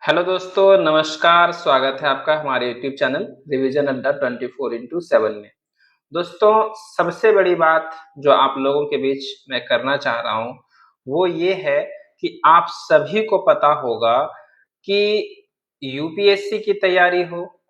Hello दोस्तों, नमस्कार। स्वागत है आपका हमारे यूट्यूब चैनल रिवीजन अड्डा 24/7 में। दोस्तों, सबसे बड़ी बात जो आप लोगों के बीच मैं करना चाह रहा हूँ वो ये है कि आप सभी को पता होगा कि यूपीएससी की तैयारी हो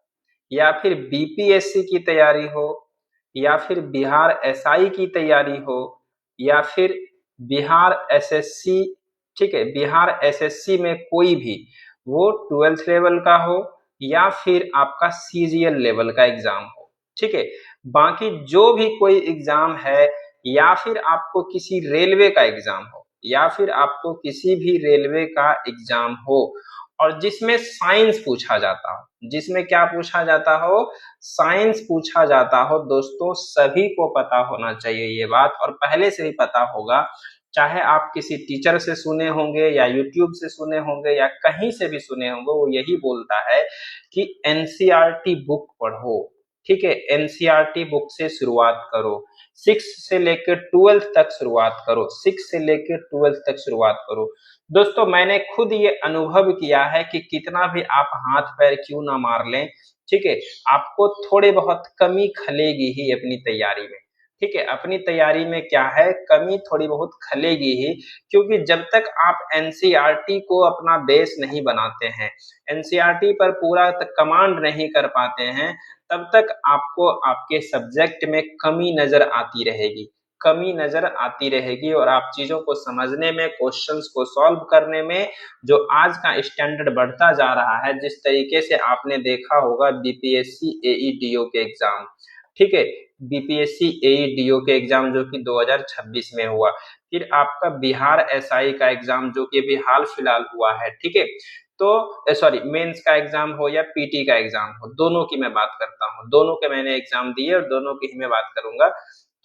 या फिर बीपीएससी की तैयारी हो या फिर बिहार एसआई की तैयारी हो या फिर बिहार एसएससी, ठीक है, बिहार एसएससी में कोई भी वो 12th लेवल का हो या फिर आपका सीजीएल लेवल का एग्जाम हो, ठीक है। बाकी जो भी कोई एग्जाम है या फिर आपको किसी रेलवे का एग्जाम हो या फिर आपको किसी भी रेलवे का एग्जाम हो और जिसमें साइंस पूछा जाता हो, जिसमें क्या पूछा जाता हो, साइंस पूछा जाता हो, दोस्तों सभी को पता होना चाहिए ये बात, और पहले से ही पता होगा। चाहे आप किसी टीचर से सुने होंगे या यूट्यूब से सुने होंगे या कहीं से भी सुने होंगे, वो यही बोलता है कि एनसीईआरटी बुक पढ़ो, ठीक है। एनसीईआरटी बुक से शुरुआत करो, 6 से लेकर 12th तक शुरुआत करो, 6 से लेकर 12th तक शुरुआत करो। दोस्तों, मैंने खुद ये अनुभव किया है कि कितना भी आप हाथ पैर क्यों ना मार लें, ठीक है, आपको थोड़े बहुत कमी खलेगी ही अपनी तैयारी में, ठीक है। अपनी तैयारी में क्या है, कमी थोड़ी बहुत खलेगी ही, क्योंकि जब तक आप एनसीईआरटी को अपना बेस नहीं बनाते हैं, एनसीईआरटी पर पूरा कमांड नहीं कर पाते हैं, तब तक आपको आपके सब्जेक्ट में कमी नजर आती रहेगी, कमी नजर आती रहेगी, और आप चीजों को समझने में, क्वेश्चंस को सॉल्व करने में जो आज का स्टैंडर्ड बढ़ता जा रहा है, जिस तरीके से आपने देखा होगा बीपीएससी एईडीओ के एग्जाम, ठीक है, बीपीएससी एईडीओ के एग्जाम जो कि 2026 में हुआ, फिर आपका बिहार एसआई का एग्जाम जो कि अभी हाल फिलहाल हुआ है, ठीक है। तो सॉरी, मेंस का एग्जाम हो या पीटी का एग्जाम हो, दोनों की मैं बात करता हूँ, दोनों के मैंने एग्जाम दिए और दोनों की ही मैं बात करूंगा।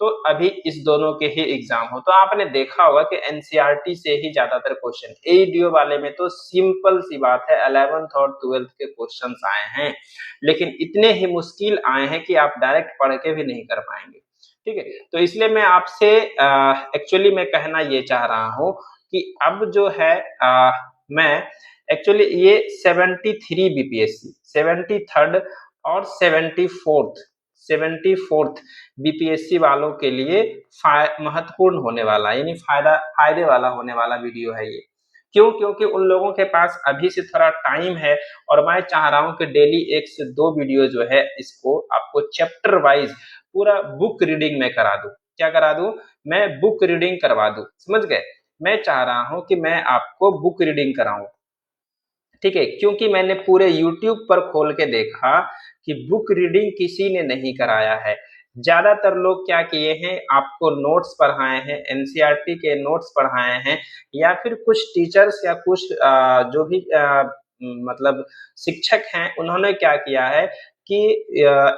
तो अभी इस दोनों के ही एग्जाम हो, तो आपने देखा होगा कि एनसीईआरटी से ही ज्यादातर क्वेश्चन, एईडीओ वाले में तो सिंपल सी बात है, 11th और 12th के क्वेश्चंस आए हैं, लेकिन इतने ही मुश्किल आए हैं कि आप डायरेक्ट पढ़ के भी नहीं कर पाएंगे, ठीक है। तो इसलिए मैं आपसे एक्चुअली मैं कहना ये चाह रहा हूँ कि अब जो है मैं एक्चुअली ये 73 बीपीएससी, 73rd और 74th बीपीएससी वालों के लिए महत्वपूर्ण होने वाला, यानी फायदे वाला होने वाला वीडियो है ये। क्यों? क्योंकि उन लोगों के पास अभी से थोड़ा टाइम है, और मैं चाह रहा हूं कि डेली 1 से 2 वीडियो जो है इसको आपको चैप्टर वाइज पूरा बुक रीडिंग में करा दूं। क्या करा दूं? मैं बुक रीडिंग करवा दूं, समझ गए। मैं चाह रहा हूं कि मैं आपको बुक रीडिंग कराऊं, ठीक है, क्योंकि मैंने पूरे यूट्यूब पर खोल के देखा कि बुक रीडिंग किसी ने नहीं कराया है। ज्यादातर लोग क्या किए हैं, आपको नोट्स पढ़ाए हैं, एनसीईआरटी के नोट्स पढ़ाए हैं, या फिर कुछ टीचर्स या कुछ जो भी मतलब शिक्षक हैं, उन्होंने क्या किया है कि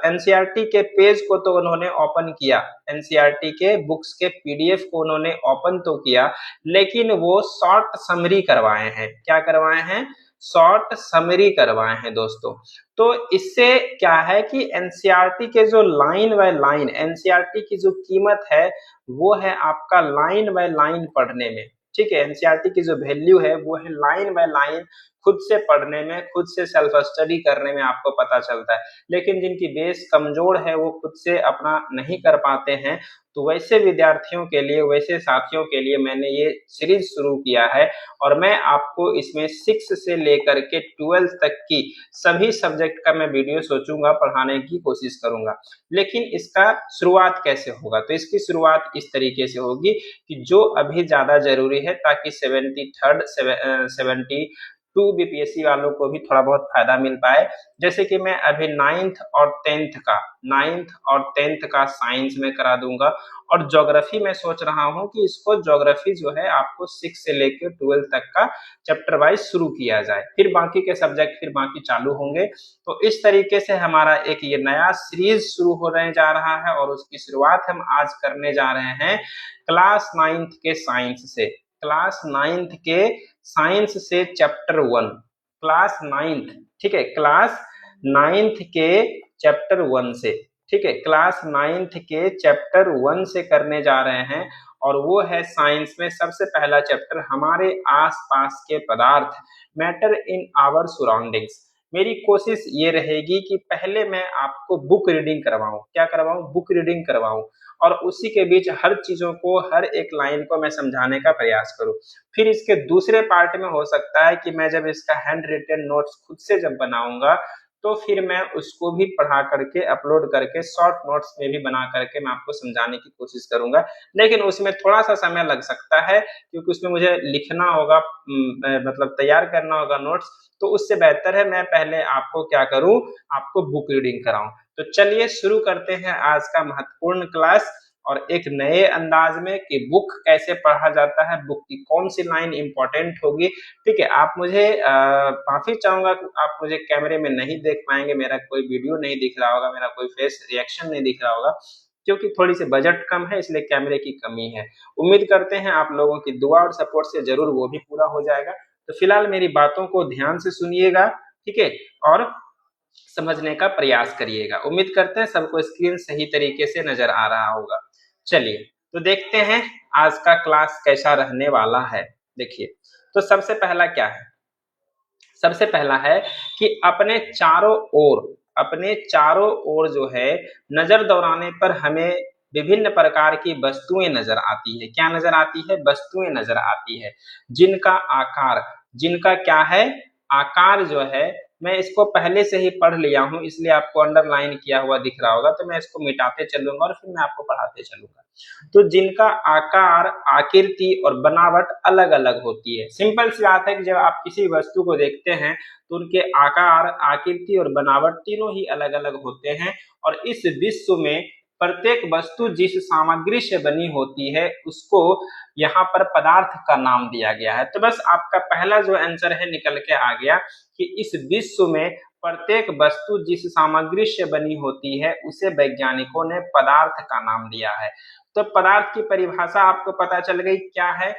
एनसीईआरटी के पेज को तो उन्होंने ओपन किया, एनसीईआरटी के बुक्स के पीडीएफ को उन्होंने ओपन तो किया, लेकिन वो शॉर्ट समरी करवाए हैं। क्या करवाए हैं? शॉर्ट समरी करवाए हैं दोस्तों। तो इससे क्या है कि एनसीईआरटी के जो लाइन बाय लाइन, एनसीईआरटी की जो कीमत है वो है आपका लाइन बाय लाइन पढ़ने में, ठीक है। एनसीईआरटी की जो वैल्यू है वो है लाइन बाय लाइन, खुद से पढ़ने में, खुद से सेल्फ स्टडी करने में आपको पता चलता है। लेकिन जिनकी बेस कमजोर है, वो खुद से अपना नहीं कर पाते हैं, तो वैसे विद्यार्थियों के लिए, वैसे साथियों के लिए मैंने ये सीरीज शुरू किया है, और मैं आपको इसमें 6 से लेकर के 12th तक की सभी सब्जेक्ट का मैं वीडियो सोचूंगा, पढ़ाने की कोशिश करूंगा। लेकिन इसका शुरुआत कैसे होगा? तो इसकी शुरुआत इस तरीके से होगी कि जो अभी ज्यादा जरूरी है, ताकि 72 बीपीएससी वालों को भी थोड़ा बहुत फायदा मिल पाए। जैसे कि मैं अभी 9th और 10th का साइंस में करा दूंगा, और ज्योग्राफी में सोच रहा हूं कि इसको ज्योग्राफी जो है आपको 6 से लेकर 12 तक का चैप्टर वाइज शुरू किया जाए, फिर बाकी के सब्जेक्ट फिर बाकी चालू होंगे। तो इस तरीके से हमारा एक ये नया सीरीज शुरू होने जा रहा है, और उसकी शुरुआत हम आज करने जा रहे हैं क्लास 9th के साइंस से, क्लास 9th के साइंस से चैप्टर 1, क्लास 9th, ठीक है, क्लास 9th के चैप्टर 1 से। ठीक है, क्लास 9th के चैप्टर 1 से करने जा रहे हैं और वो है साइंस में सबसे पहला चैप्टर हमारे आसपास के पदार्थ, मैटर इन आवर सराउंडिंग्स। मेरी कोशिश ये रहेगी कि पहले मैं आपको बुक रीडिंग करवाऊं। क्या करवाऊं? बुक रीडिंग करवाऊं और उसी के बीच हर चीजों को, हर एक लाइन को मैं समझाने का प्रयास करूं। फिर इसके दूसरे पार्ट में हो सकता है कि मैं जब इसका हैंड रिटन नोट्स खुद से जब बनाऊंगा तो फिर मैं उसको भी पढ़ा करके अपलोड करके शॉर्ट नोट्स में भी बना करके मैं आपको समझाने की कोशिश करूंगा। लेकिन उसमें थोड़ा सा समय लग सकता है क्योंकि उसमें मुझे लिखना होगा, मतलब तैयार करना होगा नोट्स। तो उससे बेहतर है मैं पहले आपको क्या करूं, आपको बुक रीडिंग कराऊं। तो चलिए शुरू करते हैं आज का महत्वपूर्ण क्लास और एक नए अंदाज में कि बुक कैसे पढ़ा जाता है, बुक की कौन सी लाइन इंपॉर्टेंट होगी। ठीक है, आप मुझे माफी चाहूंगा कि आप मुझे कैमरे में नहीं देख पाएंगे, मेरा कोई वीडियो नहीं दिख रहा होगा, मेरा कोई फेस रिएक्शन नहीं दिख रहा होगा क्योंकि थोड़ी सी बजट कम है, इसलिए कैमरे की कमी है। उम्मीद करते हैं आप लोगों की दुआ और सपोर्ट से जरूर वो भी पूरा हो जाएगा। तो फिलहाल मेरी बातों को ध्यान से सुनिएगा, ठीक है, और समझने का प्रयास करिएगा। उम्मीद करते हैं सबको स्क्रीन सही तरीके से नजर आ रहा होगा। चलिए तो देखते हैं आज का क्लास कैसा रहने वाला है। देखिए, तो सबसे पहला क्या है? सबसे पहला है कि अपने चारों ओर जो है नजर दौड़ाने पर हमें विभिन्न प्रकार की वस्तुएं नजर आती है। क्या नजर आती है? वस्तुएं नजर आती है जिनका आकार, जिनका क्या है, आकार जो है, मैं इसको पहले से ही पढ़ लिया हूं इसलिए आपको अंडरलाइन किया हुआ दिख रहा होगा, तो मैं इसको मिटाते चलूंगा और फिर मैं आपको पढ़ाते चलूंगा। तो जिनका आकार, आकृति और बनावट अलग अलग होती है। सिंपल सी बात है कि जब आप किसी वस्तु को देखते हैं तो उनके आकार, आकृति और बनावट तीनों ही अलग अलग होते हैं और इस विश्व में प्रत्येक वस्तु जिस सामग्री से बनी होती है उसको यहाँ पर पदार्थ का नाम दिया गया है। तो बस आपका पहला जो आंसर है निकल के आ गया कि इस विश्व में प्रत्येक वस्तु जिस सामग्री से बनी होती है उसे वैज्ञानिकों ने पदार्थ का नाम दिया है। तो पदार्थ की परिभाषा आपको पता चल गई क्या है?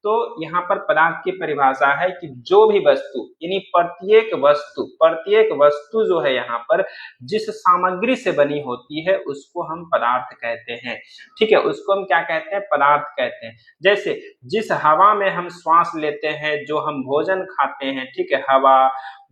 तो यहाँ पर पदार्थ की परिभाषा है कि जो भी वस्तु, यानी प्रत्येक वस्तु जो है यहाँ पर जिस सामग्री से बनी होती है उसको हम पदार्थ कहते हैं। ठीक है, उसको हम क्या कहते हैं? पदार्थ कहते हैं। जैसे जिस हवा में हम श्वास लेते हैं, जो हम भोजन खाते हैं, ठीक है, हवा,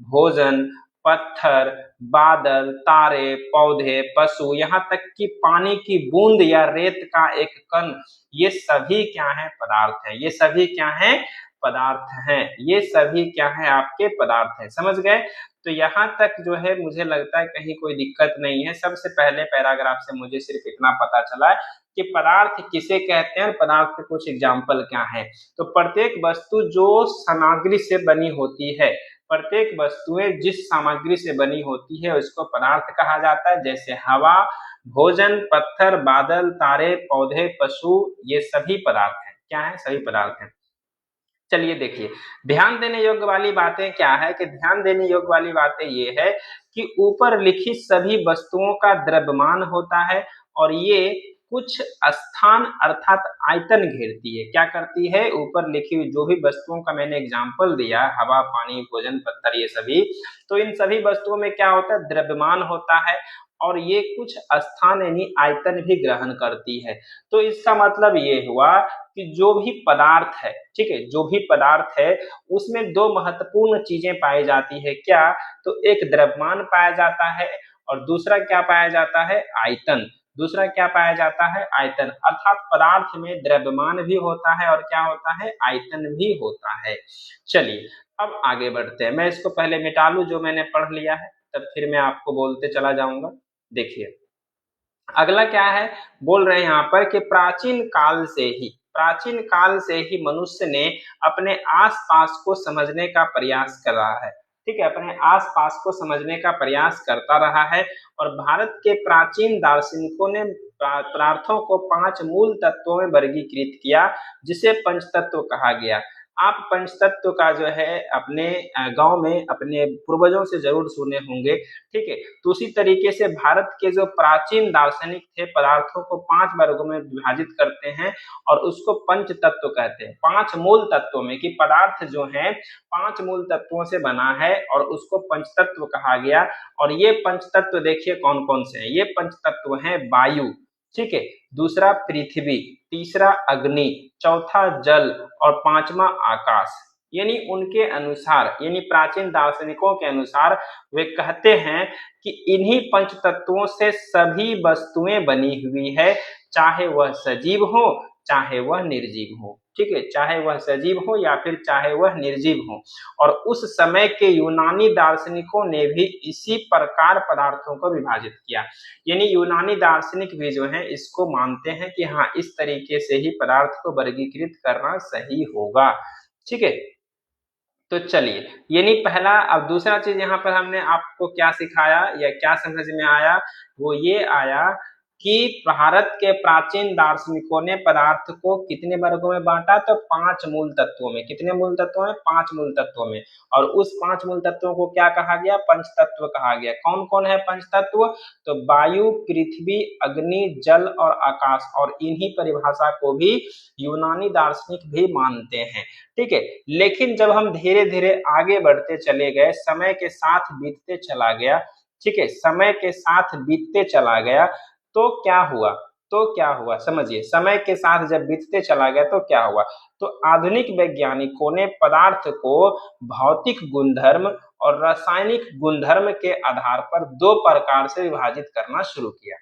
भोजन, पत्थर, बादल, तारे, पौधे, पशु, यहाँ तक कि पानी की बूंद या रेत का एक कण, ये सभी क्या है? पदार्थ है। ये सभी क्या है? पदार्थ हैं। ये सभी क्या है? आपके पदार्थ हैं। समझ गए? तो यहाँ तक जो है मुझे लगता है कहीं कोई दिक्कत नहीं है। सबसे पहले पैराग्राफ से मुझे सिर्फ इतना पता चला है कि पदार्थ किसे कहते हैं और पदार्थ के कुछ एग्जाम्पल क्या है। तो प्रत्येक वस्तु जो सामग्री से बनी होती है, प्रत्येक वस्तुएं जिस सामग्री से बनी होती है उसको पदार्थ कहा जाता है। जैसे हवा, भोजन, पत्थर, बादल, तारे, पौधे, पशु, ये सभी पदार्थ हैं। क्या है? सभी पदार्थ हैं। चलिए देखिए, ध्यान देने योग्य वाली बातें क्या है कि ध्यान देने योग्य वाली बातें ये है कि ऊपर लिखित सभी वस्तुओं का द्रव्यमान होता है और ये कुछ स्थान अर्थात आयतन घेरती है। क्या करती है? ऊपर लिखी हुई जो भी वस्तुओं का मैंने एग्जाम्पल दिया, हवा, पानी, भोजन, पत्थर, ये सभी, तो इन सभी वस्तुओं में क्या होता है? द्रव्यमान होता है और ये कुछ स्थान यानी आयतन भी ग्रहण करती है। तो इसका मतलब ये हुआ कि जो भी पदार्थ है, ठीक है, जो भी पदार्थ है उसमें दो महत्वपूर्ण चीजें पाई जाती है। क्या? तो एक द्रव्यमान पाया जाता है और दूसरा क्या पाया जाता है? आयतन। दूसरा क्या पाया जाता है? आयतन। अर्थात पदार्थ में द्रव्यमान भी होता है और क्या होता है? आयतन भी होता है। चलिए अब आगे बढ़ते हैं। मैं इसको पहले मिटा लूं जो मैंने पढ़ लिया है, तब फिर मैं आपको बोलते चला जाऊंगा। देखिए अगला क्या है, बोल रहे हैं यहाँ पर कि प्राचीन काल से ही मनुष्य ने अपने आसपास को समझने का प्रयास कर रहा है। ठीक है, अपने आसपास को समझने का प्रयास करता रहा है और भारत के प्राचीन दार्शनिकों ने पदार्थों को 5 मूल तत्वों में वर्गीकृत किया जिसे पंचतत्व कहा गया। आप पंचतत्व का जो है अपने गांव में अपने पूर्वजों से जरूर सुने होंगे, ठीक है। तो उसी तरीके से भारत के जो प्राचीन दार्शनिक थे पदार्थों को 5 वर्गों में विभाजित करते हैं और उसको पंच तत्व कहते हैं। 5 मूल तत्वों में, कि पदार्थ जो है 5 मूल तत्वों से बना है और उसको पंचतत्व कहा गया। और ये पंचतत्व देखिए कौन कौन से हैं। ये पंचतत्व हैं वायु, ठीक है, दूसरा पृथ्वी, तीसरा अग्नि, चौथा जल और पांचवा आकाश। यानी उनके अनुसार, यानी प्राचीन दार्शनिकों के अनुसार वे कहते हैं कि इन्हीं पंच तत्वों से सभी वस्तुएं बनी हुई है, चाहे वह सजीव हो चाहे वह निर्जीव हो, ठीक है, चाहे वह सजीव हो या फिर चाहे वह निर्जीव हो। और उस समय के यूनानी दार्शनिकों ने भी इसी प्रकार पदार्थों को विभाजित किया। यानी यूनानी दार्शनिक भी जो है इसको मानते हैं कि हाँ, इस तरीके से ही पदार्थ को वर्गीकृत करना सही होगा, ठीक है। तो चलिए, यानी पहला। अब दूसरा चीज यहाँ पर हमने आपको क्या सिखाया या क्या समझ में आया, वो ये आया कि भारत के प्राचीन दार्शनिकों ने पदार्थ को कितने वर्गों में बांटा, तो 5 मूल तत्वों में। कितने मूल तत्वों में? 5 मूल तत्वों में। और उस 5 मूल तत्वों को क्या कहा गया? पंचतत्व कहा गया। कौन कौन है पंचतत्व? तो वायु, पृथ्वी, अग्नि, जल और आकाश। और इन्हीं परिभाषा को भी यूनानी दार्शनिक भी मानते हैं, ठीक है। लेकिन जब हम धीरे धीरे आगे बढ़ते चले गए, समय के साथ बीतते चला गया, ठीक है, समय के साथ बीतते चला गया, तो क्या हुआ? तो क्या हुआ समझिए, समय के साथ जब बीतते चला गया तो क्या हुआ? तो आधुनिक वैज्ञानिकों ने पदार्थ को भौतिक गुणधर्म और रासायनिक गुणधर्म के आधार पर 2 प्रकार से विभाजित करना शुरू किया।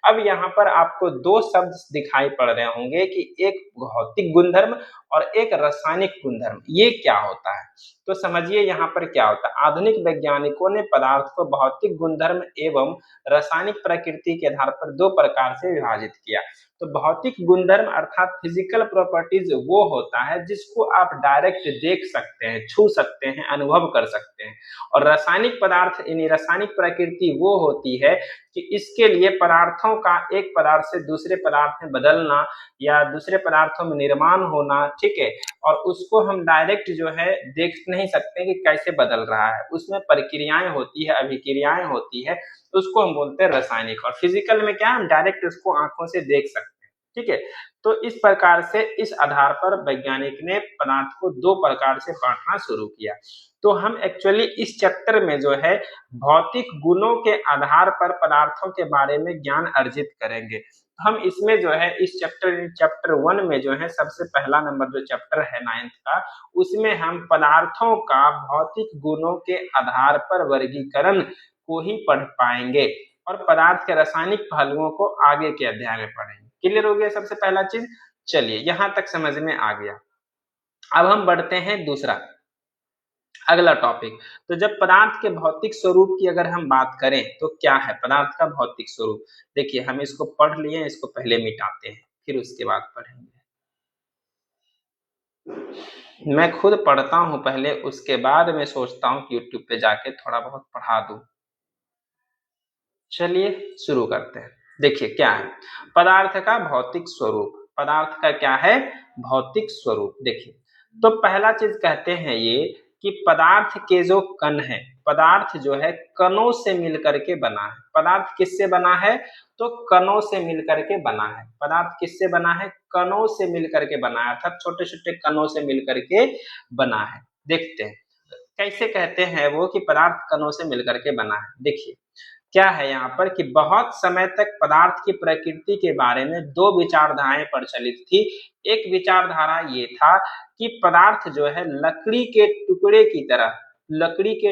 अब यहाँ पर आपको 2 शब्द दिखाई पड़ रहे होंगे कि एक भौतिक गुणधर्म और एक रासायनिक गुणधर्म। ये क्या होता है? तो समझिए यहाँ पर क्या होता है। आधुनिक वैज्ञानिकों ने पदार्थ को भौतिक गुणधर्म एवं रासायनिक प्रकृति के आधार पर 2 प्रकार से विभाजित किया। तो भौतिक गुणधर्म अर्थात फिजिकल प्रॉपर्टीज वो होता है जिसको आप डायरेक्ट देख सकते हैं, छू सकते हैं, अनुभव कर सकते हैं। और रासायनिक पदार्थ यानी रासायनिक प्रकृति वो होती है कि इसके लिए पदार्थों का एक पदार्थ से दूसरे पदार्थ में बदलना या दूसरे पदार्थों में निर्माण होना, ठीक है। और उसको हम डायरेक्ट जो है देख नहीं सकते कि कैसे बदल रहा है, उसमें प्रक्रियाएं होती है, अभिक्रियाएं होती है, तो उसको हम बोलते हैं रासायनिक। और फिजिकल में क्या, हम डायरेक्ट उसको आंखों से देख सकते हैं, ठीक है। तो इस प्रकार से इस आधार पर वैज्ञानिक ने पदार्थ को 2 प्रकार से बांटना शुरू किया। तो हम एक्चुअली इस चैप्टर में जो है भौतिक गुणों के आधार पर पदार्थों के बारे में ज्ञान अर्जित करेंगे। हम इसमें जो है इस चैप्टर 1 में जो है सबसे पहला नंबर जो चैप्टर है 9th का, उसमें हम पदार्थों का भौतिक गुणों के आधार पर वर्गीकरण को ही पढ़ पाएंगे और पदार्थ के रासायनिक पहलुओं को आगे के अध्याय में पढ़ेंगे। क्लियर हो गया सबसे पहला चीज? चलिए, यहां तक समझ में आ गया। अब हम बढ़ते हैं दूसरा अगला टॉपिक। तो जब पदार्थ के भौतिक स्वरूप की अगर हम बात करें तो क्या है पदार्थ का भौतिक स्वरूप? देखिए, हम इसको पढ़ लिए, इसको पहले मिटाते हैं फिर उसके बाद पढ़ेंगे। मैं खुद पढ़ता हूं पहले, उसके बाद मैं सोचता हूं कि यूट्यूब पे जाके थोड़ा बहुत पढ़ा दूं। चलिए शुरू करते हैं। देखिए क्या है पदार्थ का भौतिक स्वरूप। पदार्थ का क्या है? भौतिक स्वरूप। देखिए, तो पहला चीज कहते हैं ये कि पदार्थ के जो कण है, पदार्थ जो है कणों से मिलकर के बना है। पदार्थ किससे बना है? तो कणों से मिलकर के बना है। पदार्थ किससे बना है? कणों से मिलकर के बना है, अर्थात छोटे छोटे कणों से मिलकर के बना है। देखते हैं कैसे कहते हैं वो कि पदार्थ कणों से मिलकर के बना है। देखिए क्या है यहाँ पर कि बहुत समय तक पदार्थ की प्रकृति के बारे में 2 विचारधाराएं प्रचलित थी। एक विचारधारा ये था कि पदार्थ जो है लकड़ी के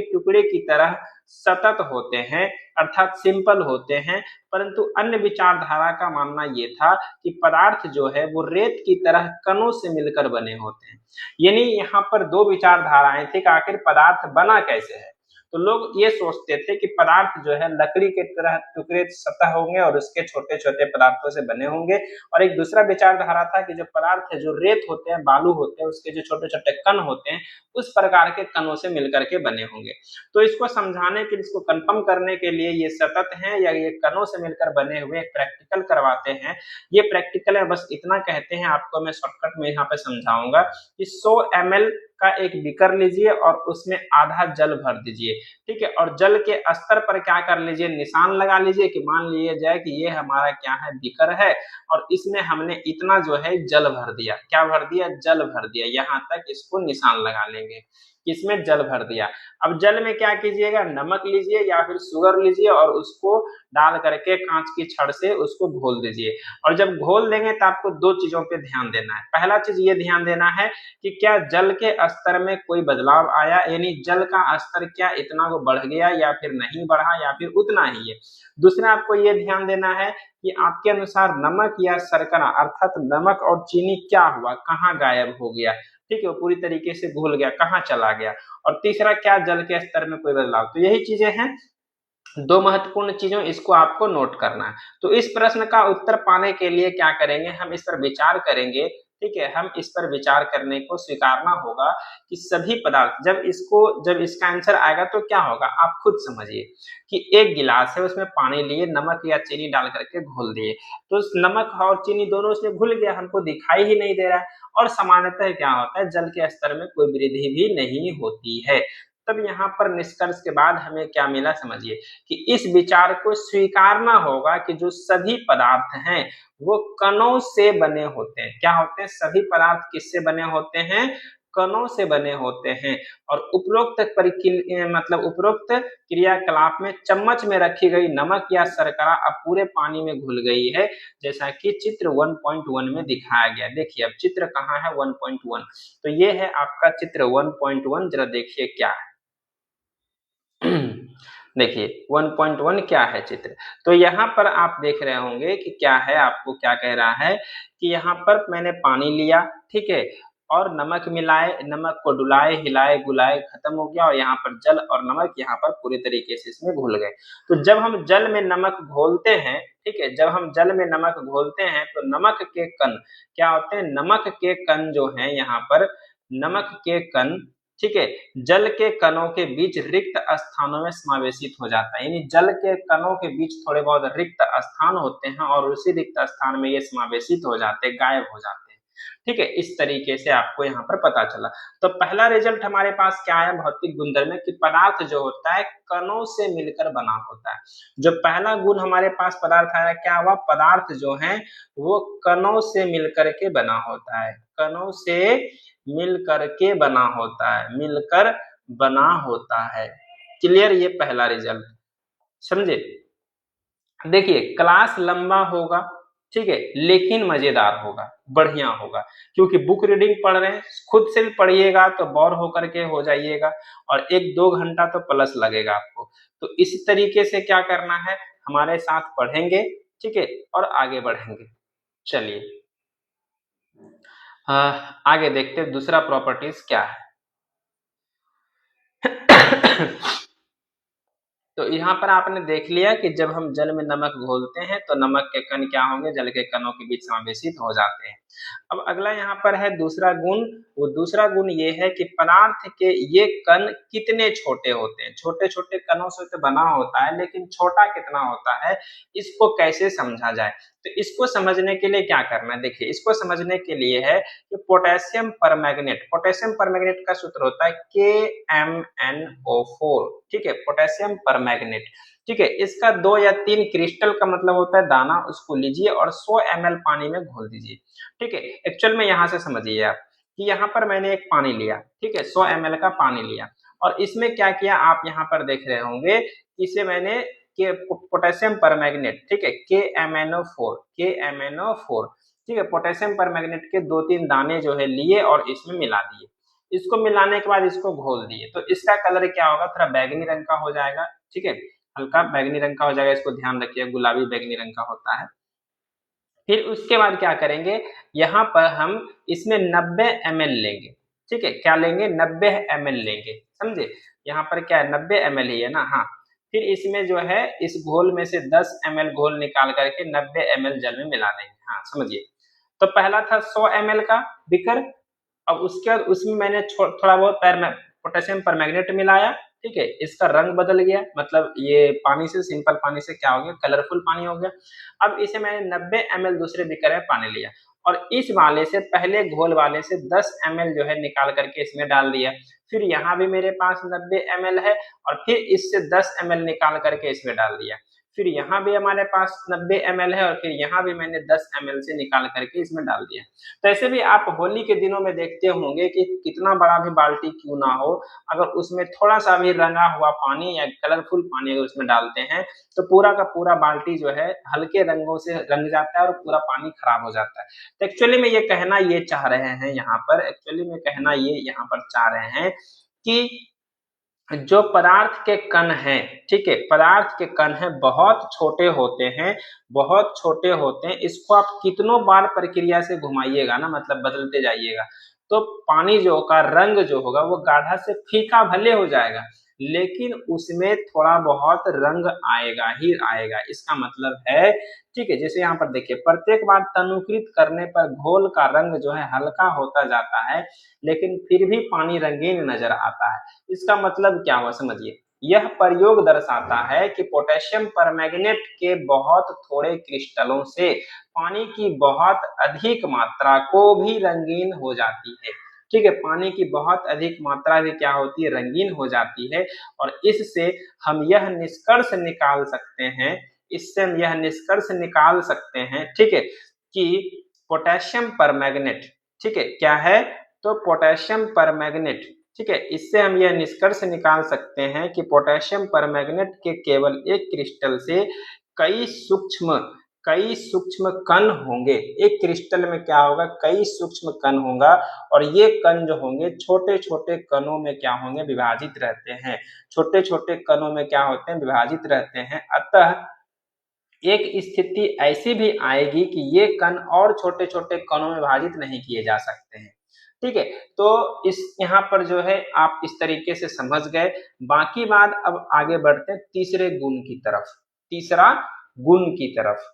टुकड़े की तरह सतत होते हैं, अर्थात सिंपल होते हैं। परंतु अन्य विचारधारा का मानना ये था कि पदार्थ जो है वो रेत की तरह कणों से मिलकर बने होते हैं। यानी यहाँ पर 2 विचारधाराएं थी कि आखिर पदार्थ बना कैसे है। तो लोग ये सोचते थे कि पदार्थ जो है लकड़ी के तरह टुकड़े सतह होंगे और उसके छोटे छोटे पदार्थों से बने होंगे। और एक दूसरा विचारधारा था कि जो पदार्थ है, जो रेत होते हैं, बालू होते हैं, उसके जो छोटे छोटे कण होते हैं, उस प्रकार के कणों से मिलकर के बने होंगे। तो इसको समझाने के लिए, इसको कंफर्म करने के लिए ये सतत हैं या ये कणों से मिलकर बने हुए प्रैक्टिकल करवाते हैं। ये प्रैक्टिकल है, बस इतना कहते हैं, आपको मैं शॉर्टकट में यहाँ पे समझाऊंगा कि 100 ml का एक बीकर लीजिए और उसमें आधा जल भर दीजिए, ठीक है। और जल के स्तर पर क्या कर लीजिए, निशान लगा लीजिए कि मान लिया जाए कि ये हमारा क्या है, बीकर है और इसमें हमने इतना जो है जल भर दिया। क्या भर दिया? जल भर दिया। यहाँ तक इसको निशान लगा लेंगे, इसमें जल भर दिया। अब जल में क्या कीजिएगा, नमक लीजिए या फिर शुगर लीजिए और उसको डाल करके कांच की छड़ से उसको घोल दीजिए। और जब घोल देंगे तो आपको दो चीजों पे ध्यान देना है। पहला चीज ये ध्यान देना है कि क्या जल के स्तर में कोई बदलाव आया, यानी जल का स्तर क्या इतना वो बढ़ गया या फिर नहीं बढ़ा या फिर उतना ही है। दूसरा आपको ये ध्यान देना है कि आपके अनुसार नमक या शर्करा अर्थात नमक और चीनी क्या हुआ, कहाँ गायब हो गया, ठीक है, वो पूरी तरीके से घुल गया, कहाँ चला गया। और तीसरा, क्या जल के स्तर में कोई बदलाव। तो यही चीजें हैं, दो महत्वपूर्ण चीजों, इसको आपको नोट करना है। तो इस प्रश्न का उत्तर पाने के लिए क्या करेंगे, हम इस पर विचार करेंगे, ठीक है। हम इस पर विचार करने को स्वीकारना होगा कि सभी पदार्थ, जब इसका आंसर आएगा तो क्या होगा, आप खुद समझिए कि एक गिलास है, उसमें पानी लिए, नमक या चीनी डाल करके घोल दिए, तो उस नमक और चीनी दोनों उसमें घुल गया, हमको दिखाई ही नहीं दे रहा है। और सामान्यतः क्या होता है, जल के स्तर में कोई वृद्धि भी नहीं होती है। तब यहाँ पर निष्कर्ष के बाद हमें क्या मिला, समझिए कि इस विचार को स्वीकारना होगा कि जो सभी पदार्थ हैं वो कणों से बने होते हैं। क्या होते हैं? सभी पदार्थ किससे बने होते हैं? कणों से बने होते हैं। और उपरोक्त क्रियाकलाप में चम्मच में रखी गई नमक या शर्करा अब पूरे पानी में घुल गई है, जैसा कि चित्र 1.1 में दिखाया गया। देखिए अब चित्र कहाँ है, 1.1। तो ये है आपका चित्र 1.1। जरा देखिए क्या है। देखिए 1.1 क्या है चित्र। तो यहाँ पर आप देख रहे होंगे कि क्या है, आपको क्या कह रहा है कि यहाँ पर मैंने पानी लिया, ठीक है, और नमक मिलाए, नमक को डुलाए, हिलाए, गुलाए, खत्म हो गया और यहाँ पर जल और नमक यहाँ पर पूरी तरीके से इसमें घुल गए। तो जब हम जल में नमक घोलते हैं, ठीक है, जब हम जल में नमक घोलते हैं तो नमक के कण क्या होते हैं, नमक के कण जो है यहाँ पर, नमक के कण, ठीक है, जल के कणों के बीच रिक्त स्थानों में समावेशित हो जाता है। यानी जल के कणों के बीच थोड़े बहुत रिक्त स्थान होते हैं और उसी रिक्त स्थान में ये समावेशित हो जाते हैं, गायब हो जाते हैं, ठीक है। इस तरीके से आपको यहाँ पर पता चला। तो पहला रिजल्ट हमारे पास क्या है, भौतिक गुणधर्म में, कि पदार्थ जो होता है कणों से मिलकर बना होता है। जो पहला गुण हमारे पास पदार्थ आया, क्या हुआ, पदार्थ जो है वो कणों से मिलकर के बना होता है, कणों से मिल करके बना होता है, मिलकर बना होता है। क्लियर, ये पहला रिजल्ट, समझे। देखिए क्लास लंबा होगा, ठीक है, लेकिन मजेदार होगा, बढ़िया होगा, क्योंकि बुक रीडिंग पढ़ रहे हैं, खुद से भी पढ़िएगा तो बोर होकर के हो जाइएगा और 1-2 घंटा तो प्लस लगेगा आपको। तो इसी तरीके से क्या करना है, हमारे साथ पढ़ेंगे, ठीक है, और आगे बढ़ेंगे। चलिए आगे देखते हैं दूसरा प्रॉपर्टीज क्या है। तो यहाँ पर आपने देख लिया कि जब हम जल में नमक घोलते हैं तो नमक के कण क्या होंगे, जल के कणों के बीच समावेशित हो जाते हैं। अब अगला यहाँ पर है दूसरा गुण। वो दूसरा गुण ये है कि पदार्थ के ये कण कितने छोटे होते हैं। छोटे छोटे कणों से तो बना होता है, लेकिन छोटा कितना होता है, इसको कैसे समझा जाए। तो इसको समझने के लिए क्या करना है, देखिए इसको समझने के लिए है कि पोटेशियम परमैंगनेट, पोटेशियम परमैंगनेट का सूत्र होता है KMnO4, ठीक है, पोटेशियम परमैंगनेट, ठीक है। इसका 2 या 3 क्रिस्टल का मतलब होता है दाना, उसको लीजिए और 100 ml पानी में घोल दीजिए, ठीक है। एक्चुअल में यहाँ से समझिए आप कि यहाँ पर मैंने एक पानी लिया, ठीक है, 100 ml का पानी लिया और इसमें क्या किया, आप यहाँ पर देख रहे होंगे, इसे मैंने के पोटेशियम परमैंगनेट, ठीक है, KMnO4, KMnO4, ठीक है, पोटेशियम परमैंगनेट के 2-3 दाने जो है लिए और इसमें मिला दिए। इसको मिलाने के बाद इसको घोल दिए, तो इसका कलर क्या होगा, थोड़ा बैगनी रंग का हो जाएगा, ठीक है, हल्का बैगनी रंग का हो जाएगा, इसको ध्यान रखिए, गुलाबी बैगनी रंग का होता है। फिर उसके बाद क्या करेंगे, यहाँ पर हम इसमें 90 ml लेंगे, ठीक है, क्या लेंगे, 90 ml लेंगे, समझे। यहाँ पर क्या है 90 ml ही है ना, हाँ। फिर इसमें जो है इस घोल में से 10 ml घोल निकाल करके 90 ml जल में मिला देंगे, हाँ समझिए। तो पहला था 100 ml का बीकर, अब उसके बाद उसमें मैंने थोड़ा बहुत पोटेशियम परमैंगनेट मिलाया, ठीक है। इसका रंग बदल गया, मतलब ये पानी से, सिंपल पानी से क्या हो गया, कलरफुल पानी हो गया। अब इसे मैंने 90 ml दूसरे बीकर में पानी लिया और इस वाले से, पहले घोल वाले से 10 ml जो है निकाल करके इसमें डाल दिया। फिर यहाँ भी मेरे पास 90 ml है और फिर इससे 10 ml निकाल करके इसमें डाल दिया। फिर यहाँ भी हमारे पास 90 ml है और फिर यहाँ भी मैंने 10 ml से निकाल करके इसमें डाल दिया। तो ऐसे भी आप होली के दिनों में देखते होंगे कि कितना बड़ा भी बाल्टी क्यों ना हो, अगर उसमें थोड़ा सा भी रंगा हुआ पानी या कलरफुल पानी अगर उसमें डालते हैं तो पूरा का पूरा बाल्टी जो है हल्के रंगों से रंग जाता है और पूरा पानी खराब हो जाता है। तो एक्चुअली में ये कहना ये चाह रहे हैं यहाँ पर, एक्चुअली में कहना ये यहाँ पर चाह रहे हैं कि जो पदार्थ के कण हैं, ठीक है, पदार्थ के कण हैं बहुत छोटे होते हैं, बहुत छोटे होते हैं। इसको आप कितनों बार प्रक्रिया से घुमाइएगा ना, मतलब बदलते जाइएगा, तो पानी जो का रंग जो होगा वो गाढ़ा से फीका भले हो जाएगा, लेकिन उसमें थोड़ा बहुत रंग आएगा ही आएगा। इसका मतलब है, ठीक है, जैसे यहाँ पर देखिए, प्रत्येक बार तनुकृत करने पर घोल का रंग जो है हल्का होता जाता है, लेकिन फिर भी पानी रंगीन नजर आता है। इसका मतलब क्या हुआ समझिए, यह प्रयोग दर्शाता है कि पोटेशियम परमैंगनेट के बहुत थोड़े क्रिस्टलों से पानी की बहुत अधिक मात्रा को भी रंगीन हो जाती है, ठीक है। पानी की बहुत अधिक मात्रा भी क्या होती है, रंगीन हो जाती है। और इससे हम यह निष्कर्ष निकाल सकते हैं, इससे हम यह निष्कर्ष निकाल सकते हैं, ठीक है, कि पोटेशियम परमैंगनेट, ठीक है, क्या है, तो पोटेशियम परमैंगनेट, ठीक है, इससे हम यह निष्कर्ष निकाल सकते हैं कि पोटेशियम परमैंगनेट के केवल एक क्रिस्टल से कई सूक्ष्म कण होंगे। एक क्रिस्टल में क्या होगा, कई सूक्ष्म कण होगा और ये कण जो होंगे छोटे छोटे कणों में क्या होंगे, विभाजित रहते हैं। छोटे छोटे कणों में क्या होते हैं, विभाजित रहते हैं। अतः एक स्थिति ऐसी भी आएगी कि ये कण और छोटे छोटे कणों में विभाजित नहीं किए जा सकते हैं, ठीक है। तो इस यहाँ पर जो है आप इस तरीके से समझ गए। बाकी बात अब आगे बढ़ते हैं तीसरे गुण की तरफ, तीसरा गुण की तरफ,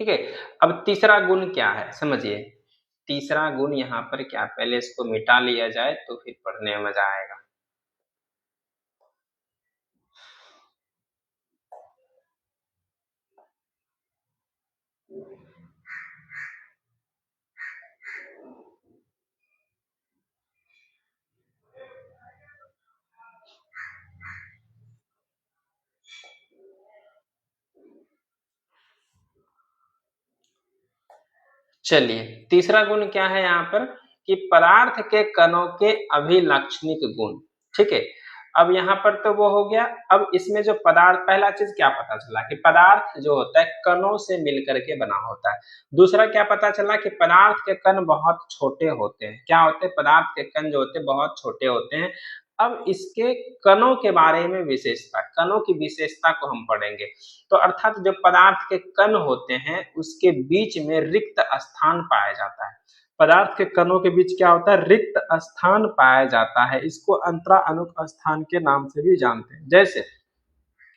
ठीक है। अब तीसरा गुण क्या है समझिए, तीसरा गुण यहाँ पर क्या, पहले इसको मिटा लिया जाए तो फिर पढ़ने में मजा आएगा। चलिए, तीसरा गुण क्या है यहाँ पर, कि पदार्थ के कणों के अभिलक्षणिक गुण, ठीक है। अब यहाँ पर तो वो हो गया। अब इसमें जो पदार्थ, पहला चीज क्या पता चला कि पदार्थ जो होता है कणों से मिलकर के बना होता है। दूसरा क्या पता चला कि पदार्थ के कण बहुत छोटे होते हैं। क्या होते हैं, पदार्थ के कण जो होते हैं बहुत छोटे होते हैं। अब इसके कणों के बारे में विशेषता, कणों की विशेषता को हम पढ़ेंगे। तो अर्थात जो पदार्थ के कण होते हैं उसके बीच में रिक्त स्थान पाया जाता है। पदार्थ के कणों के बीच क्या होता है, रिक्त स्थान पाया जाता है। इसको अंतरा अनुक स्थान के नाम से भी जानते हैं। जैसे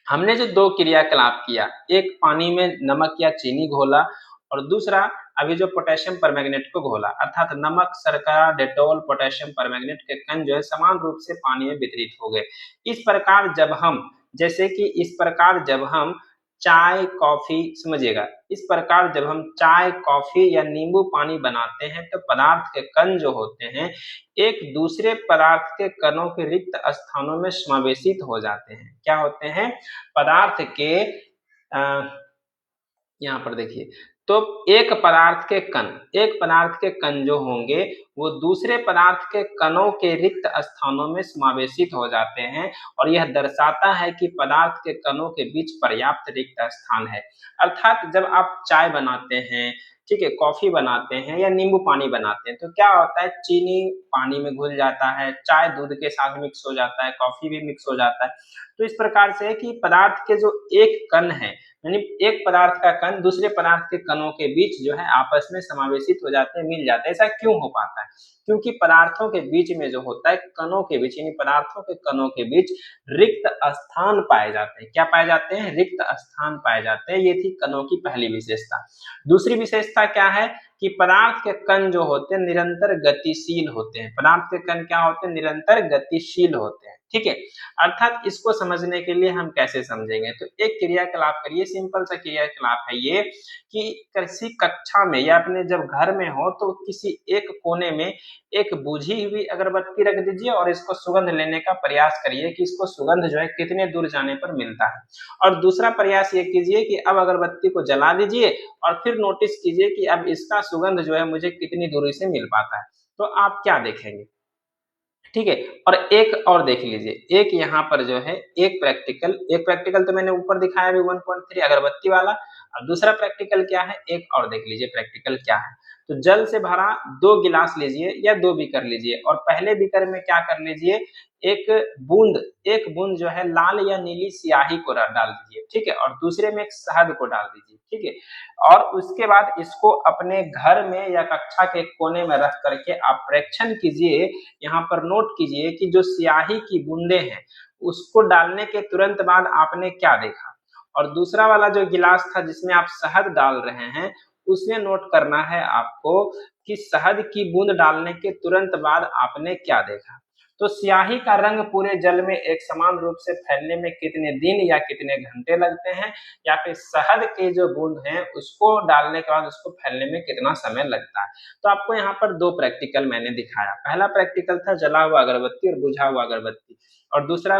हमने जो दो क्रियाकलाप किया, एक पानी में नमक या चीनी घोला और दूसरा अभी जो पोटेशियम परमैंगनेट को घोला, अर्थात नमक, शर्करा, डेटॉल, पोटेशियम परमैंगनेट के कण जो है समान रूप से पानी में वितरित हो गए। इस प्रकार जब हम, जैसे कि इस प्रकार जब हम चाय कॉफी, समझिएगा, इस प्रकार जब हम चाय कॉफी या नींबू पानी बनाते हैं तो पदार्थ के कण जो होते हैं एक दूसरे पदार्थ के कणों के रिक्त स्थानों में समावेशित हो जाते हैं। क्या होते हैं, पदार्थ के यहाँ पर देखिए, तो एक पदार्थ के कण, एक पदार्थ के कण जो होंगे वो दूसरे पदार्थ के कणों के रिक्त स्थानों में समावेशित हो जाते हैं और यह दर्शाता है कि पदार्थ के कणों के बीच पर्याप्त रिक्त स्थान है। अर्थात जब आप चाय बनाते हैं, ठीक है, कॉफी बनाते हैं या नींबू पानी बनाते हैं तो क्या होता है, चीनी पानी में घुल जाता है, चाय दूध के साथ मिक्स हो जाता है, कॉफी भी मिक्स हो जाता है। तो इस प्रकार से है कि पदार्थ के जो एक कण है, यानी एक पदार्थ का कण दूसरे पदार्थ के कणों के बीच जो है आपस में समावेशित हो जाते हैं, मिल जाते हैं। ऐसा क्यों हो पाता है, क्योंकि पदार्थों के बीच में जो होता है, कणों के बीच यानी पदार्थों के कणों के बीच रिक्त स्थान पाए जाते हैं। क्या पाए जाते हैं? रिक्त स्थान पाए जाते हैं। ये थी कणों की पहली विशेषता। दूसरी विशेषता क्या है कि पदार्थ के कण जो होते हैं निरंतर गतिशील होते हैं। पदार्थ के कण क्या होते हैं? निरंतर गतिशील होते हैं। ठीक है, अर्थात इसको समझने के लिए हम कैसे समझेंगे, तो एक क्रियाकलाप करिए, सिंपल सा क्रियाकलाप है ये कि किसी कक्षा में या अपने जब घर में हो तो किसी एक कोने में एक बुझी हुई अगरबत्ती रख दीजिए और इसको सुगंध लेने का प्रयास करिए कि इसको सुगंध जो है कितने दूर जाने पर मिलता है। और दूसरा प्रयास ये कीजिए कि अब अगरबत्ती को जला दीजिए और फिर नोटिस कीजिए कि अब इसका सुगंध जो है मुझे कितनी दूरी से मिल पाता है। तो आप क्या देखेंगे? ठीक है, और एक और देख लीजिए, एक यहाँ पर जो है एक प्रैक्टिकल तो मैंने ऊपर दिखाया अभी 1.3 अगरबत्ती वाला, और दूसरा प्रैक्टिकल क्या है, एक और देख लीजिए प्रैक्टिकल क्या है। तो जल से भरा 2 गिलास लीजिए या 2 बीकर लीजिए और पहले बीकर में क्या कर लीजिए, एक एक बूंद जो है लाल या नीली स्याही को डाल दीजिए। ठीक है, और दूसरे में एक शहद को डाल दीजिए। ठीक है, और उसके बाद इसको अपने घर में या कक्षा के कोने में रख करके आप प्रेक्षण कीजिए। यहाँ पर नोट कीजिए कि जो स्याही की बूंदे हैं उसको डालने के तुरंत बाद आपने क्या देखा, और दूसरा वाला जो गिलास था जिसमें आप शहद डाल रहे हैं उसमें नोट करना है आपको कि शहद की बूंद डालने के तुरंत बाद आपने क्या देखा। तो स्याही का रंग पूरे जल में एक समान रूप से फैलने में कितने दिन या कितने घंटे लगते हैं, या फिर शहद के जो बूंद हैं उसको डालने के बाद उसको फैलने में कितना समय लगता है। तो आपको यहाँ पर 2 प्रैक्टिकल मैंने दिखाया। पहला प्रैक्टिकल था जला हुआ अगरबत्ती और बुझा हुआ अगरबत्ती, और दूसरा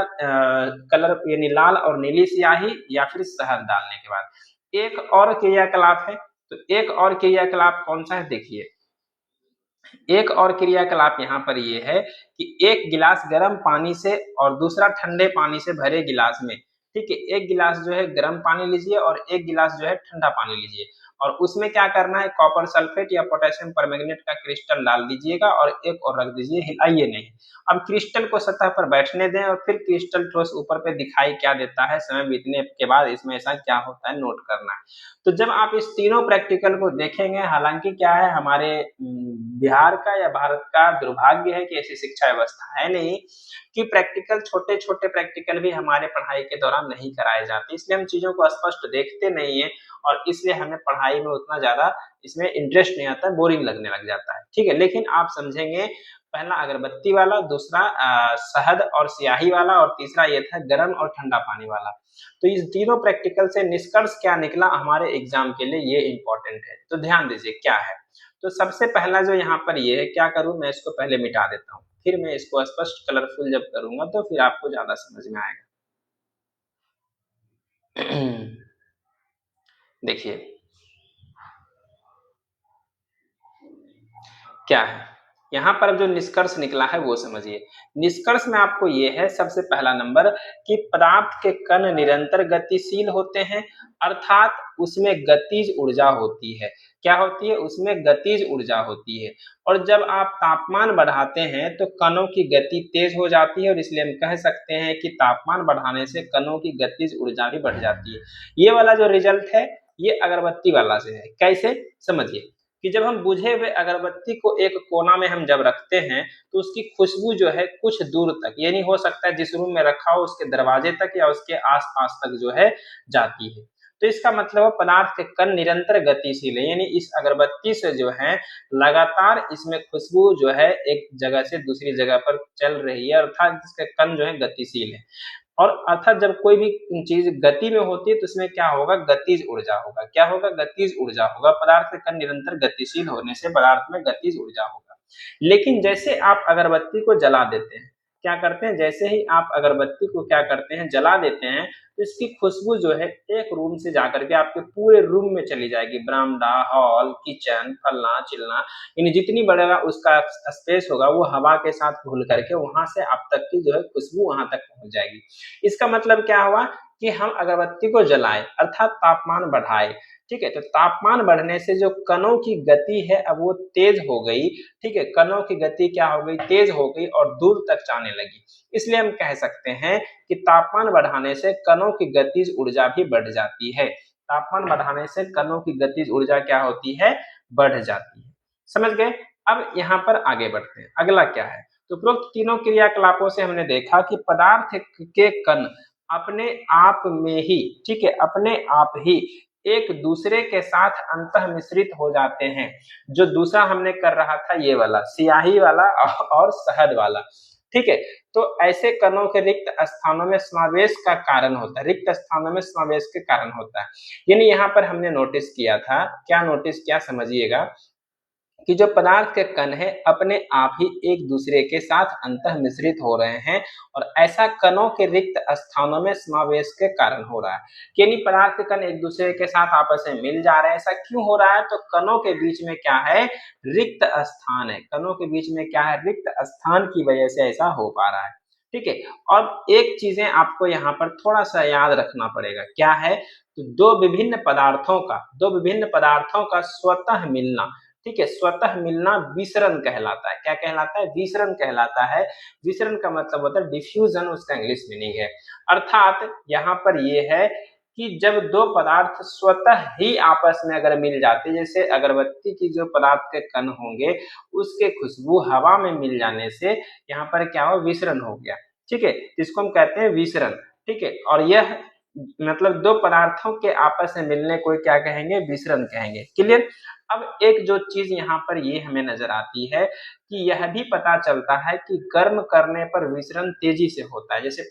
कलर यानी लाल और नीली स्याही या फिर शहद डालने के बाद। एक और क्रियाकलाप है, तो एक और क्रियाकलाप कौन सा है देखिए। एक और क्रियाकलाप यहाँ पर ये है कि एक गिलास गर्म पानी से और दूसरा ठंडे पानी से भरे गिलास में, ठीक है, एक गिलास जो है गर्म पानी लीजिए और एक गिलास जो है ठंडा पानी लीजिए, और उसमें क्या करना है, कॉपर सल्फेट या पोटेशियम परमैंगनेट का क्रिस्टल डाल दीजिएगा और एक और रख दीजिए, हिलाइए नहीं। अब क्रिस्टल को सतह पर बैठने दें और फिर क्रिस्टल ठोस ऊपर पे दिखाई क्या देता है, समय बीतने के बाद इसमें ऐसा क्या होता है नोट करना है। तो जब आप इस तीनों प्रैक्टिकल को देखेंगे, हालांकि क्या है हमारे बिहार का या भारत का दुर्भाग्य है कि ऐसी शिक्षा व्यवस्था है नहीं कि प्रैक्टिकल छोटे-छोटे प्रैक्टिकल भी हमारे पढ़ाई के दौरान नहीं कराए जाते, इसलिए हम चीज़ों को स्पष्ट देखते नहीं हैं और इसलिए हमें पढ़ाई में उतना ज़्यादा इसमें इंटरेस्ट नहीं आता, बोरिंग लगने लग जाता है। ठीक है, लेकिन आप समझेंगे पहला अगरबत्ती वाला, दूसरा शहद और स्याही वाला, और तीसरा ये था गरम और ठंडा पानी वाला। तो इस तीनों प्रैक्टिकल से निष्कर्ष क्या निकला हमारे एग्जाम के लिए, ये इंपॉर्टेंट है। तो ध्यान दीजिए क्या है। तो सबसे पहला जो यहाँ पर ये है, क्या करूँ मैं इसको पहले मिटा देता हूँ, फिर मैं इसको स्पष्ट कलरफुल जब करूंगा तो फिर आपको ज्यादा समझ में आएगा। देखिए क्या है यहाँ पर जो निष्कर्ष निकला है वो समझिए। निष्कर्ष में आपको ये है सबसे पहला नंबर कि पदार्थ के कण निरंतर गतिशील होते हैं, अर्थात उसमें गतिज ऊर्जा होती है। क्या होती है? उसमें गतिज ऊर्जा होती है। और जब आप तापमान बढ़ाते हैं तो कणों की गति तेज हो जाती है, और इसलिए हम कह सकते हैं कि तापमान बढ़ाने से कणों की गतिज ऊर्जा भी बढ़ जाती है। ये वाला जो रिजल्ट है ये अगरबत्ती वाला से है। कैसे? समझिए कि जब हम बुझे हुए अगरबत्ती को एक कोना में हम जब रखते हैं तो उसकी खुशबू जो है कुछ दूर तक, यानी हो सकता है जिस रूम में रखा हो उसके दरवाजे तक या उसके आसपास तक जो है जाती है। तो इसका मतलब पदार्थ के कण निरंतर गतिशील है, यानी इस अगरबत्ती से जो है लगातार इसमें खुशबू जो है एक जगह से दूसरी जगह पर चल रही है, अर्थात इसके कण जो है गतिशील है। और अर्थात जब कोई भी चीज गति में होती है तो इसमें क्या होगा, गतिज ऊर्जा होगा। क्या होगा? गतिज ऊर्जा होगा। पदार्थ के कण निरंतर गतिशील होने से पदार्थ में गतिज ऊर्जा होगा। लेकिन जैसे आप अगरबत्ती को जला देते हैं, क्या करते हैं, जैसे ही आप अगरबत्ती को क्या करते हैं, जला देते हैं, तो इसकी खुशबू जो है एक रूम से जाकर के आपके पूरे रूम में चली जाएगी। बरामदा, हॉल, किचन, फलना चिलना, यानी जितनी बड़ा उसका स्पेस होगा वो हवा के साथ घुल करके वहां से आप तक की जो है खुशबू वहां तक पहुंच जाएगी। इसका मतलब क्या हुआ कि हम अगरबत्ती को जलाए अर्थात तापमान बढ़ाए। ठीक है, तो तापमान बढ़ने से जो कणों की गति है अब वो तेज हो गई। ठीक है, कणों की गति क्या हो गई, तेज हो गई और दूर तक जाने लगी। इसलिए हम कह सकते हैं कि तापमान बढ़ाने से कणों की गतिज ऊर्जा भी बढ़ जाती है। तापमान बढ़ाने से कणों की गतिज ऊर्जा क्या होती है, बढ़ जाती है। समझ गए? अब यहाँ पर आगे बढ़ते हैं, अगला क्या है। तो उपरोक्त तीनों क्रियाकलापों से हमने देखा कि पदार्थ के कण अपने आप में ही, ठीक है, अपने आप ही एक दूसरे के साथ अंतः मिश्रित हो जाते हैं। जो दूसरा हमने कर रहा था ये वाला स्याही वाला और शहद वाला, ठीक है। तो ऐसे कणों के रिक्त स्थानों में समावेश का कारण होता है, रिक्त स्थानों में समावेश के कारण होता है। यानी यहाँ पर हमने नोटिस किया था, क्या नोटिस किया समझिएगा, कि जो पदार्थ के कण है अपने आप ही एक दूसरे के साथ अंतः मिश्रित हो रहे हैं, और ऐसा कणों के रिक्त स्थानों में समावेश के कारण हो रहा है। यानी पदार्थ के कण एक दूसरे के साथ आपस में मिल जा रहे हैं। ऐसा क्यों हो रहा है? तो कणों के बीच में क्या है? रिक्त स्थान है। कणों के बीच में क्या है? रिक्त स्थान की वजह से ऐसा हो पा रहा है, ठीक है। और एक चीजें आपको यहाँ पर थोड़ा सा याद रखना पड़ेगा, क्या है? तो दो विभिन्न पदार्थों का स्वतः मिलना, ठीक है, स्वतः मिलना विसरण कहलाता है। क्या कहलाता है? विसरण कहलाता है। विसरण का मतलब होता है डिफ्यूजन, उसका इंग्लिश मीनिंग है। अर्थात यहाँ पर ये है कि जब दो पदार्थ स्वतः ही आपस में अगर मिल जाते, जैसे अगरबत्ती की जो पदार्थ के कण होंगे उसके खुशबू हवा में मिल जाने से यहाँ पर क्या हो? विसरण हो गया, ठीक है, जिसको हम कहते हैं विसरण, ठीक है। और यह मतलब दो पदार्थों के आपस में मिलने को क्या कहेंगे? विसरण कहेंगे। क्लियर? अब एक जो चीज यहाँ पर ये हमें नजर आती है कि यह भी पता चलता है कि गर्म करने पर विसरण तेजी से होता है। जैसे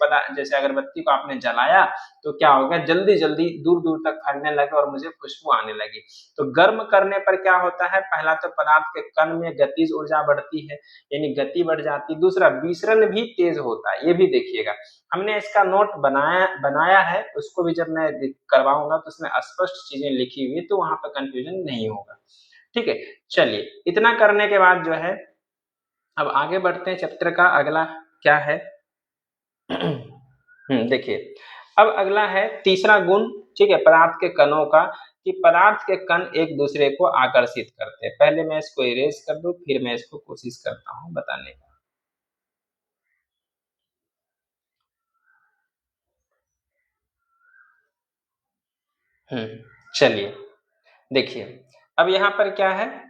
अगरबत्ती को आपने जलाया तो क्या होगा? जल्दी जल्दी दूर दूर तक फैलने लगे और मुझे खुशबू आने लगी। तो गर्म करने पर क्या होता है? पहला तो पदार्थ के कण में गतिज ऊर्जा बढ़ती है, यानी गति बढ़ जाती है। दूसरा, विसरण भी तेज होता है, ये भी देखिएगा। हमने इसका नोट बनाया है, उसको भी जब मैं करवाऊंगा तो उसमें स्पष्ट चीजें लिखी हुई, तो वहां पर कंफ्यूजन नहीं होगा, ठीक है। चलिए, इतना करने के बाद जो है अब आगे बढ़ते हैं। चैप्टर का अगला क्या है? देखिए, अब अगला है तीसरा गुण, ठीक है, पदार्थ के कणों का, कि पदार्थ के कण एक दूसरे को आकर्षित करते हैं। पहले मैं इसको इरेज कर दूं, फिर मैं इसको कोशिश करता हूं बताने का। चलिए, देखिए, अब यहाँ पर क्या है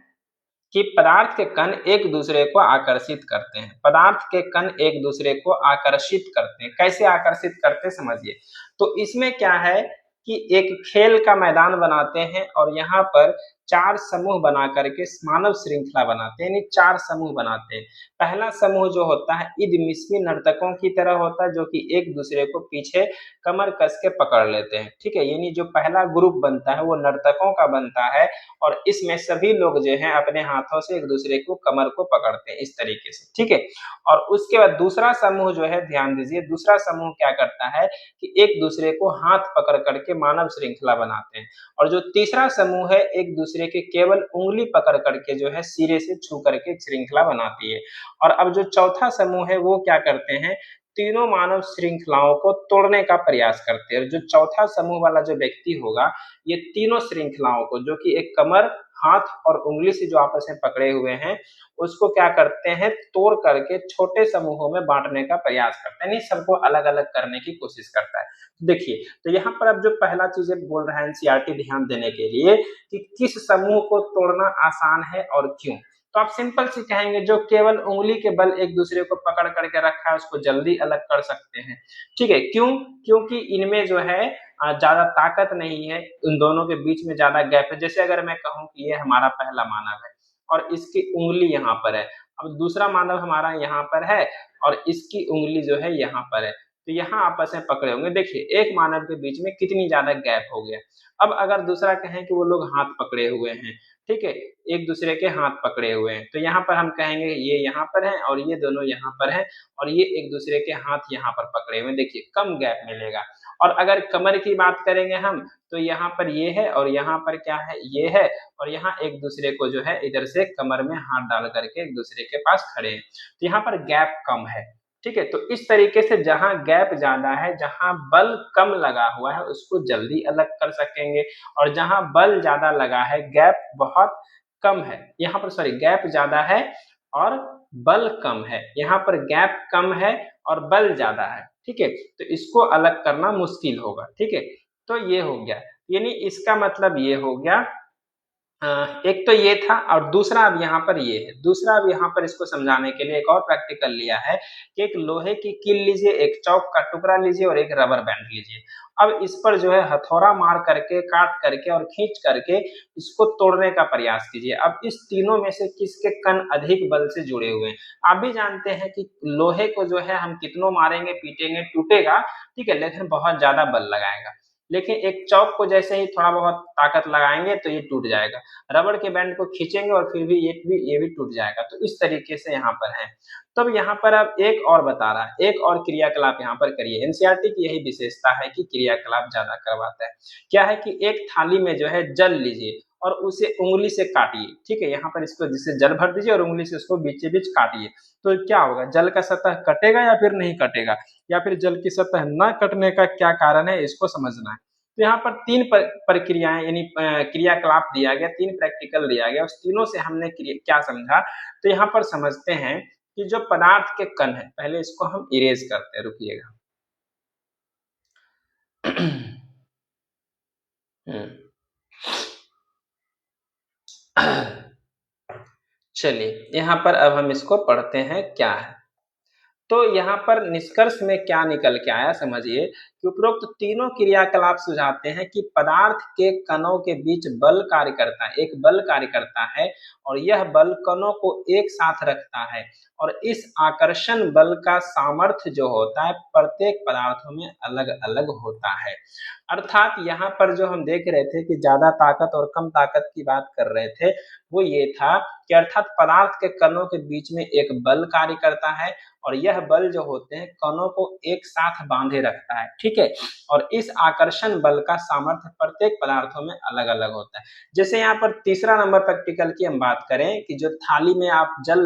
कि पदार्थ के कण एक दूसरे को आकर्षित करते हैं। पदार्थ के कण एक दूसरे को आकर्षित करते हैं। कैसे आकर्षित करते हैं समझिए। तो इसमें क्या है कि एक खेल का मैदान बनाते हैं और यहाँ पर चार समूह बना करके मानव श्रृंखला बनाते हैं, यानी चार समूह बनाते हैं। पहला समूह जो होता है इदमिस्मी नर्तकों की तरह होता है, जो कि एक दूसरे को पीछे कमर कस के पकड़ लेते हैं, ठीक है। यानी जो पहला ग्रुप बनता है वो नर्तकों का बनता है, और इसमें सभी लोग जो हैं अपने हाथों से एक दूसरे को कमर को पकड़ते हैं इस तरीके से, ठीक है। और उसके बाद दूसरा समूह जो है, ध्यान दीजिए, दूसरा समूह क्या करता है कि एक दूसरे को हाथ पकड़ करके मानव श्रृंखला बनाते हैं। और जो तीसरा समूह है एक दूसरे के केवल उंगली पकड़ करके जो है सिरे से छू करके एक श्रृंखला बनाती है। और अब जो चौथा समूह है वो क्या करते हैं? तीनों मानव श्रृंखलाओं को तोड़ने का प्रयास करते हैं। और जो चौथा समूह वाला जो व्यक्ति होगा, ये तीनों श्रृंखलाओं को, जो कि एक कमर, हाथ और उंगली से जो आपस में पकड़े हुए हैं, उसको क्या करते हैं? तोड़ करके छोटे समूहों में बांटने का प्रयास करते हैं, नहीं सबको अलग अलग करने की कोशिश करता है। देखिए, तो यहाँ पर अब जो पहला चीज बोल रहा है एनसीईआरटी ध्यान देने के लिए कि किस समूह को तोड़ना आसान है और क्यों। तो आप सिंपल से कहेंगे जो केवल उंगली के बल एक दूसरे को पकड़ करके रखा है उसको जल्दी अलग कर सकते हैं, ठीक है। क्यों? क्योंकि इनमें जो है ज्यादा ताकत नहीं है, उन दोनों के बीच में ज्यादा गैप है। जैसे अगर मैं कहूँ कि ये हमारा पहला मानव है और इसकी उंगली यहाँ पर है, अब दूसरा मानव हमारा यहाँ पर है और इसकी उंगली जो है यहाँ पर है, तो यहाँ आपस में पकड़े होंगे। देखिए, एक मानव के बीच में कितनी ज्यादा गैप हो गया। अब अगर दूसरा कहें कि वो लोग हाथ पकड़े हुए हैं, ठीक है, एक दूसरे के हाथ पकड़े हुए हैं, तो यहाँ पर हम कहेंगे ये यहाँ पर है और ये दोनों यहाँ पर हैं और ये एक दूसरे के हाथ यहाँ पर पकड़े हुए हैं। देखिए, कम गैप मिलेगा। और अगर कमर की बात करेंगे हम, तो यहाँ पर ये है और यहाँ पर क्या है? ये है, और यहाँ एक दूसरे को जो है इधर से कमर में हाथ डाल करके एक दूसरे के पास खड़े हैं, तो यहाँ पर गैप कम है, ठीक है। तो इस तरीके से जहां गैप ज्यादा है, जहां बल कम लगा हुआ है, उसको जल्दी अलग कर सकेंगे। और जहां बल ज्यादा लगा है, गैप बहुत कम है, यहाँ पर सॉरी गैप ज्यादा है और बल कम है, यहाँ पर गैप कम है और बल ज्यादा है, ठीक है। तो इसको अलग करना मुश्किल होगा, ठीक है। तो ये हो गया, यानी इसका मतलब ये हो गया एक तो ये था और दूसरा अब यहाँ पर ये है। दूसरा अब यहाँ पर इसको समझाने के लिए एक और प्रैक्टिकल लिया है कि एक लोहे की कील लीजिए, एक चौक का टुकड़ा लीजिए और एक रबर बैंड लीजिए। अब इस पर जो है हथौड़ा मार करके, काट करके और खींच करके इसको तोड़ने का प्रयास कीजिए। अब इस तीनों में से किसके कण अधिक बल से जुड़े हुए हैं? आप भी जानते हैं कि लोहे को जो है हम कितनों मारेंगे, पीटेंगे, टूटेगा, ठीक है, लेकिन बहुत ज्यादा बल लगाएगा। लेकिन एक चौक को जैसे ही थोड़ा बहुत ताकत लगाएंगे तो ये टूट जाएगा। रबड़ के बैंड को खींचेंगे और फिर भी ये भी टूट जाएगा। तो इस तरीके से यहाँ पर है। तब यहाँ पर अब एक और बता रहा है, एक और क्रियाकलाप यहाँ पर करिए। एनसीईआरटी की यही विशेषता है कि क्रियाकलाप ज्यादा करवाता है। क्या है कि एक थाली में जो है जल लीजिए और उसे उंगली से काटिए, ठीक है, यहाँ पर इसको जिससे जल भर दीजिए और उंगली से उसको बीचे बीच काटिए। तो क्या होगा, जल का सतह कटेगा या फिर नहीं कटेगा, या फिर जल की सतह न कटने का क्या कारण है, इसको समझना है। तो यहाँ पर तीन प्रक्रियाएं यानी क्रियाकलाप दिया गया, तीन प्रैक्टिकल दिया गया, उस तीनों से हमने क्या समझा। तो यहाँ पर समझते हैं कि जो पदार्थ के कण है, पहले इसको हम इरेज करते हैं, रुकिएगा। चलिए यहाँ पर अब हम इसको पढ़ते हैं क्या है। तो यहाँ पर निष्कर्ष में क्या निकल के आया समझिए कि उपरोक्त तीनों क्रियाकलाप सुझाते हैं कि पदार्थ के कणों के बीच बल कार्य करता है, एक बल कार्य करता है और यह बल कणों को एक साथ रखता है। और इस आकर्षण बल का सामर्थ्य जो होता है प्रत्येक पदार्थों में अलग अलग होता है। अर्थात यहाँ पर जो हम देख रहे थे कि ज्यादा ताकत और कम ताकत की बात कर रहे थे, वो ये था कि अर्थात पदार्थ के कणों के बीच में एक बल कार्य करता है और यह बल जो होते हैं कणों को एक साथ बांधे रखता है, ठीक है। और इस आकर्षण बल का सामर्थ्य प्रत्येक पदार्थों में अलग अलग होता है। जैसे यहाँ पर तीसरा नंबर प्रैक्टिकल की हम बात करें कि जो थाली में आप जल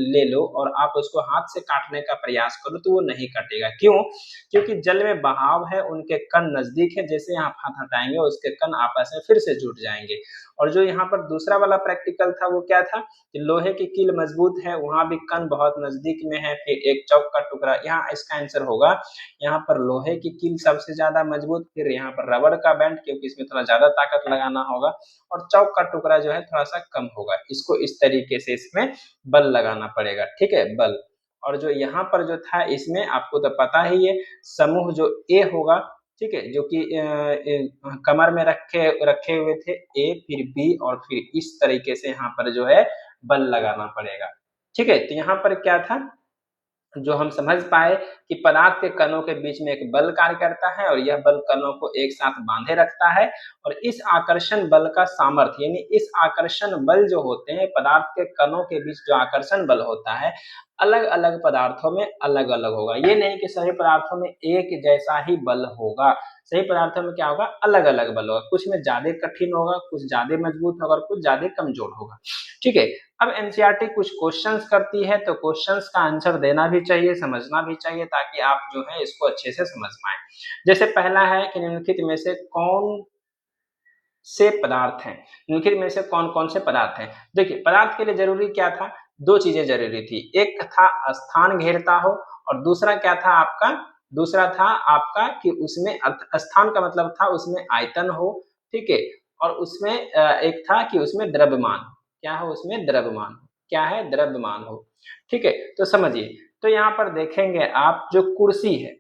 ले लो और आप उसको हाथ से काटने का प्रयास करो तो वो नहीं कटेगा। क्यों? क्योंकि जल में बहाव है, उनके कण नजदीक है, जैसे आप हाथ हटाएंगे उसके कण आपस में फिर से जुट जाएंगे। और जो यहाँ पर दूसरा वाला प्रैक्टिकल था वो क्या था कि लोहे की कील मजबूत है, वहां भी कण बहुत नजदीक में है, फिर एक चौक का टुकड़ा, यहाँ इसका आंसर होगा यहाँ पर लोहे की कील सबसे ज्यादा मजबूत, फिर यहाँ पर रबड़ का बैंड क्योंकि इसमें थोड़ा ज्यादा ताकत लगाना होगा, और चौक का टुकड़ा जो है थोड़ा सा कम होगा। इसको इस तरीके से इसमें बल लगाना पड़ेगा, ठीक है, बल। और जो यहाँ पर जो था इसमें आपको तो पता ही है, समूह जो ए होगा, ठीक है, जो कि कमर में रखे रखे हुए थे, ए फिर बी और फिर इस तरीके से यहाँ पर जो है बल लगाना पड़ेगा, ठीक है। तो यहाँ पर क्या था जो हम समझ पाए कि पदार्थ के कणों के बीच में एक बल कार्य करता है और यह बल कणों को एक साथ बांधे रखता है। और इस आकर्षण बल का सामर्थ्य यानी इस आकर्षण बल जो होते हैं पदार्थ के कणों के बीच जो आकर्षण बल होता है अलग अलग पदार्थों में अलग अलग होगा। ये नहीं कि सभी पदार्थों में एक जैसा ही बल होगा, सही पदार्थों में क्या होगा, अलग अलग बल होगा, कुछ में ज्यादा कठिन होगा, कुछ ज्यादा मजबूत होगा और कुछ ज्यादा कमजोर होगा, ठीक है। अब एनसीईआरटी कुछ क्वेश्चंस करती है तो क्वेश्चंस का आंसर देना भी चाहिए, समझना भी चाहिए ताकि आप जो है इसको अच्छे से समझ पाए। जैसे पहला है कि निम्नलिखित में से कौन से पदार्थ हैं, निम्नलिखित में से कौन कौन से पदार्थ हैं। देखिए पदार्थ के लिए जरूरी क्या था, दो चीजें जरूरी थी, एक था स्थान घेरता हो और दूसरा क्या था आपका, दूसरा था आपका कि उसमें स्थान का मतलब था उसमें आयतन हो, ठीक है, और उसमें एक था कि उसमें द्रव्यमान, क्या हो, उसमें द्रव्यमान, क्या है, द्रव्यमान हो, ठीक है। तो समझिए, तो यहाँ पर देखेंगे आप जो कुर्सी है,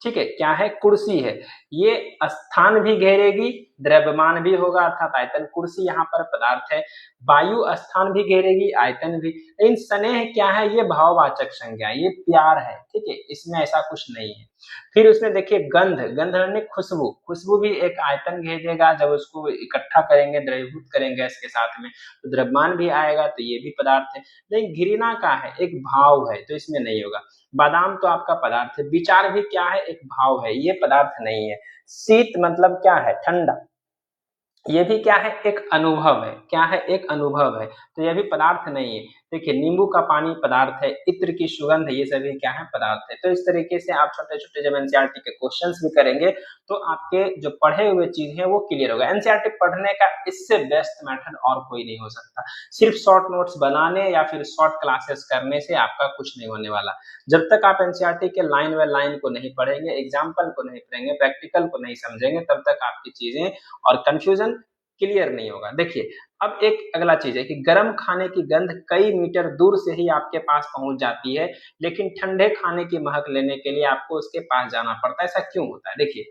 ठीक है, क्या है, कुर्सी है, ये स्थान भी घेरेगी द्रव्यमान भी होगा अर्थात आयतन, कुर्सी यहाँ पर पदार्थ है, वायु स्थान भी घेरेगी आयतन भी। लेकिन स्नेह क्या है, ये भाववाचक संज्ञा, ये प्यार है, ठीक है, इसमें ऐसा कुछ नहीं है। फिर उसमें देखिए गंध, गंध यानी खुशबू, खुशबू भी एक आयतन घेरेगा, जब उसको इकट्ठा करेंगे द्रवीभूत करेंगे गैस के साथ में तो द्रव्यमान भी आएगा, तो ये भी पदार्थ है। लेकिन घृणा का है, एक भाव है, तो इसमें नहीं होगा। बादाम तो आपका पदार्थ है, विचार भी क्या है, एक भाव है, ये पदार्थ नहीं है। शीत मतलब क्या है, ठंडा, ये भी क्या है, एक अनुभव है, क्या है, एक अनुभव है, तो यह भी पदार्थ नहीं है। देखिए नींबू का पानी पदार्थ है, इत्र की सुगंध, ये सभी क्या है, पदार्थ है। तो इस तरीके से आप छोटे छोटे जब एनसीईआरटी के क्वेश्चंस भी करेंगे तो आपके जो पढ़े हुए चीज है वो क्लियर होगा। एनसीईआरटी पढ़ने का इससे बेस्ट मेथड और कोई नहीं हो सकता। सिर्फ शॉर्ट नोट्स बनाने या फिर शॉर्ट क्लासेस करने से आपका कुछ नहीं होने वाला। जब तक आप एनसीईआरटी के लाइन बाय लाइन को नहीं पढ़ेंगे, एग्जाम्पल को नहीं पढ़ेंगे, प्रैक्टिकल को नहीं समझेंगे, तब तक आपकी चीजें और कंफ्यूजन क्लियर नहीं होगा। देखिए, अब एक अगला चीज है कि गर्म खाने की गंध कई मीटर दूर से ही आपके पास पहुंच जाती है, लेकिन ठंडे खाने की महक लेने के लिए आपको उसके पास जाना पड़ता है। ऐसा क्यों होता है? देखिए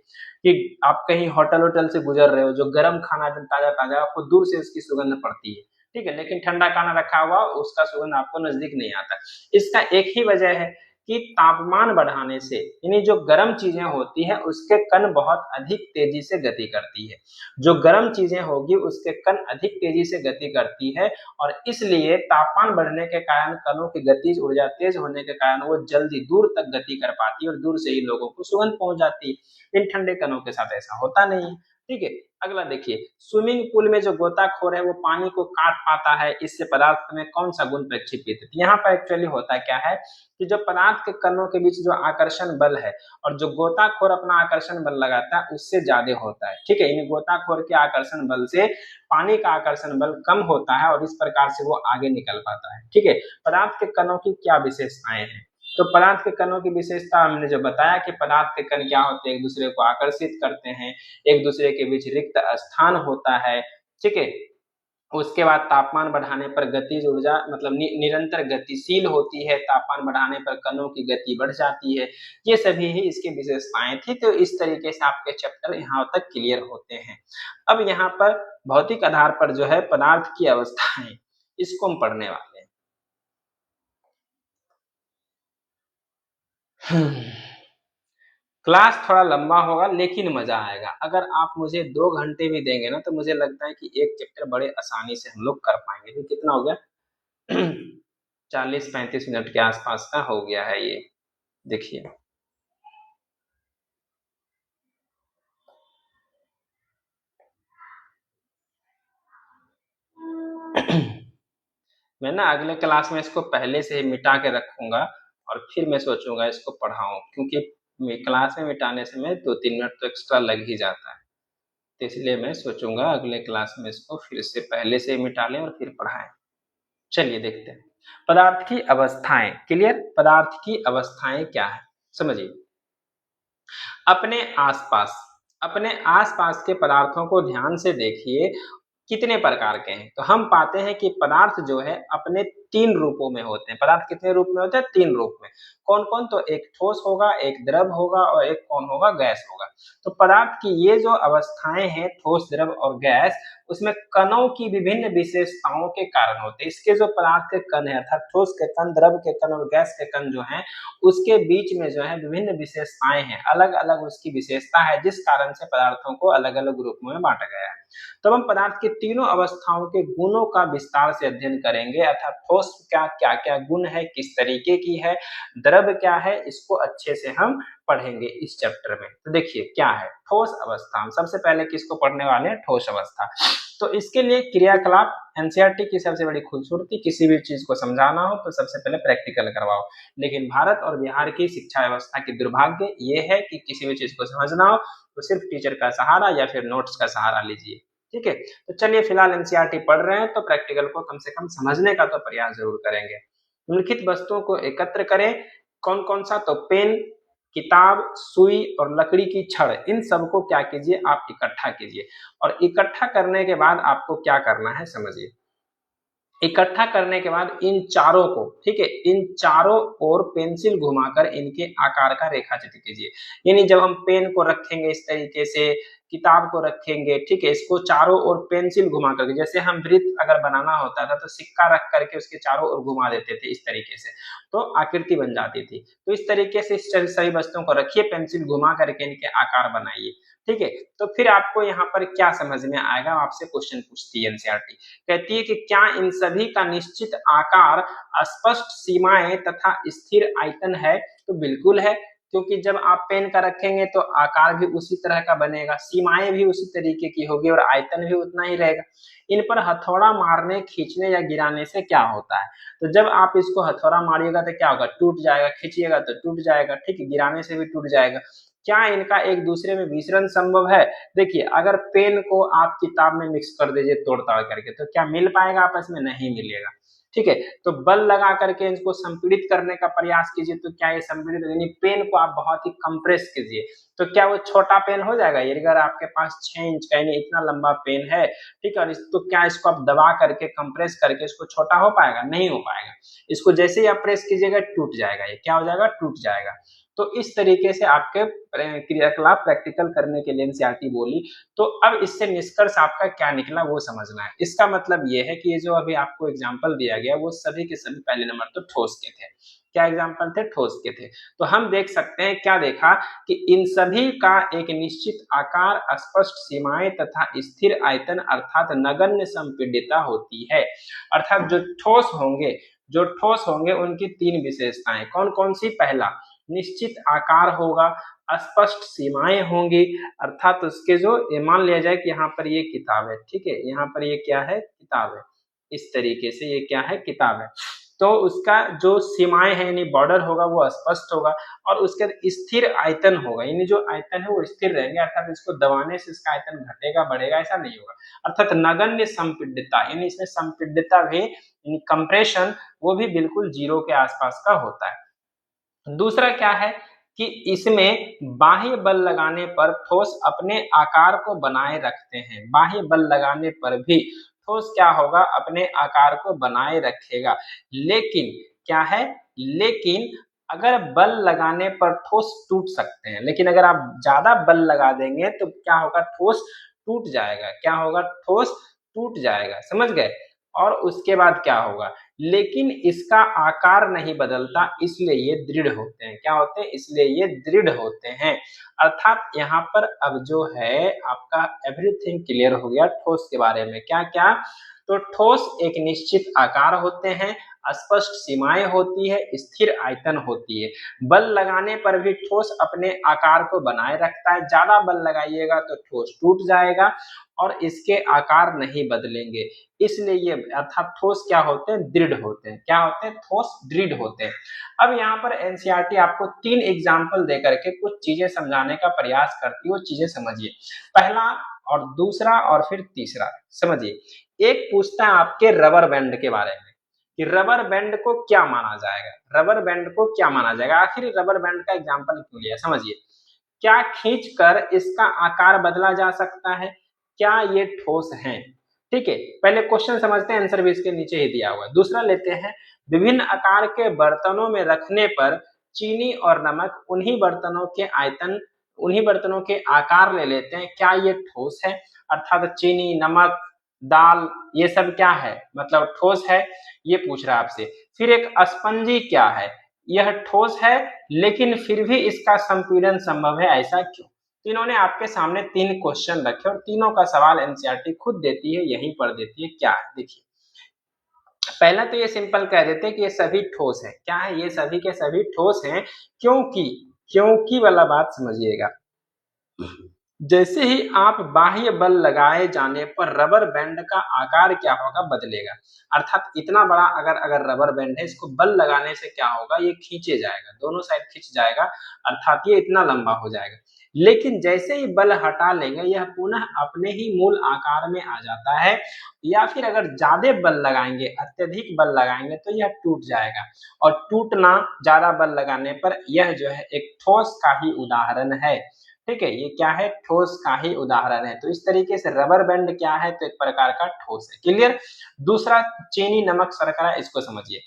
कि आप कहीं होटल वोटल से गुजर रहे हो, जो गर्म खाना एकदम ताजा ताजा, आपको दूर से उसकी सुगंध पड़ती है, ठीक है, लेकिन ठंडा खाना रखा हुआ उसका सुगंध आपको नजदीक नहीं आता। इसका एक ही वजह है कि तापमान बढ़ाने से, यानी जो गर्म चीजें होती हैं उसके कण बहुत अधिक तेजी से गति करती है। जो गर्म चीजें होगी उसके कण अधिक तेजी से गति करती है, और इसलिए तापमान बढ़ने के कारण कणों की गतिज ऊर्जा तेज होने के कारण वो जल्दी दूर तक गति कर पाती है और दूर से ही लोगों को सुगंध पहुंच जाती है। इन ठंडे कणों के साथ ऐसा होता नहीं है, ठीक है। अगला देखिए, स्विमिंग पूल में जो गोताखोर है वो पानी को काट पाता है, इससे पदार्थ में कौन सा गुण प्रक्षेपित है? यहाँ पर एक्चुअली होता क्या है कि जो पदार्थ के कणों के बीच जो आकर्षण बल है और जो गोताखोर अपना आकर्षण बल लगाता है उससे ज्यादा होता है, ठीक है। इन गोताखोर के आकर्षण बल से पानी का आकर्षण बल कम होता है और इस प्रकार से वो आगे निकल पाता है, ठीक है। पदार्थ के कणों की क्या विशेषताएं हैं? तो पदार्थ के कणों की विशेषता हमने जो बताया कि पदार्थ के कण क्या होते हैं, एक दूसरे को आकर्षित करते हैं, एक दूसरे के बीच रिक्त स्थान होता है, ठीक है। उसके बाद तापमान बढ़ाने पर गतिज ऊर्जा मतलब निरंतर गतिशील होती है, तापमान बढ़ाने पर कणों की गति बढ़ जाती है। ये सभी ही इसकी विशेषताएं थी। तो इस तरीके से आपके चैप्टर यहाँ तक क्लियर होते हैं। अब यहाँ पर भौतिक आधार पर जो है पदार्थ की अवस्थाएं, इसको हम पढ़ने वाले हैं। क्लास थोड़ा लंबा होगा लेकिन मजा आएगा। अगर आप मुझे 2 घंटे भी देंगे ना तो मुझे लगता है कि एक चैप्टर बड़े आसानी से हम लोग कर पाएंगे। तो कितना हो गया? 40-35 मिनट के आसपास का हो गया है ये, देखिए। मैं ना अगले क्लास में इसको पहले से ही मिटा के रखूंगा और फिर मैं सोचूंगा इसको पढ़ाऊं, क्योंकि क्लास में मिटाने से मैं 2-3 मिनट तो एक्स्ट्रा लग ही जाता है। तो इसलिए मैं सोचूंगा अगले क्लास में इसको फिर से पहले से ही मिटा लें और फिर पढ़ाएं। चलिए देखते हैं पदार्थ की अवस्थाएं। क्लियर? पदार्थ की अवस्थाएं क्या है समझिए। अपने आसपास, अपने आसपास के पदार्थों को ध्यान से देखिए, कितने प्रकार के हैं। तो हम पाते हैं कि पदार्थ जो है अपने 3 रूपों में होते हैं। पदार्थ कितने रूप में होते हैं? 3 रूप में। कौन कौन? तो एक ठोस होगा, एक द्रव होगा और एक कौन होगा? गैस होगा। तो पदार्थ की ये जो अवस्थाएं हैं, ठोस, द्रव और गैस, उसमें कणों की विभिन्न विशेषताओं के कारण होते हैं। इसके जो पदार्थ के कण है, अर्थात ठोस के कण, द्रव के कण और गैस के कण जो हैं, उसके बीच में जो है विभिन्न विशेषताएं हैं, अलग अलग उसकी विशेषता है, जिस कारण से पदार्थों को अलग अलग रूपों में बांटा गया है। तब हम पदार्थ की तीनों अवस्थाओं के गुणों का विस्तार से अध्ययन करेंगे, अर्थात ठोस का क्या क्या गुण है, किस तरीके की है, द्रव क्या है, इसको अच्छे से हम पढ़ेंगे इस चैप्टर में। तो देखिए क्या है ठोस अवस्था। हम सबसे पहले किसको पढ़ने वाले हैं? ठोस अवस्था। तो इसके लिए क्रियाकलाप, एनसीईआरटी की सबसे बड़ी खूबसूरती, किसी भी चीज को समझाना हो तो सबसे पहले प्रैक्टिकल करवाओ। लेकिन भारत और बिहार की शिक्षा व्यवस्था की दुर्भाग्य ये है कि किसी भी चीज को समझना हो तो सिर्फ टीचर का सहारा या फिर नोट्स का सहारा लीजिए, ठीक है। तो चलिए फिलहाल एनसीईआरटी पढ़ रहे हैं तो प्रैक्टिकल को कम से कम समझने का तो प्रयास जरूर करेंगे। निम्नलिखित वस्तुओं को एकत्र करें। कौन कौन सा? तो पेन, किताब, सुई और लकड़ी की छड़, इन सबको क्या कीजिए? आप इकट्ठा कीजिए। और इकट्ठा करने के बाद आपको क्या करना है समझिए। इकट्ठा करने के बाद इन चारों को, ठीक है, इन चारों ओर पेंसिल घुमाकर इनके आकार का रेखा चित्र कीजिए। यानी जब हम पेन को रखेंगे इस तरीके से, किताब को रखेंगे, ठीक है, इसको चारों ओर पेंसिल घुमा करके, जैसे हम वृत्त अगर बनाना होता था तो सिक्का रख करके उसके चारों ओर घुमा देते थे इस तरीके से, तो आकृति बन जाती थी। तो इस तरीके से सभी वस्तुओं को रखिए, पेंसिल घुमा करके इनके आकार बनाइए, ठीक है। तो फिर आपको यहाँ पर क्या समझ में आएगा? आपसे क्वेश्चन पूछती है एनसीईआरटी, कहती है कि क्या इन सभी का निश्चित आकार, स्पष्ट सीमाएं तथा स्थिर आयतन है? तो बिल्कुल है, क्योंकि जब आप पेन का रखेंगे तो आकार भी उसी तरह का बनेगा, सीमाएं भी उसी तरीके की होगी और आयतन भी उतना ही रहेगा। इन पर हथौड़ा मारने, खींचने या गिराने से क्या होता है? तो जब आप इसको हथौड़ा मारिएगा तो क्या होगा? टूट जाएगा, खींचिएगा तो टूट जाएगा, ठीक है, गिराने से भी टूट जाएगा। क्या इनका एक दूसरे में विसरण संभव है? देखिए अगर पेन को आप किताब में मिक्स कर दीजिए तोड़ ताड़ करके, तो क्या मिल पाएगा आपस में? नहीं मिलेगा। ठीक है। तो बल लगा करके इसको संपीड़ित करने का प्रयास कीजिए, तो क्या ये संपीड़ित, यानी पेन को आप बहुत ही कंप्रेस कीजिए, तो क्या वो छोटा पेन हो जाएगा? ये अगर आपके पास 6 इंच का यानी इतना लंबा पेन है, ठीक है, और तो क्या इसको आप दबा करके कंप्रेस करके इसको छोटा हो पाएगा? नहीं हो पाएगा। इसको जैसे ही आप प्रेस कीजिएगा टूट जाएगा, ये क्या हो जाएगा? टूट जाएगा। तो इस तरीके से आपके क्रियाकलाप प्रैक्टिकल करने के लिए एनसीईआरटी बोली। तो अब इससे निष्कर्ष आपका क्या निकला वो समझना है। इसका मतलब ये है कि ये जो अभी आपको एग्जाम्पल दिया गया वो सभी के सभी पहले नंबर तो ठोस के थे। क्या एग्जाम्पल थे? ठोस के थे। तो हम देख सकते हैं, क्या देखा कि इन सभी का एक निश्चित आकार, स्पष्ट सीमाएं तथा स्थिर आयतन अर्थात नगण्य संपीड्यता होती है। अर्थात जो ठोस होंगे उनकी 3 विशेषताएं कौन कौन सी? पहला, निश्चित आकार होगा, स्पष्ट सीमाएं होंगी, अर्थात उसके जो, मान लिया जाए कि यहाँ पर ये किताब है, ठीक है, यहाँ पर ये क्या है? किताब है। इस तरीके से ये क्या है? किताब है। तो उसका जो सीमाएं है यानी बॉर्डर होगा वो स्पष्ट होगा, और उसके स्थिर आयतन होगा, यानी जो आयतन है वो स्थिर रहेंगे, अर्थात इसको दबाने से इसका आयतन घटेगा बढ़ेगा ऐसा नहीं होगा। अर्थात नगण्य संपीड्यता, यानी इसमें संपीड्यता भी, यानी कंप्रेशन, वो भी बिल्कुल 0 के आसपास का होता है। दूसरा क्या है कि इसमें बाह्य बल लगाने पर ठोस अपने आकार को बनाए रखते हैं। बाह्य बल लगाने पर भी ठोस क्या होगा? अपने आकार को बनाए रखेगा। लेकिन क्या है? लेकिन अगर बल लगाने पर ठोस टूट सकते हैं, लेकिन अगर आप ज्यादा बल लगा देंगे तो क्या होगा? ठोस टूट जाएगा। क्या होगा? ठोस टूट जाएगा। समझ गए? और उसके बाद क्या होगा? लेकिन इसका आकार नहीं बदलता, इसलिए ये दृढ़ होते हैं। क्या होते हैं? इसलिए ये दृढ़ होते हैं। अर्थात यहाँ पर अब जो है आपका एवरीथिंग क्लियर हो गया ठोस के बारे में। क्या क्या? तो ठोस एक निश्चित आकार होते हैं, स्पष्ट सीमाएं होती है, स्थिर आयतन होती है। बल लगाने पर भी ठोस अपने आकार को बनाए रखता है। ज्यादा बल लगाइएगा तो ठोस टूट जाएगा और इसके आकार नहीं बदलेंगे। इसलिए ये, अर्थात ठोस क्या होते हैं? दृढ़ होते हैं। क्या होते हैं? ठोस दृढ़ होते हैं। अब यहाँ पर एनसीईआरटी आपको 3 एग्जाम्पल देकर के कुछ चीजें समझाने का प्रयास करती है, वो चीजें समझिए। पहला और दूसरा और फिर तीसरा समझिए। एक पूछता है आपके रबर बैंड के बारे में कि रबर बैंड को क्या माना जाएगा? रबर बैंड को क्या माना जाएगा? आखिर रबर बैंड का एग्जाम्पल क्यों लिया? समझिए। क्या खींचकर इसका आकार बदला जा सकता है? क्या ये ठोस हैं? ठीक है, पहले क्वेश्चन समझते हैं, आंसर भी इसके नीचे ही दिया हुआ है। दूसरा लेते हैं, विभिन्न आकार के बर्तनों में रखने पर चीनी और नमक उन्हीं बर्तनों के आकार ले लेते हैं। क्या ये ठोस है? अर्थात चीनी, नमक, दाल, ये सब क्या है? मतलब ठोस है, ये पूछ रहा है आपसे। फिर एक स्पंजी क्या है? यह ठोस है लेकिन फिर भी इसका संपीड़न संभव है, ऐसा क्यों? तो इन्होंने आपके सामने 3 क्वेश्चन रखे और तीनों का सवाल एनसीईआरटी खुद देती है, यहीं पर देती है। क्या है? देखिए, पहला तो ये सिंपल कह देते हैं कि ये सभी ठोस है। क्या है? ये सभी के सभी ठोस हैं। क्योंकि वाला बात समझिएगा। जैसे ही आप बाह्य बल लगाए जाने पर रबर बैंड का आकार क्या होगा? बदलेगा। अर्थात इतना बड़ा अगर रबर बैंड है, इसको बल लगाने से क्या होगा? ये खींचे जाएगा, दोनों साइड खींच जाएगा, अर्थात ये इतना लंबा हो जाएगा। लेकिन जैसे ही बल हटा लेंगे यह पुनः अपने ही मूल आकार में आ जाता है, या फिर अगर ज्यादा बल लगाएंगे, अत्यधिक बल लगाएंगे तो यह टूट जाएगा। और टूटना ज्यादा बल लगाने पर यह जो है एक ठोस का ही उदाहरण है। ठीक है, ये क्या है? ठोस का ही उदाहरण है। तो इस तरीके से रबर बैंड क्या है? तो एक प्रकार का ठोस है। क्लियर? दूसरा, चीनी, नमक, शर्करा, इसको समझिए।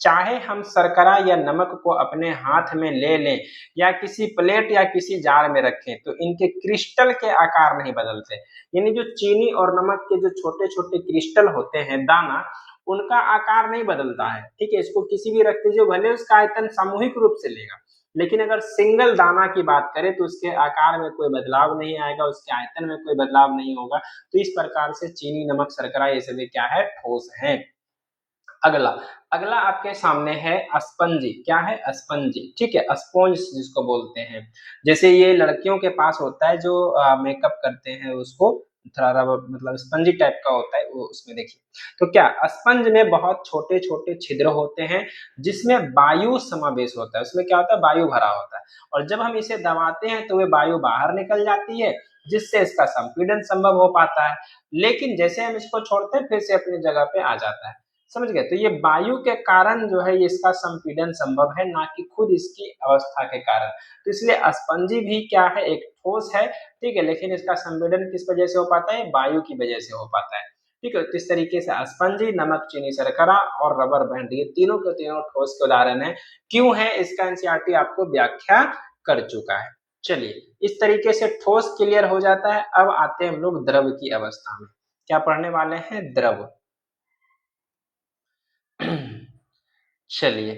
चाहे हम शर्करा या नमक को अपने हाथ में ले लें या किसी प्लेट या किसी जार में रखें तो इनके क्रिस्टल के आकार नहीं बदलते। यानी जो चीनी और नमक के जो छोटे छोटे क्रिस्टल होते हैं, दाना, उनका आकार नहीं बदलता है। ठीक है, इसको किसी भी रख दीजिए, भले उसका आयतन सामूहिक रूप से लेगा, लेकिन अगर सिंगल दाना की बात करें तो उसके आकार में कोई बदलाव नहीं आएगा, उसके आयतन में कोई बदलाव नहीं होगा। तो इस प्रकार से चीनी, नमक, शर्करा ये सभी क्या है? ठोस है। अगला अगला आपके सामने है स्पंजी। क्या है? स्पंजी। ठीक है, स्पॉन्ज जिसको बोलते हैं। जैसे ये लड़कियों के पास होता है जो मेकअप करते हैं, उसको थोड़ा रबर, मतलब स्पंजी टाइप का होता है वो। उसमें देखिए, तो क्या स्पंज में बहुत छोटे छोटे छिद्र होते हैं जिसमें वायु समावेश होता है। उसमें क्या होता है? वायु भरा होता है, और जब हम इसे दबाते हैं तो वे वायु बाहर निकल जाती है, जिससे इसका संपीड़न संभव हो पाता है। लेकिन जैसे हम इसको छोड़ते हैं फिर से अपनी जगह पे आ जाता है। समझ गए। तो ये वायु के कारण जो है ये इसका संपीड़न संभव है, ना कि खुद इसकी अवस्था के कारण। तो इसलिए स्पंजी भी क्या है, एक ठोस है, ठीक है, लेकिन इसका संपीड़न किस वजह से हो पाता है, वायु की वजह से हो पाता है, ठीक है। तो इस तरीके से स्पंजी, नमक, चीनी, शर्करा और रबर बैंड, ये तीनों के तीनों ठोस के उदाहरण है। क्यों है, इसका एनसीईआरटी आपको व्याख्या कर चुका है। चलिए, इस तरीके से ठोस क्लियर हो जाता है। अब आते हैं हम लोग द्रव की अवस्था में। क्या पढ़ने वाले हैं, द्रव। चलिए,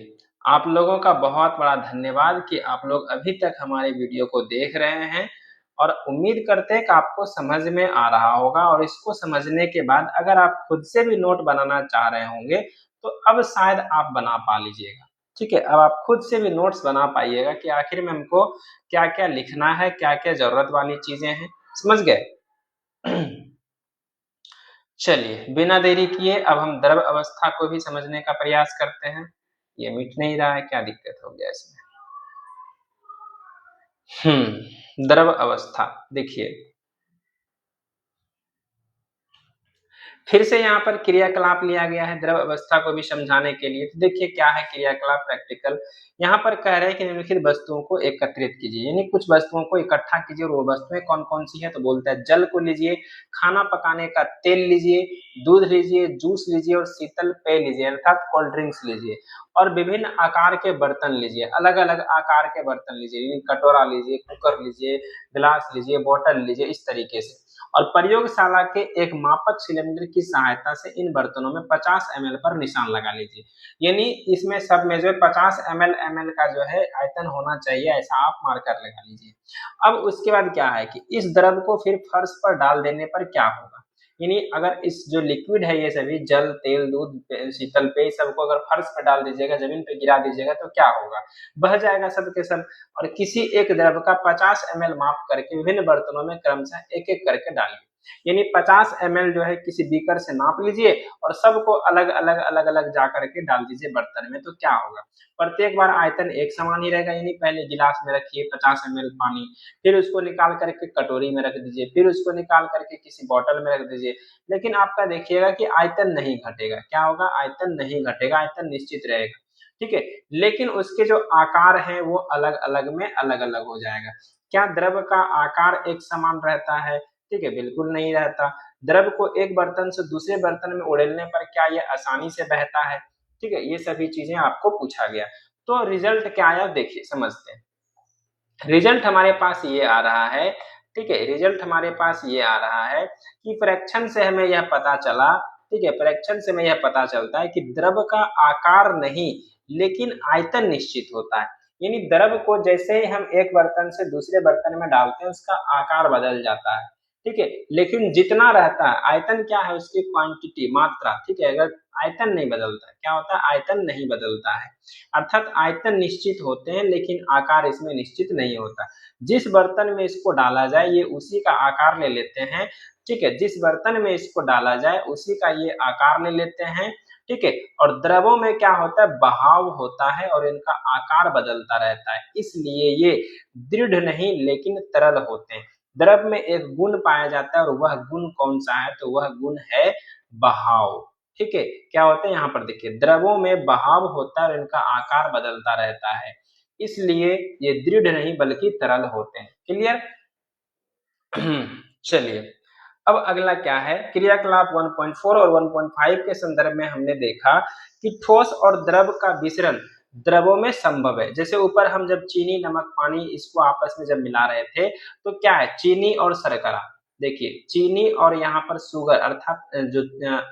आप लोगों का बहुत बड़ा धन्यवाद कि आप लोग अभी तक हमारे वीडियो को देख रहे हैं, और उम्मीद करते हैं कि आपको समझ में आ रहा होगा। और इसको समझने के बाद अगर आप खुद से भी नोट बनाना चाह रहे होंगे तो अब शायद आप बना पा लीजिएगा, ठीक है। अब आप खुद से भी नोट्स बना पाइएगा कि आखिर में हमको क्या क्या लिखना है, क्या क्या जरूरत वाली चीजें हैं, समझ गए। चलिए, बिना देरी किए अब हम द्रव अवस्था को भी समझने का प्रयास करते हैं। ये मिट नहीं रहा है, क्या दिक्कत हो गया इसमें। द्रव अवस्था देखिए, फिर से यहाँ पर क्रियाकलाप लिया गया है द्रव अवस्था को भी समझाने के लिए। तो देखिए क्या है क्रियाकलाप, प्रैक्टिकल। यहाँ पर कह रहे हैं कि निम्नलिखित वस्तुओं को एकत्रित कीजिए, यानी कुछ वस्तुओं को इकट्ठा कीजिए। और वो वस्तुएं कौन कौन सी है, तो बोलता है जल को लीजिए, खाना पकाने का तेल लीजिए, दूध लीजिए, जूस लीजिए और शीतल पेय लीजिए अर्थात कोल्ड ड्रिंक्स लीजिए, और विभिन्न आकार के बर्तन लीजिए, अलग अलग आकार के बर्तन लीजिए, कटोरा लीजिए, कुकर लीजिए, गिलास लीजिए, बोतल लीजिए, इस तरीके से। और प्रयोगशाला के एक मापक सिलेंडर की सहायता से इन बर्तनों में 50 ml पर निशान लगा लीजिए, यानी इसमें सब में जो 50 ml का जो है आयतन होना चाहिए, ऐसा आप मार्कर लगा लीजिए। अब उसके बाद क्या है कि इस द्रव को फिर फर्श पर डाल देने पर क्या होगा, यानी अगर इस जो लिक्विड है ये सभी जल, तेल, दूध, शीतल पेय सबको अगर फर्श पर डाल दीजिएगा, जमीन पे गिरा दीजिएगा तो क्या होगा, बह जाएगा सब के सब। और किसी एक द्रव का 50 ml माप करके विभिन्न बर्तनों में क्रमशः एक एक करके डालिए, यानी 50 ml जो है किसी बीकर से नाप लीजिए और सबको अलग अलग अलग अलग जा करके डाल दीजिए बर्तन में। तो क्या होगा, प्रत्येक बार आयतन एक समान ही रहेगा, यानी पहले गिलास में रखिए 50 ml पानी, फिर उसको निकाल करके कटोरी में रख दीजिए, फिर उसको निकाल करके किसी बॉटल में रख दीजिए। लेकिन आपका देखिएगा कि आयतन नहीं घटेगा, क्या होगा, आयतन नहीं घटेगा, आयतन निश्चित रहेगा, ठीक है। लेकिन उसके जो आकार हैं वो अलग अलग में अलग अलग हो जाएगा। क्या द्रव का आकार एक समान रहता है, ठीक है, बिल्कुल नहीं रहता। द्रव को एक बर्तन से दूसरे बर्तन में उड़ेलने पर क्या ये आसानी से बहता है, ठीक है, ये सभी चीजें आपको पूछा गया। तो रिजल्ट क्या आया देखिए, समझते हैं। रिजल्ट हमारे पास ये आ रहा है, ठीक है, रिजल्ट हमारे पास ये आ रहा है कि फ्रैक्शन से हमें यह पता चला, ठीक है, फ्रैक्शन से हमें यह पता चलता है कि द्रव का आकार नहीं लेकिन आयतन निश्चित होता है, यानी द्रव को जैसे ही हम एक बर्तन से दूसरे बर्तन में डालते हैं उसका आकार बदल जाता है, ठीक है, लेकिन जितना रहता है आयतन क्या है, उसकी क्वांटिटी, मात्रा, ठीक है, अगर आयतन नहीं बदलता, क्या होता है, आयतन नहीं बदलता है, अर्थात आयतन निश्चित होते हैं लेकिन आकार इसमें निश्चित नहीं होता। जिस बर्तन में इसको डाला जाए ये उसी का आकार ले लेते हैं, ठीक है, जिस बर्तन में इसको डाला जाए उसी का ये आकार ले लेते हैं, ठीक है। और द्रवों में क्या होता है, बहाव होता है और इनका आकार बदलता रहता है, इसलिए ये दृढ़ नहीं लेकिन तरल होते हैं। द्रव में एक गुण पाया जाता है और वह गुण कौन सा है, तो वह गुण है बहाव, ठीक है। क्या होता है, यहाँ पर देखिए द्रवों में बहाव होता है और इनका आकार बदलता रहता है, इसलिए ये दृढ़ नहीं बल्कि तरल होते हैं। क्लियर। चलिए, अब अगला क्या है, क्रियाकलाप 1.4 और 1.5 के संदर्भ में हमने देखा कि ठोस और द्रव का मिश्रण द्रवों में संभव है। जैसे ऊपर हम जब चीनी, नमक, पानी इसको आपस में जब मिला रहे थे तो क्या है, चीनी और शर्करा, देखिए चीनी और यहाँ पर शुगर अर्थात जो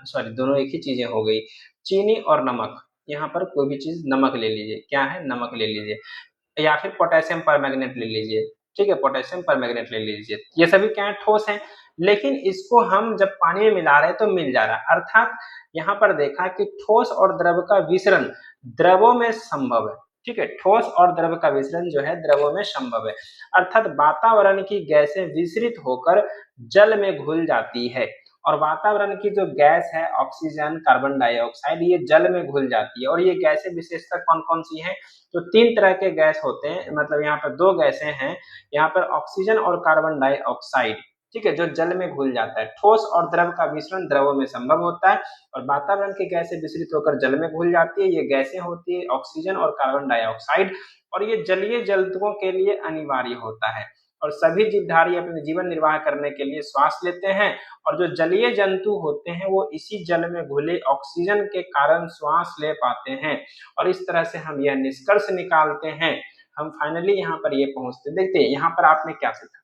सॉरी दोनों एक ही चीजें हो गई, चीनी और नमक, यहाँ पर कोई भी चीज नमक ले लीजिए, क्या है, नमक ले लीजिए, या फिर पोटेशियम परमैंगनेट ले लीजिए, ठीक है, पोटेशियम परमैंगनेट ले लीजिए, ये सभी क्या है, ठोस है। लेकिन इसको हम जब पानी में मिला रहे हैं तो मिल जा रहा है, अर्थात यहाँ पर देखा कि ठोस और द्रव का विसरण द्रवों में संभव है, ठीक है, ठोस और द्रव का विसरण जो है द्रवों में संभव है, अर्थात वातावरण की गैसें विसरित होकर जल में घुल जाती है, और वातावरण की जो गैस है ऑक्सीजन, कार्बन डाइऑक्साइड, ये जल में घुल जाती है। और ये गैसें विशेषकर कौन कौन सी हैं, तो 3 तरह के गैस होते हैं, मतलब यहाँ पर 2 गैसें हैं, यहाँ पर ऑक्सीजन और कार्बन डाइऑक्साइड, ठीक है, जो जल में घुल जाता है। ठोस और द्रव का मिश्रण द्रवों में संभव होता है और वातावरण की गैसें विसरित होकर जल में घुल जाती है। ये गैसें होती है ऑक्सीजन और कार्बन डाइऑक्साइड, और ये जलीय जंतुओं के लिए अनिवार्य होता है और सभी जीवधारी अपने जीवन निर्वाह करने के लिए श्वास लेते हैं। और जो जलीय जंतु होते हैं वो इसी जल में घुले ऑक्सीजन के कारण श्वास ले पाते हैं। और इस तरह से हम यह निष्कर्ष निकालते हैं, हम फाइनली यहाँ पर ये पहुंचते। देखते हैं यहाँ पर आपने क्या सीखा।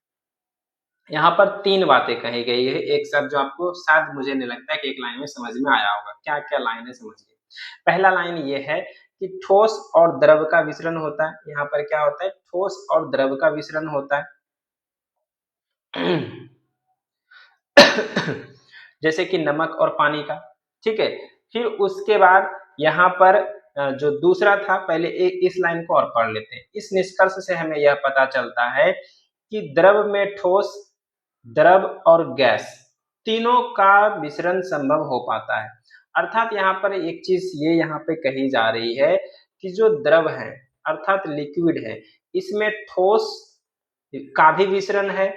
यहाँ पर 3 बातें कही गई है एक साथ, जो आपको शायद मुझे नहीं लगता है कि एक लाइन में समझ में आया होगा। क्या क्या लाइन है समझिए। पहला लाइन ये है कि ठोस और द्रव का विसरण होता है। यहाँ पर क्या होता है, ठोस और द्रव का विसरण होता है। जैसे कि नमक और पानी का, ठीक है। फिर उसके बाद यहाँ पर जो दूसरा था, पहले इस लाइन को और पढ़ लेते हैं। इस निष्कर्ष से हमें यह पता चलता है कि द्रव में ठोस, द्रव और गैस तीनों का मिश्रण संभव हो पाता है। अर्थात यहाँ पर एक चीज ये यहाँ पे कही जा रही है कि जो द्रव है अर्थात लिक्विड है, इसमें ठोस का भी मिश्रण है,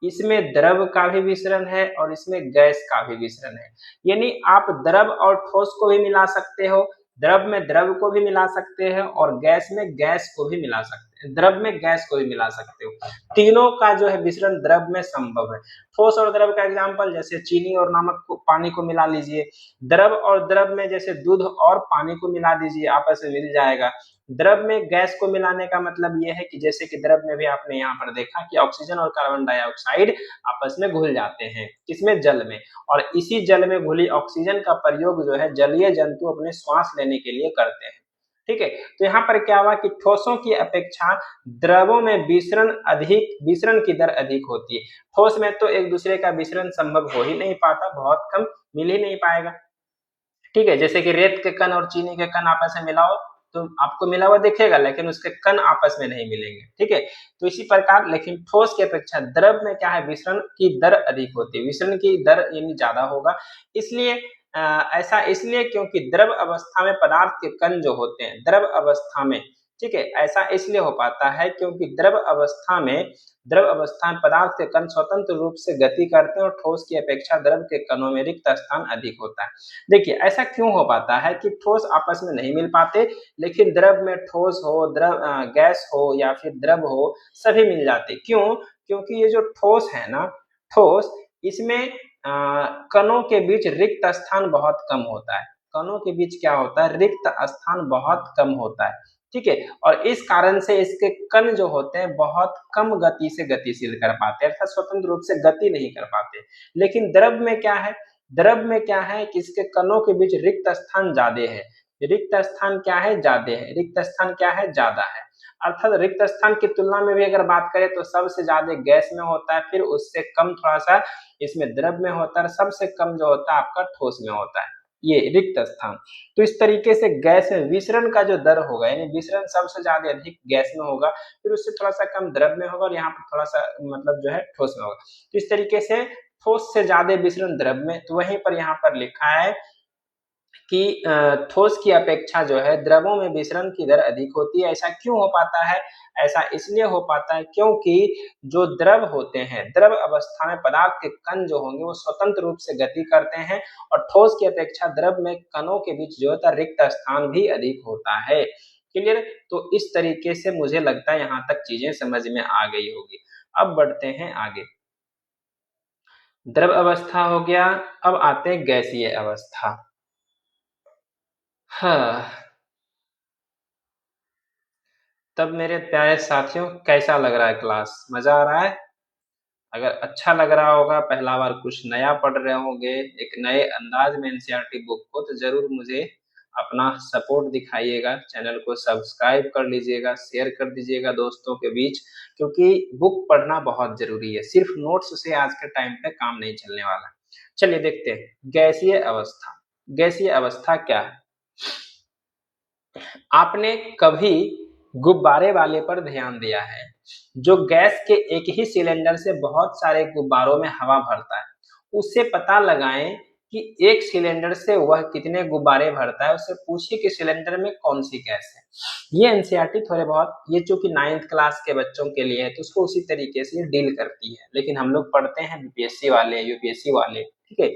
इसमें द्रव का भी मिश्रण है और इसमें गैस का भी मिश्रण है। यानी आप द्रव और ठोस को भी मिला सकते हो, द्रव में द्रव को भी मिला सकते हैं और गैस में गैस को भी मिला सकते हैं, द्रव में गैस को भी मिला सकते हो। तीनों का जो है मिश्रण द्रव में संभव है। ठोस और द्रव का एग्जांपल जैसे चीनी और नमक को, पानी को मिला लीजिए। द्रव और द्रव में जैसे दूध और पानी को मिला दीजिए, आपस में मिल जाएगा। द्रव में गैस को मिलाने का मतलब यह है कि जैसे कि द्रव में भी आपने यहाँ पर देखा कि ऑक्सीजन और कार्बन डाइऑक्साइड आपस में घुल जाते हैं, इसमें जल में, और इसी जल में घुली ऑक्सीजन का प्रयोग जो है जलीय जंतु अपने श्वास लेने के लिए करते हैं। ठीक है, तो यहाँ पर क्या हुआ कि ठोसों की अपेक्षा द्रवों में विसरण की दर अधिक होती है। ठोस में तो एक दूसरे का विसरण संभव हो ही नहीं पाता, बहुत कम, मिल ही नहीं पाएगा। ठीक है, जैसे कि रेत के कण और चीनी के कण आपस में मिलाओ तो आपको मिला हुआ दिखेगा, लेकिन उसके कण आपस में नहीं मिलेंगे। ठीक है, तो इसी प्रकार लेकिन ठोस की अपेक्षा द्रव में क्या है, विसरण की दर अधिक होती है, विसरण की दर यानी ज्यादा होगा। इसलिए ऐसा इसलिए क्योंकि द्रव अवस्था में पदार्थ के कण जो होते हैं, द्रव अवस्था में, ठीक है, ऐसा इसलिए हो पाता है क्योंकि द्रव अवस्था में पदार्थ के कण स्वतंत्र रूप से गति करते हैं और ठोस की अपेक्षा द्रव के कणों में रिक्त स्थान अधिक होता है। देखिए ऐसा क्यों हो पाता है कि ठोस आपस में नहीं मिल पाते, लेकिन द्रव में ठोस हो, गैस हो या फिर द्रव हो, सभी मिल जाते। क्यों? क्योंकि ये जो ठोस है ना, ठोस, इसमें कणों के बीच रिक्त स्थान बहुत कम होता है। कणों के बीच क्या होता है, रिक्त स्थान बहुत कम होता है। ठीक है, और इस कारण से इसके कण जो होते हैं बहुत कम गति से गतिशील कर पाते हैं, अर्थात स्वतंत्र रूप से गति नहीं कर पाते। लेकिन द्रव में क्या है, द्रव में क्या है कि इसके कणों के बीच रिक्त स्थान ज्यादा है। रिक्त स्थान क्या है, ज्यादा है। रिक्त स्थान क्या है, ज्यादा है। अर्थात रिक्त स्थान की तुलना में भी अगर बात करें तो सबसे ज्यादा गैस में होता है, फिर उससे कम थोड़ा सा इसमें द्रव में होता है, सबसे कम जो होता है आपका ठोस में होता है, ये रिक्त स्थान। तो इस तरीके से गैस में विसरण का जो दर होगा, यानी विसरण सबसे ज्यादा अधिक गैस में होगा, फिर उससे थोड़ा सा कम द्रव में होगा और यहाँ पर थोड़ा सा मतलब जो है ठोस में होगा। तो इस तरीके से ठोस से ज्यादा विसरण द्रव में। तो वहीं पर यहाँ पर लिखा है कि ठोस की अपेक्षा जो है द्रवों में विसरण की दर अधिक होती है। ऐसा क्यों हो पाता है? ऐसा इसलिए हो पाता है क्योंकि जो द्रव होते हैं, द्रव अवस्था में पदार्थ के कण जो होंगे वो स्वतंत्र रूप से गति करते हैं और ठोस की अपेक्षा द्रव में कणों के बीच जो होता है रिक्त स्थान भी अधिक होता है। क्लियर? तो इस तरीके से मुझे लगता है यहाँ तक चीजें समझ में आ गई होगी। अब बढ़ते हैं आगे। द्रव अवस्था हो गया, अब आते हैं गैसीय अवस्था। हाँ, तब मेरे प्यारे साथियों कैसा लग रहा है क्लास? मजा आ रहा है? अगर अच्छा लग रहा होगा, पहला बार कुछ नया पढ़ रहे होंगे, एक नए अंदाज में एनसीईआरटी बुक को, तो जरूर मुझे अपना सपोर्ट दिखाइएगा। चैनल को सब्सक्राइब कर लीजिएगा, शेयर कर दीजिएगा दोस्तों के बीच, क्योंकि बुक पढ़ना बहुत जरूरी है। सिर्फ नोट्स से आज के टाइम पे काम नहीं चलने वाला। चलिए देखते हैं गैसीय अवस्था। गैसीय अवस्था क्या है? आपने कभी गुब्बारे वाले पर ध्यान दिया है, जो गैस के एक ही सिलेंडर से बहुत सारे गुब्बारों में हवा भरता है? उससे पता लगाएं कि एक सिलेंडर से वह कितने गुब्बारे भरता है, उससे पूछिए कि सिलेंडर में कौन सी गैस है। ये एनसीईआरटी थोड़े बहुत, ये चूंकि 9th क्लास के बच्चों के लिए है तो उसको उसी तरीके से डील करती है, लेकिन हम लोग पढ़ते हैं बीपीएससी वाले, यूपीएससी वाले, ठीक है,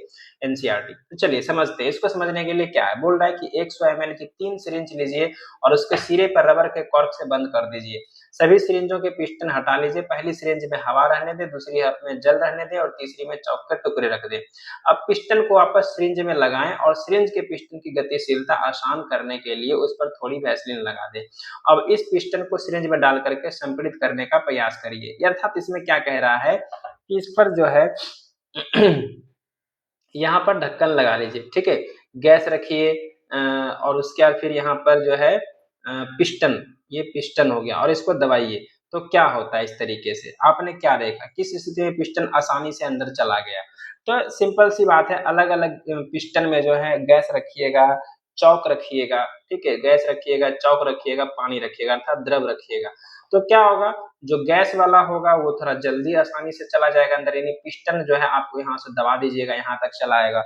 एनसीईआरटी। तो चलिए समझते हैं। इसको समझने के लिए क्या है, बोल रहा है कि 100 ml की 3 सिरिंज लीजिए और उसके सिरे पर रबर के कॉर्क से बंद कर दीजिए। सभी सिरिंजों के पिस्टन हटा लीजिए। पहली सिरिंज में हवा रहने दें, दूसरी में जल रहने दें और तीसरी में चॉक के टुकड़े रख दें। अब पिस्टन को वापस सिरिंज में लगाएं और सिरिंज के पिस्टन की गतिशीलता आसान करने के लिए उस पर थोड़ी वैसलीन लगा दें। अब इस पिस्टन को सिरिंज में डाल करके संपीड़ित करने का प्रयास करिए। अर्थात इसमें क्या कह रहा है कि इस पर जो है यहाँ पर ढक्कन लगा लीजिए, ठीक है, गैस रखिए और उसके बाद फिर यहाँ पर जो है पिस्टन, ये पिस्टन हो गया और इसको दबाइए। तो क्या होता है, इस तरीके से आपने क्या देखा, किस स्थिति में पिस्टन आसानी से अंदर चला गया। तो सिंपल सी बात है, अलग अलग पिस्टन में जो है गैस रखिएगा, चौक रखिएगा, ठीक है, गैस रखिएगा, चौक रखिएगा, पानी रखिएगा, अर्थात द्रव रखिएगा। तो क्या होगा, जो गैस वाला होगा वो थोड़ा जल्दी आसानी से चला जाएगा अंदर, यानी पिस्टन जो है आपको यहाँ से दबा दीजिएगा, यहाँ तक चला आएगा,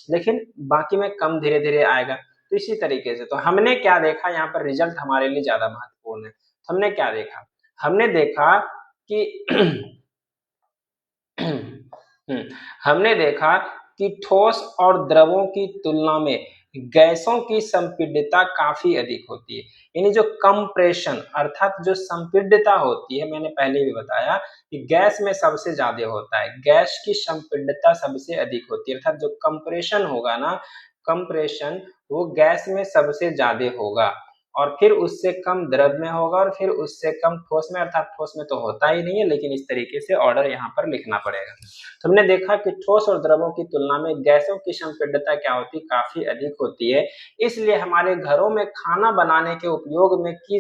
लेकिन बाकी में कम धीरे धीरे आएगा। तो इसी तरीके से तो हमने क्या देखा, यहाँ पर रिजल्ट हमारे लिए ज्यादा महत्वपूर्ण है। हमने क्या देखा, हमने देखा कि हमने देखा कि ठोस और द्रवों की तुलना में गैसों की संपीड्यता काफी अधिक होती है। यानी जो कंप्रेशन अर्थात जो संपीड्यता होती है, मैंने पहले भी बताया कि गैस में सबसे ज्यादा होता है, गैस की संपीड्यता सबसे अधिक होती है, अर्थात जो कंप्रेशन होगा ना, कंप्रेशन वो गैस में सबसे ज्यादा होगा और फिर उससे कम द्रव में होगा और फिर उससे कम ठोस में, अर्थात ठोस में तो होता ही नहीं है, लेकिन इस तरीके से ऑर्डर यहाँ पर लिखना पड़ेगा। तो हमने देखा कि ठोस और द्रवों की तुलना में गैसों की संपीड्यता क्या होती है, काफी अधिक होती है। इसलिए हमारे घरों में खाना बनाने के उपयोग में ठीक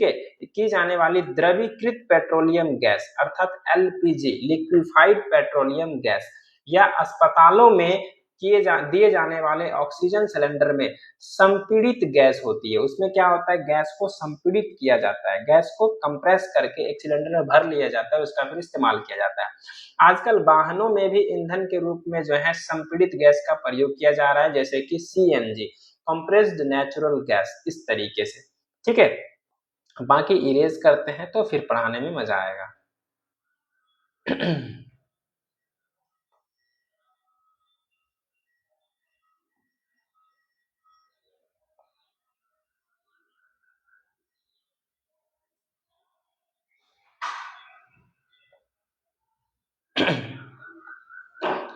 है, की जाने वाली द्रवीकृत पेट्रोलियम गैस अर्थात एलपीजी, लिक्विफाइड पेट्रोलियम गैस, या अस्पतालों में दिए जाने वाले ऑक्सीजन सिलेंडर में संपीड़ित गैस होती है। उसमें क्या होता है, गैस को संपीड़ित किया जाता है, गैस को कंप्रेस करके एक सिलेंडर में भर लिया जाता है, उसका फिर इस्तेमाल किया जाता है। आजकल वाहनों में भी ईंधन के रूप में जो है संपीड़ित गैस का प्रयोग किया जा रहा है, जैसे कि सीएनजी, कंप्रेस्ड नेचुरल गैस, इस तरीके से, ठीक है। बाकी इरेज करते हैं तो फिर पढ़ाने में मजा आएगा।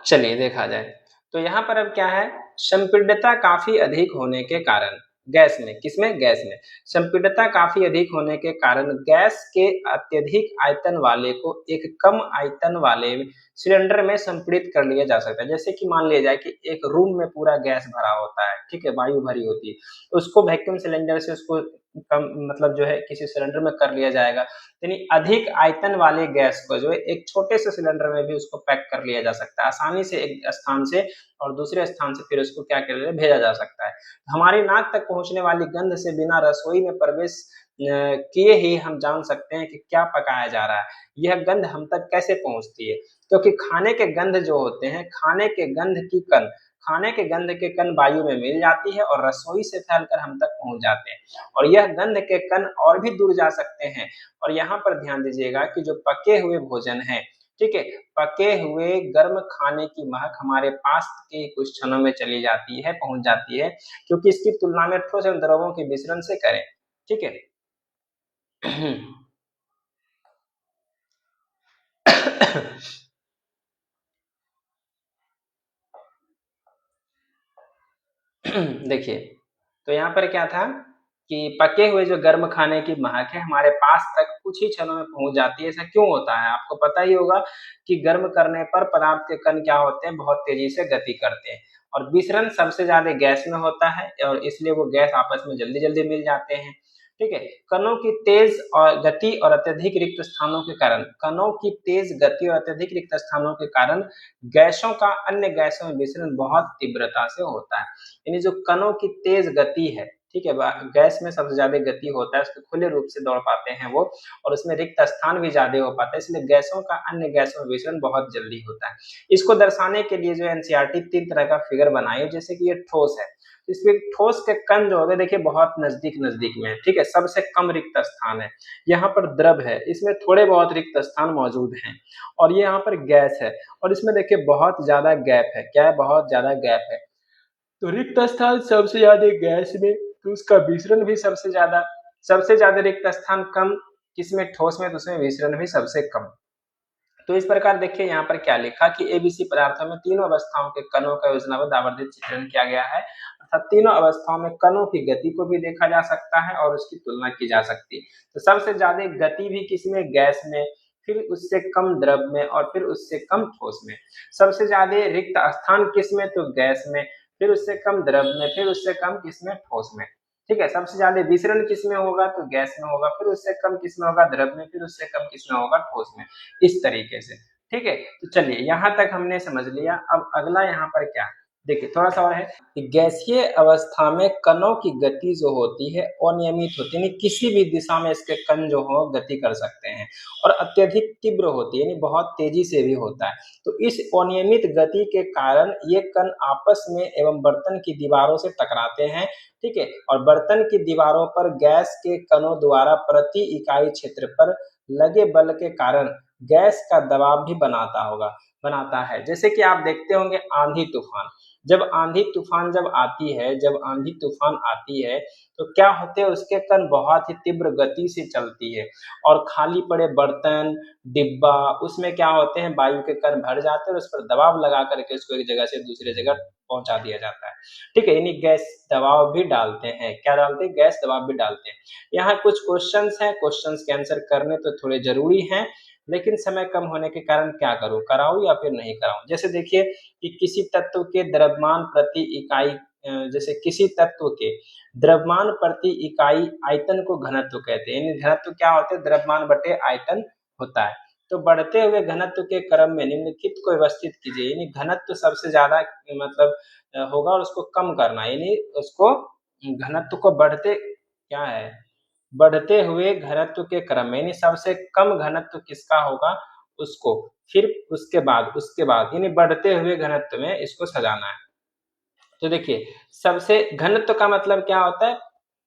चलिए देखा जाए तो यहाँ पर अब क्या है, संपीड्यता काफी अधिक होने के कारण गैस में, किसमें, गैस में संपीड्यता काफी अधिक होने के कारण गैस के अत्यधिक आयतन वाले को एक कम आयतन वाले सिलेंडर में संपीड़ित कर लिया जा सकता है। जैसे कि मान लिया जाए कि एक रूम में पूरा गैस भरा होता है, ठीक है, वायु भरी होती है, उसको वैक्यूम सिलेंडर से उसको कम मतलब जो है किसी सिलेंडर में कर लिया जाएगा, यानी अधिक आयतन वाले गैस को जो है एक छोटे से सिलेंडर में भी उसको पैक कर लिया जा सकता है आसानी से, एक स्थान से और दूसरे स्थान से फिर उसको क्या कर लिया भेजा जा सकता है। हमारी नाक तक पहुंचने वाली गंध से बिना रसोई में प्रवेश किए ही हम जान सकते हैं कि क्या पकाया जा रहा है। यह गंध हम तक कैसे पहुंचती है, क्योंकि खाने के गंध जो होते हैं, खाने के गंध के कण वायु में मिल जाती है और रसोई से फैलकर हम तक पहुंच जाते हैं और यह गंध के कण और भी दूर जा सकते हैं। और यहाँ पर ध्यान दीजिएगा कि जो पके हुए भोजन है, ठीक है, पके हुए गर्म खाने की महक हमारे पास के कुछ क्षणों में चली जाती है, पहुंच जाती है, क्योंकि इसकी तुलना में ठोस एवं द्रवों के मिश्रण से करें, ठीक है। देखिए, तो यहाँ पर क्या था कि पके हुए जो गर्म खाने की महक है हमारे पास तक कुछ ही क्षणों में पहुंच जाती है। ऐसा क्यों होता है, आपको पता ही होगा कि गर्म करने पर पदार्थ के कण क्या होते हैं, बहुत तेजी से गति करते हैं और विसरण सबसे ज्यादा गैस में होता है और इसलिए वो गैस आपस में जल्दी जल्दी मिल जाते हैं, ठीक है। कणों की तेज और गति और अत्यधिक रिक्त स्थानों के कारण, कणों की तेज गति और अत्यधिक रिक्त स्थानों के कारण गैसों का अन्य गैसों में विसरण बहुत तीव्रता से होता है। यानी जो कणों की तेज गति है, ठीक है, गैस में सबसे ज्यादा गति होता है, उसके खुले रूप से दौड़ पाते हैं वो, और उसमें रिक्त स्थान भी ज्यादा हो पाता है, इसलिए गैसों का अन्य गैसों में विचलन बहुत जल्दी होता है। इसको दर्शाने के लिए जो एनसीईआरटी 3 तरह का फिगर बनाई है, जैसे कि ये ठोस है, इसमें ठोस के कण जो होगा देखिए बहुत नजदीक नजदीक में है, ठीक है, सबसे कम रिक्त स्थान है। यहाँ पर द्रव है, इसमें थोड़े बहुत रिक्त स्थान मौजूद हैं, और ये यहाँ पर गैस है, और इसमें देखिए बहुत ज्यादा गैप है, क्या है, बहुत ज्यादा गैप है। तो रिक्त स्थान सबसे ज्यादा गैस में, तो उसका विसरण भी सबसे ज्यादा रिक्त स्थान कम किसमें, ठोस में, तो उसमें विसरण भी सबसे कम। तो इस प्रकार देखिए यहाँ पर क्या लिखा कि एबीसी पदार्थों में तीनों अवस्थाओं के कणों का योजनाबद्ध आवर्धित चित्रण किया गया है, अर्थात तीनों अवस्थाओं में कणों की गति को भी देखा जा सकता है और उसकी तुलना की जा सकती है। तो सबसे ज्यादा गति भी किसमें, गैस में, फिर उससे कम द्रव में, और फिर उससे कम ठोस में। सबसे ज्यादा रिक्त स्थान किसमें, तो गैस में, फिर उससे कम द्रव में, फिर उससे कम किसमें, ठोस में। ठीक है, सबसे ज्यादा विसरण किसमें होगा, तो गैस में होगा, फिर उससे कम किसमें होगा, द्रव में, फिर उससे कम किसमें होगा, ठोस में। इस तरीके से, ठीक है। तो चलिए यहां तक हमने समझ लिया। अब अगला यहाँ पर क्या, देखिए थोड़ा सा और है कि गैसीय अवस्था में कणों की गति जो होती है अनियमित होती है, किसी भी दिशा में इसके कण जो हो गति कर सकते हैं, और अत्यधिक तीव्र होती है, यानी बहुत तेजी से भी होता है। तो इस अनियमित गति के कारण ये कण आपस में एवं बर्तन की दीवारों से टकराते हैं, ठीक है, और बर्तन की दीवारों पर गैस के कणों द्वारा प्रति इकाई क्षेत्र पर लगे बल के कारण गैस का दबाव भी बनाता है। जैसे कि आप देखते होंगे आंधी तूफान, जब आंधी तूफान आती है तो क्या होते हैं, उसके कण बहुत ही तीव्र गति से चलती है, और खाली पड़े बर्तन, डिब्बा, उसमें क्या होते हैं, वायु के कण भर जाते हैं और उस पर दबाव लगा करके उसको एक जगह से दूसरी जगह पहुंचा दिया जाता है। ठीक है, यानी गैस दबाव भी डालते हैं, क्या डालते हैं, गैस दबाव भी डालते हैं। यहाँ कुछ क्वेश्चंस हैं, क्वेश्चंस के आंसर करने तो थोड़े जरूरी हैं, लेकिन समय कम होने के कारण क्या करूं, कराऊं या फिर नहीं कराऊं। जैसे देखिए कि किसी तत्व के द्रव्यमान प्रति इकाई जैसे किसी तत्व के द्रव्यमान प्रति इकाई आयतन को घनत्व कहते हैं, यानी घनत्व क्या होते हैं, द्रव्यमान बटे आयतन होता है। तो बढ़ते हुए घनत्व के क्रम में निम्नलिखित को व्यवस्थित कीजिए, यानी घनत्व सबसे ज्यादा मतलब होगा और उसको कम करना, यानी उसको घनत्व को बढ़ते हुए घनत्व के क्रम में, यानी सबसे कम घनत्व किसका होगा उसको, फिर उसके बाद यानी बढ़ते हुए घनत्व में इसको सजाना है। तो देखिए सबसे घनत्व का मतलब क्या होता है,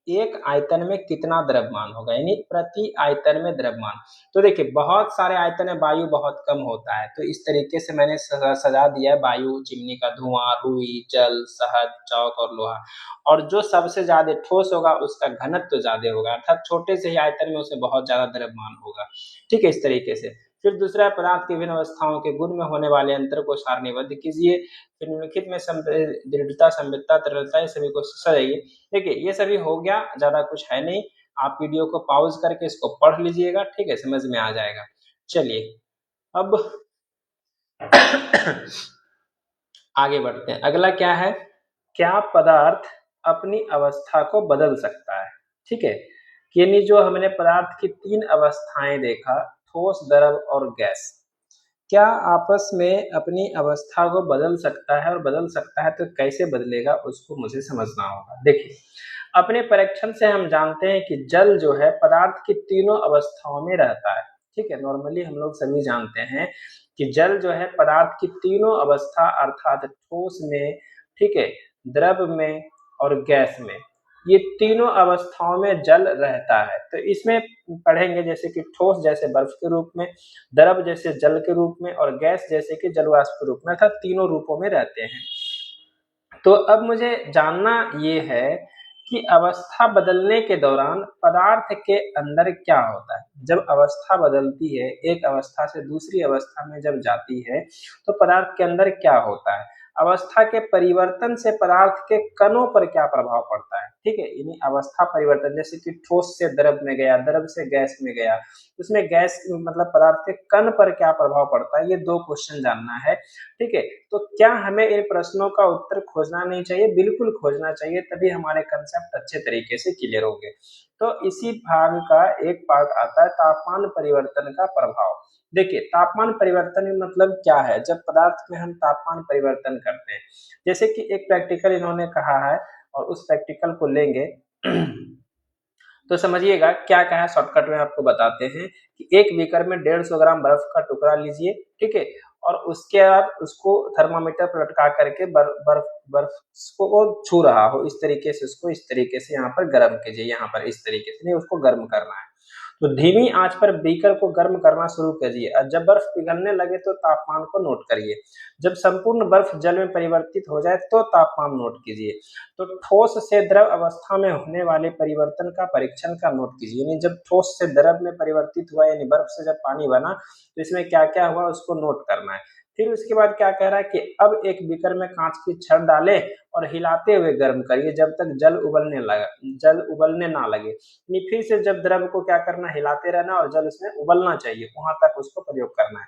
एक आयतन में कितना द्रव्यमान होगा, यानी प्रति आयतन में द्रव्यमान। तो देखिए बहुत सारे आयतन में वायु बहुत कम होता है, तो इस तरीके से मैंने सजा दिया है, वायु, चिमनी का धुआं, रुई, जल, शहद, चौक और लोहा। और जो सबसे ज्यादा ठोस होगा उसका घनत्व ज्यादा होगा, अर्थात छोटे से ही आयतन में उसे बहुत ज्यादा द्रव्यमान होगा। ठीक है, इस तरीके से। फिर दूसरा, पदार्थ की विभिन्न अवस्थाओं के गुण में होने वाले अंतर को सारणीबद्ध कीजिए। फिर निम्नलिखित में दृढ़ता, संवितता, तरलता, ये सभी को सजाइए। देखिए ये सभी हो गया, ज्यादा कुछ है नहीं, आप वीडियो को पॉज करके इसको पढ़ लीजिएगा, ठीक है, समझ में आ जाएगा। चलिए अब आगे बढ़ते हैं। अगला क्या है, क्या पदार्थ अपनी अवस्था को बदल सकता है। ठीक है, यानी जो हमने पदार्थ की 3 अवस्थाएं देखा, ठोस, द्रव और गैस, क्या आपस में अपनी अवस्था को बदल सकता है, और बदल सकता है तो कैसे बदलेगा उसको मुझे समझना होगा। देखिए अपने परीक्षण से हम जानते हैं कि जल जो है पदार्थ की तीनों अवस्थाओं में रहता है। ठीक है, नॉर्मली हम लोग सभी जानते हैं कि जल जो है पदार्थ की तीनों अवस्था, अर्थात ठोस में, ठीक है, द्रव में और गैस में, ये तीनों अवस्थाओं में जल रहता है। तो इसमें पढ़ेंगे जैसे कि ठोस जैसे बर्फ के रूप में, द्रव जैसे जल के रूप में, और गैस जैसे कि जलवाष्प के रूप में, अर्थात तीनों रूपों में रहते हैं। तो अब मुझे जानना ये है कि अवस्था बदलने के दौरान पदार्थ के अंदर क्या होता है। जब अवस्था बदलती है, एक अवस्था से दूसरी अवस्था में जब जाती है, तो पदार्थ के अंदर क्या होता है, अवस्था के परिवर्तन से पदार्थ के कणों पर क्या प्रभाव पड़ता है। ठीक है, यानी अवस्था परिवर्तन, जैसे कि ठोस से द्रव में गया, द्रव से गैस में गया, उसमें गैस मतलब पदार्थ के कण पर क्या प्रभाव पड़ता है, ये 2 क्वेश्चन जानना है। ठीक है, तो क्या हमें इन प्रश्नों का उत्तर खोजना नहीं चाहिए, बिल्कुल खोजना चाहिए, तभी हमारे कंसेप्ट अच्छे तरीके से क्लियर होंगे। तो इसी भाग का एक पार्ट आता है तापमान परिवर्तन का प्रभाव। देखिए तापमान परिवर्तन मतलब क्या है, जब पदार्थ में हम तापमान परिवर्तन करते हैं, जैसे कि एक प्रैक्टिकल इन्होंने कहा है और उस प्रैक्टिकल को लेंगे तो समझिएगा क्या क्या है, शॉर्टकट में आपको बताते हैं कि एक बीकर में 150 ग्राम बर्फ का टुकड़ा लीजिए, ठीक है, और उसके बाद उसको थर्मामीटर पर लटका करके बर्फ बर्फ बर्फ को छू रहा हो इस तरीके से, उसको इस तरीके से यहाँ पर गर्म कीजिए, यहाँ पर इस तरीके से नहीं, उसको गर्म करना है। तो धीमी आंच पर बीकर को गर्म करना शुरू कीजिए और जब बर्फ पिघलने लगे तो तापमान को नोट करिए। जब संपूर्ण बर्फ जल में परिवर्तित हो जाए तो तापमान नोट कीजिए। तो ठोस से द्रव अवस्था में होने वाले परिवर्तन का परीक्षण का नोट कीजिए, यानी जब ठोस से द्रव में परिवर्तित हुआ, यानी बर्फ से जब पानी बना तो इसमें क्या क्या हुआ उसको नोट करना है। फिर उसके बाद क्या कह रहा है कि अब एक बीकर में कांच की छड़ डालें और हिलाते हुए गर्म करिए जब तक जल उबलने ना लगे। यानी फिर से जब द्रव को क्या करना, हिलाते रहना और जल उसमें उबलना चाहिए, वहां तक उसको प्रयोग करना है।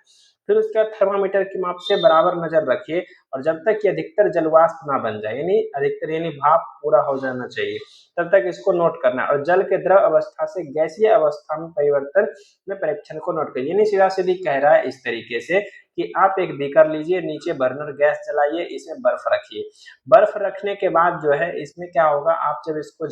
फिर उसके बाद थर्मामीटर की माप से बराबर नजर रखिए और जब तक कि अधिकतर जलवाष्प ना बन जाए, यानी अधिकतर यानी भाप पूरा हो जाना चाहिए, तब तक इसको नोट करना है। और जल के द्रव अवस्था से गैसीय अवस्था में परिवर्तन में परीक्षण को नोट करिए। यानी सीधा सीधी कह रहा है इस तरीके से कि आप एक बीकर लीजिए, नीचे बर्नर गैस जलाइए, इसमें बर्फ रखिए। बर्फ रखने के बाद जो है इसमें क्या होगा, आप जब इसको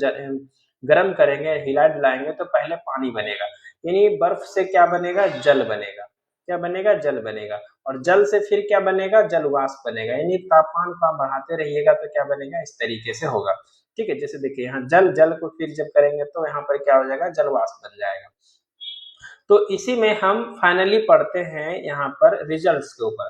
गर्म करेंगे, हिला डुलाएंगे तो पहले पानी बनेगा, यानी बर्फ से क्या बनेगा, जल बनेगा। क्या बनेगा, जल बनेगा। और जल से फिर क्या बनेगा, जलवाष्प बनेगा। यानी तापमान को आप बढ़ाते रहिएगा तो क्या बनेगा, इस तरीके से होगा। ठीक है, जैसे देखिए यहाँ जल जल को फिर जब करेंगे तो यहाँ पर क्या हो जाएगा, जलवाष्प बन जाएगा। तो इसी में हम फाइनली पढ़ते हैं यहाँ पर रिजल्ट्स के ऊपर।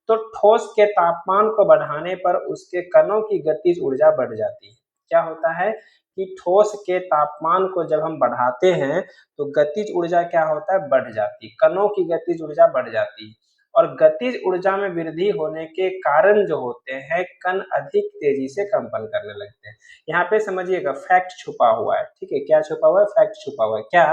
तो ठोस के तापमान को बढ़ाने पर उसके कणों की गतिज ऊर्जा बढ़ जाती है। क्या होता है कि ठोस के तापमान को जब हम बढ़ाते हैं तो गतिज ऊर्जा क्या होता है, बढ़ जाती है, कणों की गतिज ऊर्जा बढ़ जाती है। और गतिज ऊर्जा में वृद्धि होने के कारण जो होते हैं, कण अधिक तेजी से कंपन करने लगते हैं। यहाँ पे समझिएगा फैक्ट छुपा हुआ है, ठीक है, क्या छुपा हुआ है, फैक्ट छुपा हुआ है। क्या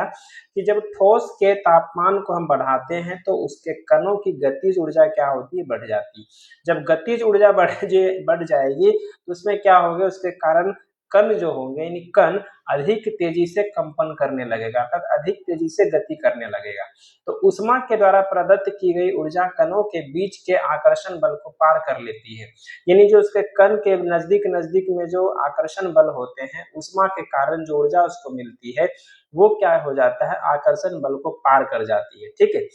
कि जब ठोस के तापमान को हम बढ़ाते हैं तो उसके कणों की गतिज ऊर्जा क्या होती है, बढ़ जाती है। जब गतिज ऊर्जा बढ़ जाएगी तो उसमें क्या होगा, उसके कारण कण जो होंगे, यानी कण अधिक तेजी से कंपन करने लगेगा, अर्थात अधिक तेजी से गति करने लगेगा। तो ऊष्मा के द्वारा प्रदत्त की गई ऊर्जा कणों के बीच के आकर्षण बल को पार कर लेती है। यानी जो उसके कण के नजदीक नजदीक में जो आकर्षण बल होते हैं, ऊष्मा के कारण जो ऊर्जा उसको मिलती है वो क्या हो जाता है, आकर्षण बल को पार कर जाती है। ठीक है,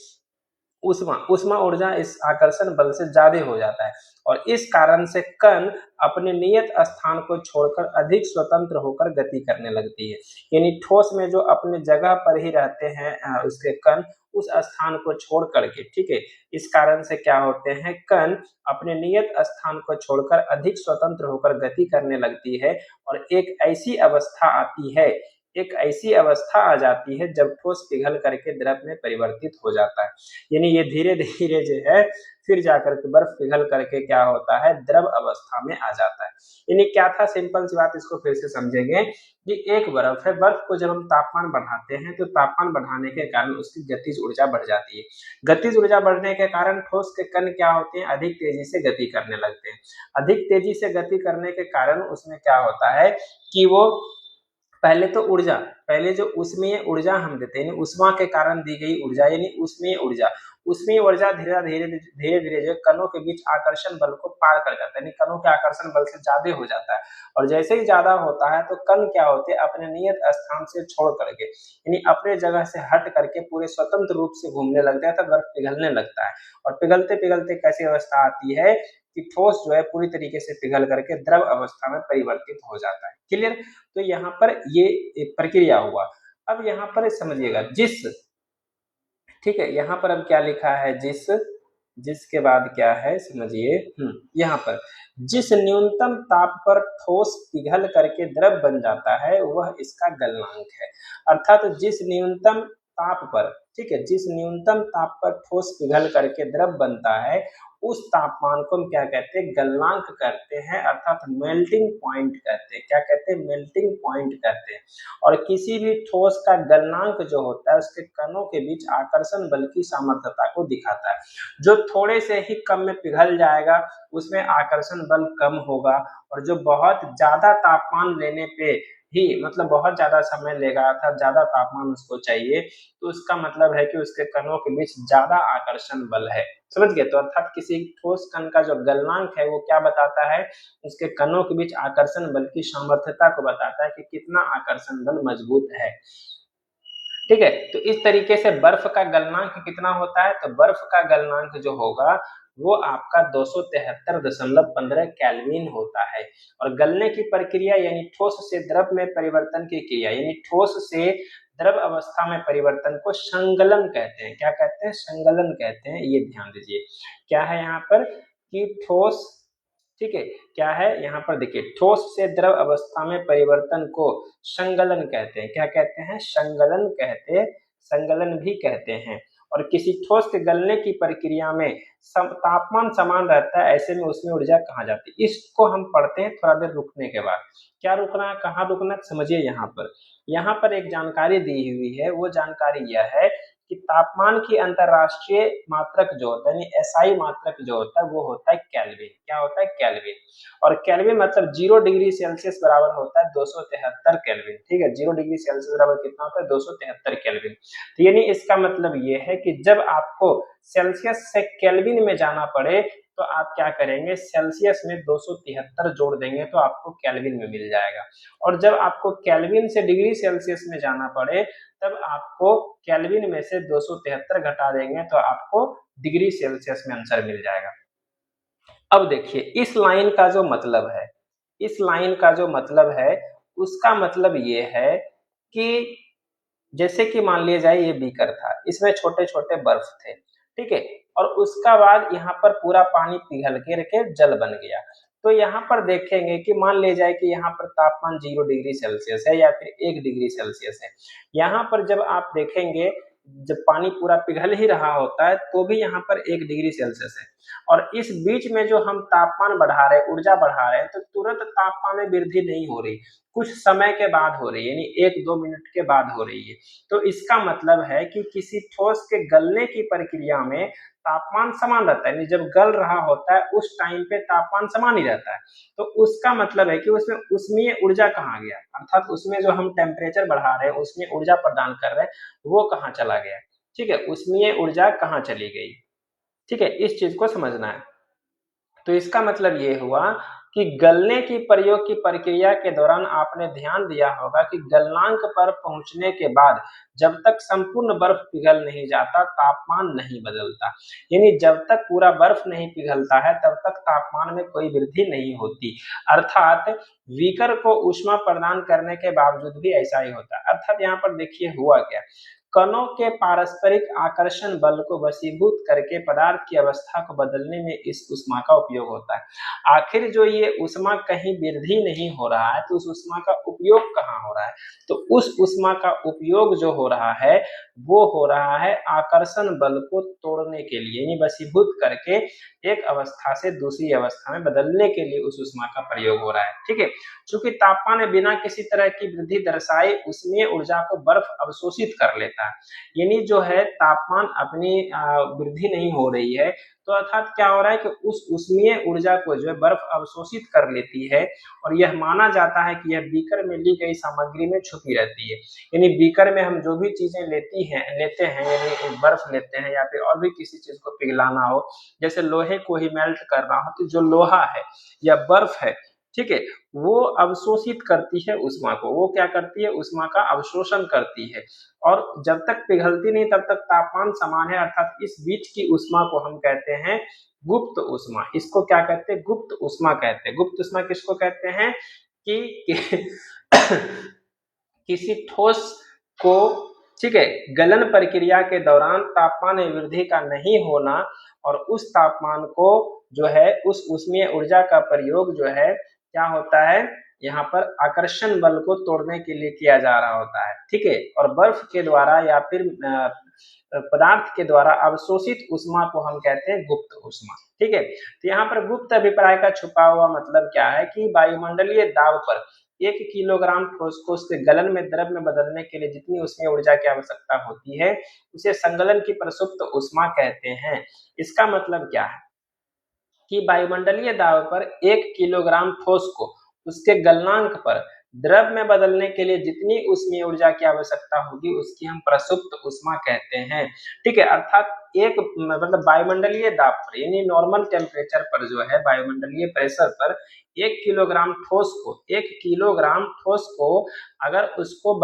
ऊष्मा ऊष्मा ऊर्जा इस आकर्षण बल से ज्यादा हो जाता है और इस कारण से कण अपने नियत स्थान को छोड़कर अधिक स्वतंत्र होकर गति करने लगती है। यानी ठोस में जो अपने जगह पर ही रहते हैं उसके कण, उस स्थान को छोड़ करके, ठीक है, इस कारण से क्या होते हैं, कण अपने नियत स्थान को छोड़कर अधिक स्वतंत्र होकर गति करने लगती है और एक ऐसी अवस्था आ जाती है जब ठोस पिघल करके द्रव में परिवर्तित हो जाता है। यानी ये धीरे धीरे जो है फिर जाकर के बर्फ पिघल करके क्या होता है, द्रव अवस्था में आ जाता है। यानी क्या था, सिंपल सी बात, इसको फिर से समझेंगे कि एक बर्फ है, बर्फ को जब हम तापमान बढ़ाते हैं तो तापमान बढ़ाने के कारण उसकी गतिज ऊर्जा बढ़ जाती है। गतिज ऊर्जा बढ़ने के कारण ठोस के कण क्या होते हैं, अधिक तेजी से गति करने लगते हैं। अधिक तेजी से गति करने के कारण उसमें क्या होता है कि वो पहले तो ऊर्जा, पहले जो ऊष्मीय ऊर्जा हम देते हैं, ऊष्मा के कारण दी गई ऊर्जा, यानी ऊष्मीय ऊर्जा धीरे धीरे धीरे धीरे जो कणों के बीच आकर्षण बल को पार कर जाता है, यानी कणों के आकर्षण बल से ज्यादा हो जाता है। और जैसे ही ज्यादा होता है तो कण क्या होते हैं, अपने नियत स्थान से छोड़ करके, यानी अपने जगह से हट करके पूरे स्वतंत्र रूप से घूमने लगता है, तब बर्फ पिघलने लगता है। और पिघलते पिघलते कैसी अवस्था आती है कि ठोस जो है पूरी तरीके से पिघल करके द्रव अवस्था में परिवर्तित हो जाता है। क्लियर? तो यहाँ पर ये एक प्रक्रिया हुआ। अब यहाँ पर समझिएगा जिस, ठीक है, यहाँ पर अब क्या लिखा है, जिसके बाद क्या है समझिए, यहाँ पर जिस न्यूनतम ताप पर ठोस पिघल करके द्रव बन जाता है वह इसका गलनांक है। अर्थात जिस न्यूनतम ताप पर, ठीक है, जिस न्यूनतम ताप पर ठोस पिघल करके द्रव बनता है उस तापमान को हम क्या कहते हैं, गलनांक कहते हैं, अर्थात मेल्टिंग पॉइंट कहते हैं। क्या कहते हैं, मेल्टिंग पॉइंट कहते हैं। और किसी भी ठोस का गलनांक जो होता है उसके कणों के बीच आकर्षण बल की सामर्थ्यता को दिखाता है। जो थोड़े से ही कम में पिघल जाएगा उसमें आकर्षण बल कम होगा और जो बहुत ज्यादा तापमान लेने पे ही मतलब बहुत ज्यादा समय लेगा अर्थात ज्यादा तापमान उसको चाहिए, तो उसका मतलब है कि उसके कणों के बीच ज्यादा आकर्षण बल है। समझ गए? तो अर्थात किसी ठोस कण का जो गलनांक है वो क्या बताता है, उसके कणों के बीच आकर्षण बल की सामर्थ्यता को बताता है कि कितना आकर्षण बल मजबूत है। ठीक है, तो इस तरीके से बर्फ का गलनांक कितना होता है, तो बर्फ का गलनांक जो होगा वो आपका 273.15 केल्विन होता है। और गलने की प्रक्रिया यानी ठोस से द्रव में परिवर्तन की क्रिया यानी ठोस से द्रव अवस्था में परिवर्तन को संगलन कहते हैं। क्या कहते हैं? संगलन कहते हैं। ये ध्यान दीजिए क्या है यहाँ पर कि ठोस, ठीक है, क्या है यहाँ पर देखिए, ठोस से द्रव अवस्था में परिवर्तन को संगलन कहते हैं। क्या कहते हैं? संगलन कहते, संगलन भी कहते हैं। और किसी ठोस के गलने की प्रक्रिया में तापमान समान रहता है, ऐसे में उसमें ऊर्जा कहाँ जाती है, इसको हम पढ़ते हैं थोड़ा देर रुकने के बाद। क्या रुकना है, कहाँ रुकना है, समझिए। यहाँ पर एक जानकारी दी हुई है, वो जानकारी यह है कि तापमान की अंतरराष्ट्रीय मात्रक जो होता है यानी एसआई मात्रक जो होता है वो होता है केल्विन। क्या होता है? केल्विन। और केल्विन मतलब 0 डिग्री सेल्सियस बराबर होता है 273 केल्विन। ठीक है, 0 डिग्री सेल्सियस बराबर कितना होता है? 273 केल्विन। तो यानी इसका मतलब ये है कि जब आपको सेल्सियस से केल्विन में जाना पड़े तो आप क्या करेंगे, सेल्सियस में 273 जोड़ देंगे तो आपको केल्विन में मिल जाएगा। और जब आपको केल्विन से डिग्री सेल्सियस में जाना पड़े तब आपको केल्विन में से 273 घटा देंगे तो आपको डिग्री सेल्सियस में आंसर मिल जाएगा। अब देखिए इस लाइन का जो मतलब है, इस लाइन का जो मतलब है उसका मतलब ये है कि जैसे कि मान लिया जाए ये बीकर था, इसमें छोटे छोटे बर्फ थे, ठीक है, और उसका बाद यहाँ पर पूरा पानी पिघल के जल बन गया। तो यहाँ पर देखेंगे कि मान लिया जाए कि यहाँ पर तापमान 0 डिग्री सेल्सियस है या फिर 1 डिग्री सेल्सियस है। यहाँ पर जब आप देखेंगे जब पानी पूरा पिघल ही रहा होता है तो भी यहाँ पर 1 डिग्री सेल्सियस है, और इस बीच में जो हम तापमान बढ़ा रहे हैं, ऊर्जा बढ़ा रहे हैं, तो तुरंत तापमान में वृद्धि नहीं हो रही, कुछ समय के बाद हो रही है, यानी 1-2 मिनट के बाद हो रही है। तो इसका मतलब है कि किसी ठोस के गलने की प्रक्रिया में तापमान समान रहता है, यानी जब गल रहा होता है उस टाइम पे तापमान समान ही रहता है। तो उसका मतलब है कि उसमें उष्मीय ऊर्जा कहाँ गया, अर्थात उसमें जो हम टेम्परेचर बढ़ा रहे हैं, उसमें ऊर्जा प्रदान कर रहे हैं, वो कहाँ चला गया। ठीक है, उष्मीय ऊर्जा कहाँ चली गई। ठीक है, इस चीज को समझना है। तो इसका मतलब ये हुआ कि गलने की प्रयोग की प्रक्रिया के दौरान आपने ध्यान दिया होगा कि गलनांक पर पहुंचने के बाद जब तक संपूर्ण बर्फ पिघल नहीं जाता तापमान नहीं बदलता, यानी जब तक पूरा बर्फ नहीं पिघलता है तब तक तापमान में कोई वृद्धि नहीं होती। अर्थात बीकर को ऊष्मा प्रदान करने के बावजूद भी ऐसा ही होता है। अर्थात यहाँ पर देखिए हुआ क्या, कणों के पारस्परिक आकर्षण बल को वशीभूत करके पदार्थ की अवस्था को बदलने में इस ऊष्मा का उपयोग होता है। आखिर जो ये ऊष्मा कहीं वृद्धि नहीं हो रहा है तो उस ऊष्मा का उपयोग कहाँ हो रहा है, तो उस ऊष्मा का उपयोग जो हो रहा है वो हो रहा है आकर्षण बल को तोड़ने के लिए, यानी वशीभूत करके एक अवस्था से दूसरी अवस्था में बदलने के लिए उस ऊष्मा का प्रयोग हो रहा है। ठीक है, चूंकि तापमान में बिना किसी तरह की वृद्धि दर्शाए उष्मीय ऊर्जा को बर्फ अवशोषित कर लेता है, यानी जो है तापमान अपनी वृद्धि नहीं हो रही है, तो अर्थात क्या हो रहा है कि उस उष्मीय ऊर्जा को जो है बर्फ अवशोषित कर लेती है, और यह माना जाता है कि यह बीकर में ली गई सामग्री में छुपी रहती है। यानी बीकर में हम जो भी चीजें लेते हैं यानी बर्फ लेते हैं या फिर और भी किसी चीज को पिघलाना हो, जैसे लोहे को ही मेल्ट करना हो, तो जो लोहा है या बर्फ है, ठीक है, वो अवशोषित करती है ऊष्मा को, वो क्या करती है, ऊष्मा का अवशोषण करती है, और जब तक पिघलती नहीं तब तक तापमान समान है, अर्थात इस बीच की ऊष्मा को हम कहते हैं गुप्त ऊष्मा। इसको क्या कहते हैं, गुप्त ऊष्मा कहते हैं। गुप्त ऊष्मा किसको कहते हैं कि किसी ठोस को, ठीक है, गलन प्रक्रिया के दौरान तापमान में वृद्धि का नहीं होना, और उस तापमान को जो है उस उष्मीय ऊर्जा का प्रयोग जो है क्या होता है, यहाँ पर आकर्षण बल को तोड़ने के लिए किया जा रहा होता है। ठीक है, और बर्फ के द्वारा या फिर पदार्थ के द्वारा अवशोषित ऊष्मा को हम कहते हैं गुप्त ऊष्मा। ठीक है, तो यहाँ पर गुप्त अभिप्राय का छुपा हुआ मतलब क्या है कि वायुमंडलीय दाब पर 1 किलोग्राम ठोस को उसके गलन में द्रव में बदलने के लिए जितनी उष्मीय ऊर्जा की आवश्यकता होती है उसे संगलन की प्रसुप्त ऊष्मा कहते हैं। इसका मतलब क्या है कि वायुमंडलीय दाब पर 1 किलोग्राम ठोस को उसके गलनांक पर द्रव में बदलने के लिए जितनी ऊष्मीय ऊर्जा की आवश्यकता होगी उसकी हम प्रसुप्त ऊष्मा कहते हैं। ठीक है, अर्थात एक मतलब वायुमंडलीय दाब पर यानी नॉर्मल टेम्परेचर पर जो है वायुमंडलीय प्रेशर पर 1 किलोग्राम ठोस को अगर उसको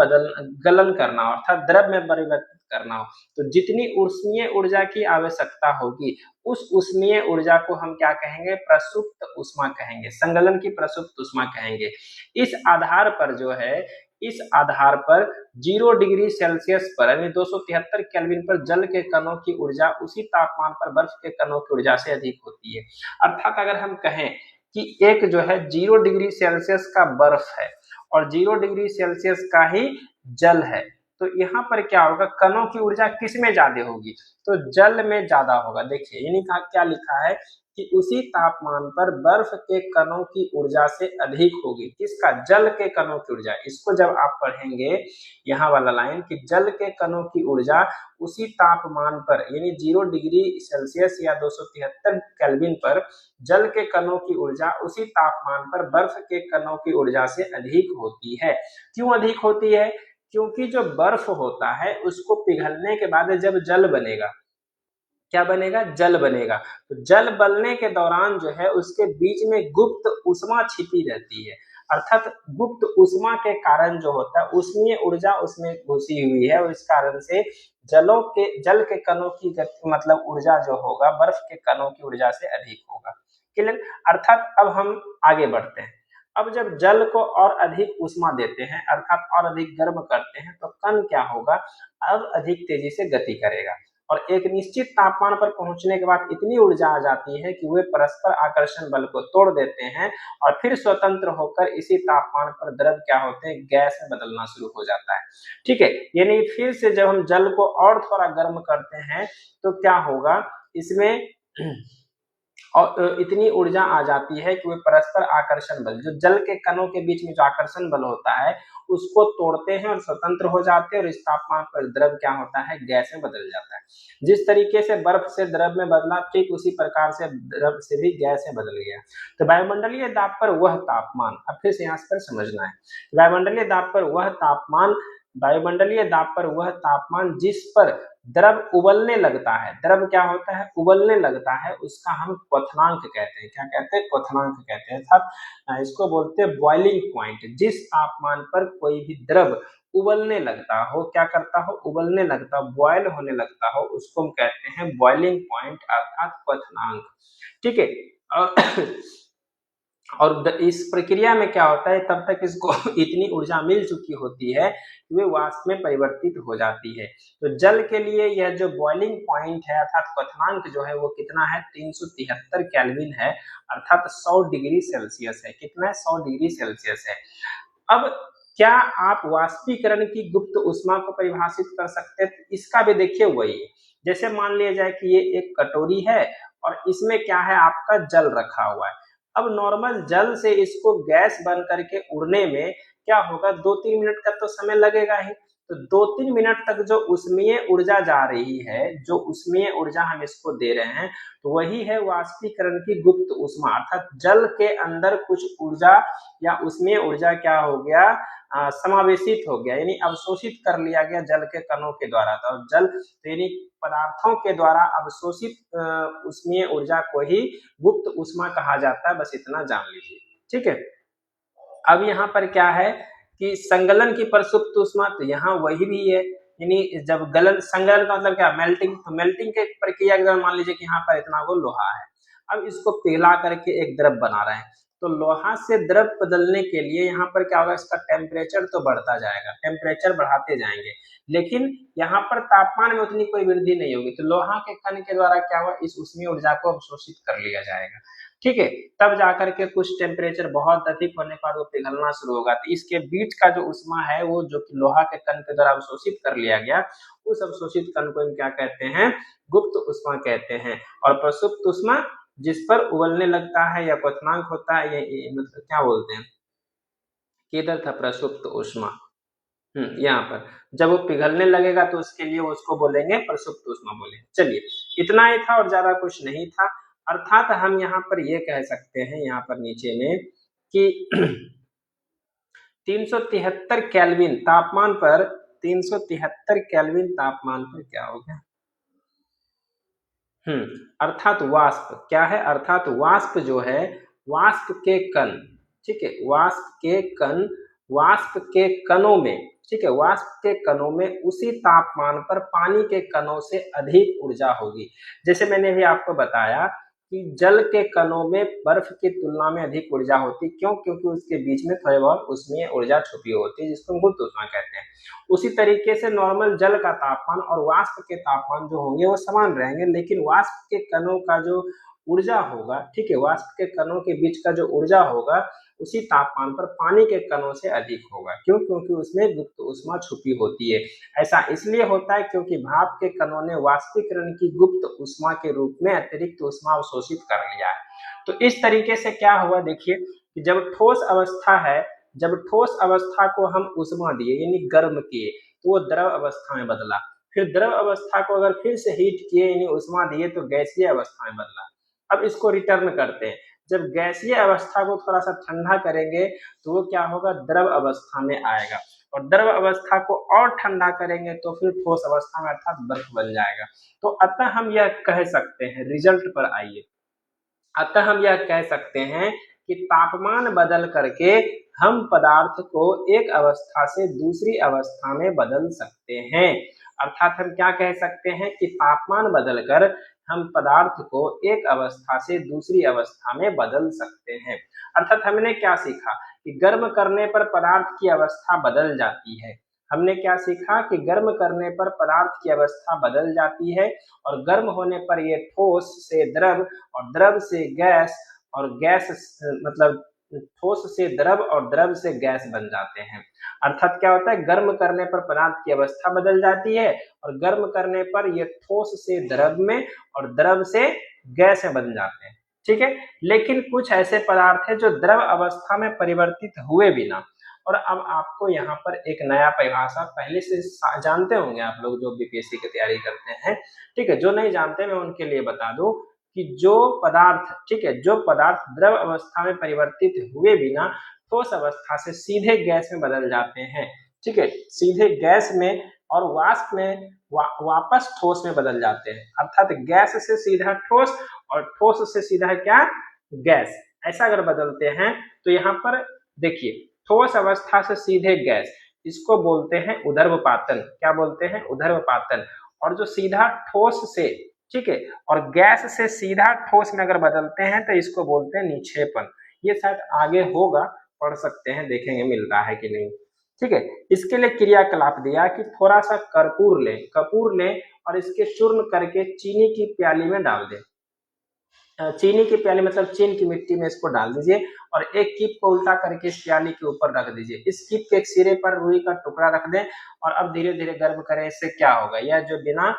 गलन करना हो अर्थात द्रव में परिवर्तित करना हो तो जितनी ऊष्मीय ऊर्जा की आवश्यकता होगी उस ऊष्मीय ऊर्जा को हम क्या कहेंगे, प्रसुप्त ऊष्मा कहेंगे, संगलन की प्रसुप्त ऊष्मा कहेंगे। इस आधार पर जो है इस आधार पर 0 डिग्री सेल्सियस पर यानी 273 केल्विन पर जल के कणों की ऊर्जा उसी तापमान पर बर्फ के कणों की ऊर्जा से अधिक होती है। अर्थात अगर हम कहें कि एक जो है 0 डिग्री सेल्सियस का बर्फ है और 0 डिग्री सेल्सियस का ही जल है तो यहाँ पर क्या होगा, कणों की ऊर्जा किस में ज्यादा होगी, तो जल में ज्यादा होगा। देखिए यानी क्या लिखा है कि उसी तापमान पर बर्फ के कणों की ऊर्जा से अधिक होगी, किसका, जल के कणों की ऊर्जा। इसको जब आप पढ़ेंगे यहाँ वाला लाइन कि जल के कणों की ऊर्जा उसी तापमान पर यानी 0 डिग्री सेल्सियस या 273 केल्विन पर जल के कणों की ऊर्जा उसी तापमान पर बर्फ के कणों की ऊर्जा से अधिक होती है। क्यों अधिक होती है, क्योंकि जो बर्फ होता है उसको पिघलने के बाद जब जल बनेगा, क्या बनेगा, जल बनेगा, तो जल बनने के दौरान जो है उसके बीच में गुप्त ऊष्मा छिपी रहती है। अर्थात गुप्त ऊष्मा के कारण जो होता है ऊष्मीय ऊर्जा उसमें घुसी हुई है और इस कारण से जल के कणों की मतलब ऊर्जा जो होगा बर्फ के कणों की ऊर्जा से अधिक होगा। क्लियर। अर्थात अब हम आगे बढ़ते हैं। अब जब जल को और अधिक ऊष्मा देते हैं अर्थात और अधिक गर्म करते हैं तो कण क्या होगा, अब अधिक तेजी से गति करेगा और एक निश्चित तापमान पर पहुंचने के बाद इतनी ऊर्जा आ जाती है कि वे परस्पर आकर्षण बल को तोड़ देते हैं और फिर स्वतंत्र होकर इसी तापमान पर द्रव क्या होते हैं, गैस में बदलना शुरू हो जाता है। ठीक है, यानी फिर से जब हम जल को और थोड़ा गर्म करते हैं तो क्या होगा, इसमें और इतनी ऊर्जा आ जाती है कि वे परस्पर आकर्षण बल, जो जल के कणों के बीच में जो आकर्षण बल होता है उसको तोड़ते हैं और स्वतंत्र हो जाते हैं और इस तापमान पर द्रव क्या होता है, गैस में बदल जाता है। जिस तरीके से बर्फ से द्रव में बदला ठीक उसी प्रकार से द्रव से भी गैस में बदल गया। तो वायुमंडलीय दाब पर वह तापमान, अब फिर से यहाँ पर समझना है, वायुमंडलीय दाब पर वह तापमान, वायुमंडलीय दाब पर वह तापमान जिस पर द्रव उबलने लगता है, द्रव क्या होता है, उबलने लगता है, उसका हम क्वथनांक कहते हैं। क्या कहते हैं, क्वथनांक कहते हैं। अर्थात इसको बोलते हैं बॉइलिंग पॉइंट। जिस तापमान पर कोई भी द्रव उबलने लगता हो, क्या करता हो, उबलने लगता हो, बॉयल होने लगता हो, उसको हम कहते हैं बॉइलिंग पॉइंट अर्थात क्वथनांक। ठीक है, और इस प्रक्रिया में क्या होता है, तब तक इसको इतनी ऊर्जा मिल चुकी होती है कि वे वाष्प में परिवर्तित हो जाती है। तो जल के लिए यह जो बॉइलिंग पॉइंट है अर्थात क्वथनांक जो है वो कितना है, 373 केल्विन है अर्थात 100 डिग्री सेल्सियस है। कितना है, 100 डिग्री सेल्सियस है। अब क्या आप वाष्पीकरण की गुप्त ऊष्मा को परिभाषित कर सकते हैं, इसका भी देखिए वही है। जैसे मान लिया जाए कि ये एक कटोरी है और इसमें क्या है, आपका जल रखा हुआ है। अब नॉर्मल जल से इसको गैस बन करके उड़ने में क्या होगा, 2-3 मिनट का तो समय लगेगा ही। तो 2-3 मिनट तक जो उष्मीय ऊर्जा जा रही है, जो उष्मीय ऊर्जा हम इसको दे रहे हैं, तो वही है वाष्पीकरण की गुप्त ऊष्मा। अर्थात जल के अंदर कुछ ऊर्जा या उष्मीय ऊर्जा क्या हो गया, समावेशित हो गया, यानी अवशोषित कर लिया गया जल के कणों के द्वारा। तो जल यानी पदार्थों के द्वारा अवशोषित उष्मीय ऊर्जा को ही गुप्त ऊष्मा कहा जाता है, बस इतना जान लीजिए। ठीक है, अब यहाँ पर क्या है कि संगलन की प्रसुप्त ऊष्मा, तो यहाँ वही भी है, यानी जब गलन, संगलन का मतलब क्या, मेल्टिंग। तो मेल्टिंग के प्रक्रिया के दौरान मान लीजिए कि यहाँ पर इतना वो लोहा है, अब इसको पिघला करके एक द्रव बना रहे हैं, तो लोहा से द्रव बदलने के लिए यहाँ पर क्या होगा, इसका टेम्परेचर तो बढ़ता जाएगा, टेम्परेचर बढ़ाते जाएंगे, लेकिन यहाँ पर तापमान में उतनी कोई वृद्धि नहीं होगी। तो लोहा के कण के द्वारा क्या हुआ, इस उष्मीय ऊर्जा को अवशोषित कर लिया जाएगा। ठीक है, तब जाकर के कुछ टेम्परेचर बहुत अधिक होने के बाद वो पिघलना शुरू होगा। तो इसके बीच का जो उष्मा है वो जो कि लोहा के कण के द्वारा अवशोषित कर लिया गया, उस अवशोषित कण को हम क्या कहते हैं, गुप्त उष्मा कहते हैं। और प्रसुप्त उष्मा जिस पर उबलने लगता है या क्वथनांक होता है, ये मतलब क्या बोलते हैं, किधर था प्रसुप्त उष्मा, यहाँ पर जब वो पिघलने लगेगा तो उसके लिए उसको बोलेंगे प्रसुप्त उष्मा बोलेंगे। चलिए इतना ही था और ज्यादा कुछ नहीं था। अर्थात हम यहाँ पर ये कह सकते हैं, यहाँ पर नीचे में कि 373 केल्विन तापमान पर, 373 केल्विन तापमान पर क्या हो गया? अर्थात वाष्प क्या है? अर्थात वाष्प जो है, वाष्प के कण, ठीक है, वाष्प के कणों में, ठीक है, वाष्प के कणों में उसी तापमान पर पानी के कणों से अधिक ऊर्जा होगी। जैसे मैंने भी आपको बताया कि जल के कणों में बर्फ की तुलना में अधिक ऊर्जा होती, क्यों? क्योंकि उसके बीच में थोड़े बहुत उसमें ऊर्जा छुपी होती है, जिसको हम गुप्त ऊष्मा कहते हैं। उसी तरीके से नॉर्मल जल का तापमान और वाष्प के तापमान जो होंगे वो समान रहेंगे, लेकिन वाष्प के कणों का जो ऊर्जा होगा, ठीक है, वाष्प के कणों के बीच का जो ऊर्जा होगा उसी तापमान पर पानी के कणों से अधिक होगा। क्यों? क्योंकि उसमें गुप्त ऊष्मा छुपी होती है। ऐसा इसलिए होता है क्योंकि भाप के कणों ने वाष्पीकरण की गुप्त ऊष्मा के रूप में अतिरिक्त ऊष्मा अवशोषित कर लिया है। तो इस तरीके से क्या हुआ, देखिए कि जब ठोस अवस्था है, जब ठोस अवस्था को हम ऊष्मा दिए यानी गर्म किए तो वो द्रव अवस्था में बदला, फिर द्रव अवस्था को अगर फिर से हीट किए यानी ऊष्मा दिए तो गैसीय अवस्था में बदला। अब इसको रिटर्न करते हैं, जब गैसीय अवस्था को थोड़ा सा ठंडा करेंगे तो वो क्या होगा, द्रव अवस्था में आएगा, और द्रव अवस्था को और ठंडा करेंगे तो फिर ठोस अवस्था में अर्थात बर्फ बन जाएगा। तो अतः हम यह कह सकते हैं, रिजल्ट पर आइए, अतः हम यह कह सकते हैं कि तापमान बदल करके हम पदार्थ को एक अवस्था से दूसरी अवस्था में बदल सकते हैं। अर्थात हम क्या कह सकते हैं कि तापमान बदलकर हम पदार्थ को एक अवस्था से दूसरी अवस्था में बदल सकते हैं। अर्थात हमने क्या सीखा कि गर्म करने पर पदार्थ की अवस्था बदल जाती है। हमने क्या सीखा कि गर्म करने पर पदार्थ की अवस्था बदल जाती है, और गर्म होने पर ये ठोस से द्रव और द्रव से गैस, और गैस मतलब ठोस से द्रव और द्रव से गैस बन जाते हैं। अर्थात क्या होता है, गर्म करने पर पदार्थ की अवस्था बदल जाती है, और गर्म करने पर ये ठोस से द्रव में और द्रव से गैस में बन जाते हैं। ठीक है, लेकिन कुछ ऐसे पदार्थ है जो द्रव अवस्था में परिवर्तित हुए बिना, और अब आपको यहाँ पर एक नया परिभाषा पहले से जानते होंगे आप लोग जो बीपीएससी की तैयारी करते हैं, ठीक है, जो नहीं जानते मैं उनके लिए बता दूं कि जो पदार्थ, ठीक है, जो पदार्थ द्रव अवस्था में परिवर्तित हुए बिना ठोस अवस्था से सीधे गैस में बदल जाते हैं, ठीक है, सीधे गैस में और वाष्प में वापस ठोस में बदल जाते हैं। अर्थात गैस से सीधा ठोस और ठोस से सीधा क्या, गैस, ऐसा अगर बदलते हैं तो यहाँ पर देखिए, ठोस अवस्था से सीधे गैस, इसको बोलते हैं उदर्वपातन। क्या बोलते हैं? उदर्वपातन। और जो सीधा ठोस से, ठीक है, और गैस से सीधा ठोस में अगर बदलते हैं तो इसको बोलते हैं निक्षेपण। ये शायद आगे होगा, पढ़ सकते हैं, देखेंगे मिल रहा है कि नहीं। ठीक है, इसके लिए क्रियाकलाप दिया कि थोड़ा सा कपूर लें और इसके चूर्ण करके चीनी की प्याली में डाल दें। चीनी की प्याली मतलब चीन की मिट्टी में इसको डाल दीजिए, और एक कीप को उल्टा करके इस प्याली के ऊपर रख दीजिए। इस कीप के एक सिरे पर रुई का टुकड़ा रख दें, और अब धीरे धीरे गर्म करें। इससे क्या होगा, यह जो बिना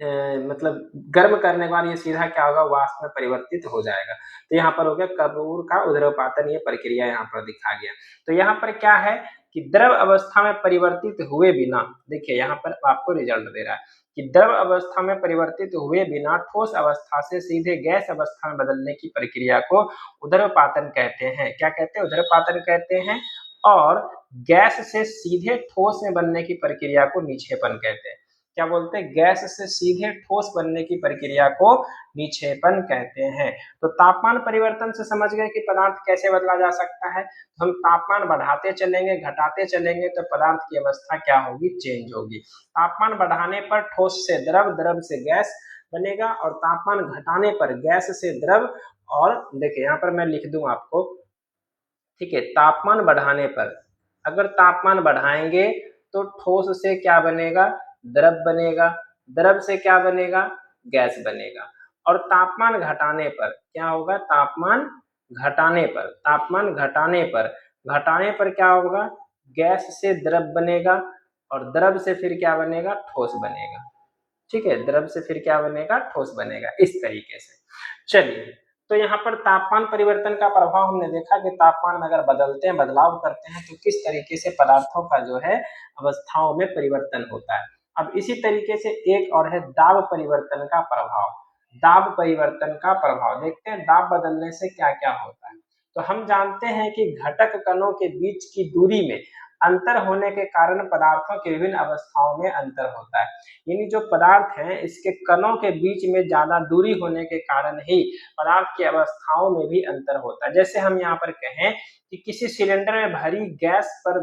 मतलब गर्म करने के बाद ये सीधा क्या होगा, वाष्प में परिवर्तित हो जाएगा। तो यहाँ पर हो गया कपूर का उदर्वपातन, ये प्रक्रिया यहाँ पर दिखा गया। तो यहाँ पर क्या है कि द्रव अवस्था में परिवर्तित हुए बिना, देखिए यहाँ पर आपको रिजल्ट दे रहा है कि द्रव अवस्था में परिवर्तित हुए बिना ठोस अवस्था से सीधे गैस अवस्था में बदलने की प्रक्रिया को उदर्वपातन कहते हैं। क्या कहते हैं? उदर्वपातन कहते हैं। और गैस से सीधे ठोस में बनने की प्रक्रिया को निक्षेपण कहते हैं। क्या बोलते हैं? गैस से सीधे ठोस बनने की प्रक्रिया को निक्षेपण कहते हैं। तो तापमान परिवर्तन से समझ गए कि पदार्थ कैसे बदला जा सकता है। हम तापमान बढ़ाते चलेंगे, घटाते चलेंगे तो पदार्थ की अवस्था क्या होगी, चेंज होगी। तापमान बढ़ाने पर ठोस से द्रव, द्रव से गैस बनेगा, और तापमान घटाने पर गैस से द्रव। और देखिए यहाँ पर मैं लिख दूं आपको, ठीक है, तापमान बढ़ाने पर, अगर तापमान बढ़ाएंगे तो ठोस से क्या बनेगा, द्रव बनेगा, द्रव से क्या बनेगा, गैस बनेगा। और तापमान घटाने पर क्या होगा, तापमान घटाने पर, तापमान घटाने पर क्या होगा, गैस से द्रव बनेगा, और द्रव से फिर क्या बनेगा, ठोस बनेगा। ठीक है, द्रव से फिर क्या बनेगा, ठोस बनेगा। इस तरीके से चलिए, तो यहाँ पर तापमान परिवर्तन का प्रभाव हमने देखा कि तापमान में अगर बदलते हैं, बदलाव करते हैं तो किस तरीके से पदार्थों का जो है अवस्थाओं में परिवर्तन होता है। अब इसी तरीके से एक और है दाब परिवर्तन का प्रभाव। दाब परिवर्तन का प्रभाव देखते हैं, दाब बदलने से क्या क्या होता है। तो हम जानते हैं कि घटक कणों के बीच की दूरी में अंतर होने के कारण पदार्थों की विभिन्न अवस्थाओं में अंतर होता है। यानी जो पदार्थ हैं इसके कणों के बीच में ज्यादा दूरी होने के कारण ही पदार्थ की अवस्थाओं में भी अंतर होता है। जैसे हम यहाँ पर कहें कि किसी सिलेंडर में भरी गैस पर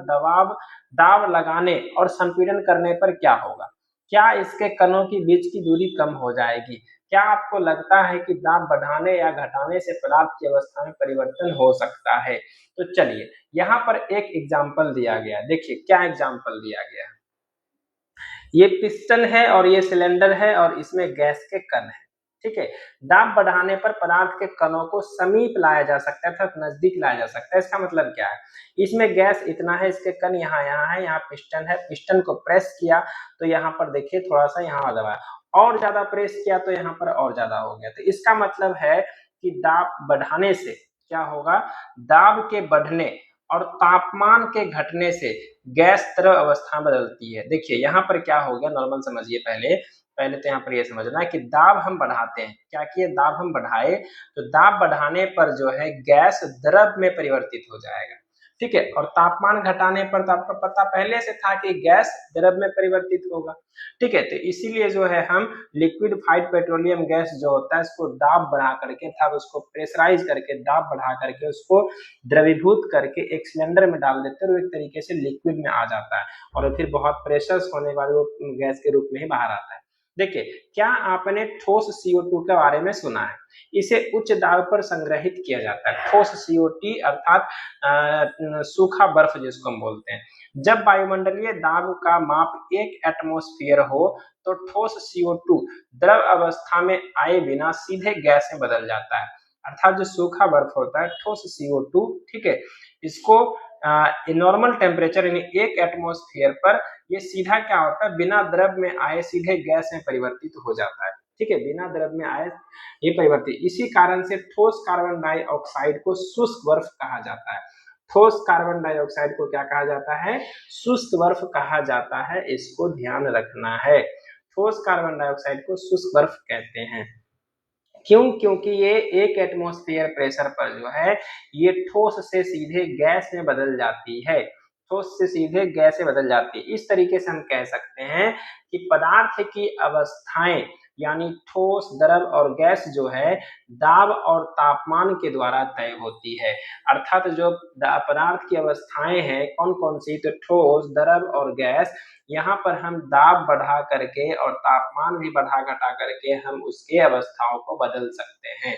दाब लगाने और संपीड़न करने पर क्या होगा? क्या इसके कणों के बीच की दूरी कम हो जाएगी? क्या आपको लगता है कि दाब बढ़ाने या घटाने से पदार्थ की अवस्था में परिवर्तन हो सकता है? तो चलिए यहाँ पर एक एग्जाम्पल दिया गया, देखिए क्या एग्जाम्पल दिया गया है। ये पिस्टन है और ये सिलेंडर है और इसमें गैस के कण है, ठीक है। दाब बढ़ाने पर पदार्थ के कणों को समीप लाया जा सकता है अर्थात नजदीक लाया जा सकता है। इसका मतलब क्या है? इसमें गैस इतना है, इसके कण यहाँ है, यहाँ पिस्टन है, पिस्टन को प्रेस किया तो यहाँ पर देखिए थोड़ा सा यहाँ दबाया, और ज्यादा प्रेस किया तो यहाँ पर और ज्यादा हो गया। तो इसका मतलब है कि दाब बढ़ाने से क्या होगा? दाब के बढ़ने और तापमान के घटने से गैस तरल अवस्था बदलती है। देखिए यहाँ पर क्या हो गया, नॉर्मल समझिए। पहले तो यहाँ पर ये समझना है कि दाब हम बढ़ाते हैं, क्या किए, दाब हम बढ़ाए तो दाब बढ़ाने पर जो है गैस द्रव में परिवर्तित हो जाएगा, ठीक है। और तापमान घटाने पर तो आपको पता पहले से था कि गैस द्रव में परिवर्तित होगा, ठीक है। तो इसीलिए जो है हम लिक्विडफाइड पेट्रोलियम गैस जो होता है इसको दाब बढ़ा करके था, उसको प्रेशराइज करके दाब बढ़ा करके उसको द्रवीभूत करके एक सिलेंडर में डाल देते हैं और एक तरीके से लिक्विड में आ जाता है और फिर बहुत प्रेशर होने वाले वो गैस के रूप में ही बाहर आता है। देखिए, क्या आपने ठोस CO2 के बारे में सुना है? इसे उच्च दाब पर संग्रहित किया जाता है। ठोस CO2 अर्थात सूखा बर्फ जिसको हम बोलते हैं। जब वायुमंडलीय दाब का माप 1 एटमॉस्फेयर हो तो ठोस CO2 द्रव अवस्था में आए बिना सीधे गैस में बदल जाता है। अर्थात जो सूखा बर्फ होता है ठोस CO2, ठीक है, इसको नॉर्मल टेम्परेचर यानी 1 एटमॉस्फेयर पर ये सीधा क्या होता है, बिना द्रव में आए सीधे गैस में परिवर्तित हो जाता है, ठीक है। बिना द्रव में आए ये परिवर्तित, इसी कारण से ठोस कार्बन डाइऑक्साइड को शुष्क बर्फ कहा जाता है। ठोस कार्बन डाइऑक्साइड को क्या कहा जाता है? शुष्क बर्फ कहा जाता है, इसको ध्यान रखना है। ठोस कार्बन डाइऑक्साइड को शुष्क बर्फ कहते हैं। क्यों? क्योंकि ये 1 एटमॉस्फेयर प्रेशर पर जो है ये ठोस से सीधे गैस में बदल जाती है, ठोस से सीधे गैस में बदल जाती है। इस तरीके से हम कह सकते हैं कि पदार्थ की अवस्थाएं यानी ठोस, द्रव और गैस जो है दाब और तापमान के द्वारा तय होती है। अर्थात जो पदार्थ की अवस्थाएं हैं कौन कौन सी, तो ठोस, द्रव और गैस, यहाँ पर हम दाब बढ़ा करके और तापमान भी बढ़ा घटा करके हम उसके अवस्थाओं को बदल सकते हैं।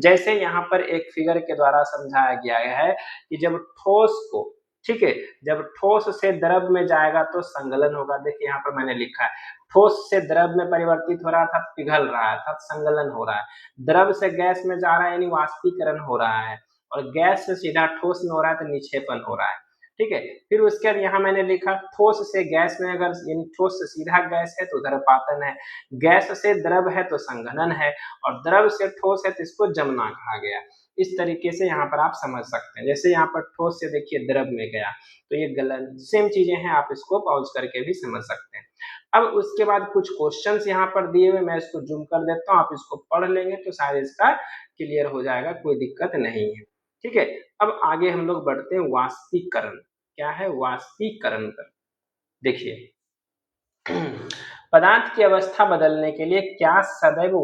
जैसे यहाँ पर एक फिगर के द्वारा समझाया गया है कि जब ठोस को, ठीक है, जब ठोस से द्रव में जाएगा तो संगलन होगा। देखिए यहाँ पर मैंने लिखा है ठोस से द्रव में परिवर्तित हो रहा है अर्थात पिघल रहा है अर्थात संगलन हो रहा है। द्रव से गैस में जा रहा है यानी वाष्पीकरण हो रहा है और गैस से सीधा ठोस में हो रहा है तो निक्षेपण हो रहा है, ठीक है। फिर उसके बाद यहाँ मैंने लिखा ठोस से गैस में, अगर यानी ठोस से सीधा गैस है तो ध्रुवपातन है, गैस से द्रव है तो संघनन है और द्रव से ठोस है तो इसको जमना कहा गया। इस तरीके से यहाँ पर आप समझ सकते हैं। जैसे यहाँ पर ठोस से देखिए द्रव में गया तो ये गलन, सेम चीजें हैं, आप इसको पॉज करके भी समझ सकते हैं। अब उसके बाद कुछ क्वेश्चंस यहाँ पर दिए हुए, मैं इसको जूम कर देता हूँ, आप इसको पढ़ लेंगे तो शायद इसका क्लियर हो जाएगा, कोई दिक्कत नहीं है, ठीक है। अब आगे हम लोग बढ़ते हैं वाष्पीकरण। क्या है? वाष्पीकरण पर देखिए पदार्थ की अवस्था बदलने के लिए क्या सदैव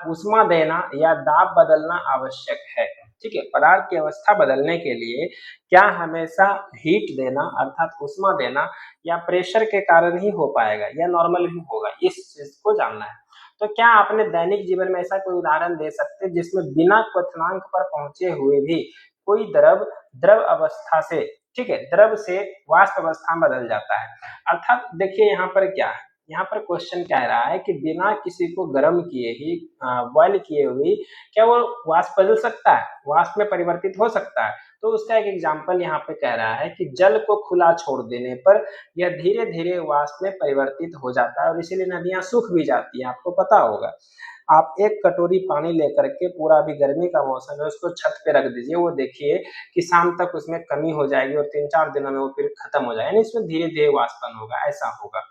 उष्मा देना या दाब बदलना आवश्यक है? ठीक है, पदार्थ की अवस्था बदलने के लिए क्या हमेशा हीट देना अर्थात उष्मा देना या प्रेशर के कारण ही हो पाएगा या नॉर्मल ही होगा, इस चीज को जानना है। तो क्या आपने दैनिक जीवन में ऐसा कोई उदाहरण दे सकते हैं जिसमें बिना क्वथनांक पर पहुंचे हुए भी कोई द्रव अवस्था से, ठीक है, द्रव से वाष्प अवस्था में बदल जाता है? अर्थात देखिए यहाँ पर क्या है, यहाँ पर क्वेश्चन कह रहा है कि बिना किसी को गर्म किए ही बॉयल किए हुए क्या वो वाष्प बदल सकता है, वाष्प में परिवर्तित हो सकता है? तो उसका एक एग्जांपल यहाँ पे कह रहा है कि जल को खुला छोड़ देने पर यह धीरे धीरे वाष्प में परिवर्तित हो जाता है और इसीलिए नदियां सूख भी जाती है। आपको पता होगा, आप एक कटोरी पानी लेकर के, पूरा अभी गर्मी का मौसम है, उसको छत पे रख दीजिए, वो देखिए कि शाम तक उसमें कमी हो जाएगी और 3-4 दिनों में वो फिर खत्म हो जाएगा, इसमें धीरे धीरे वाष्पन होगा, ऐसा होगा,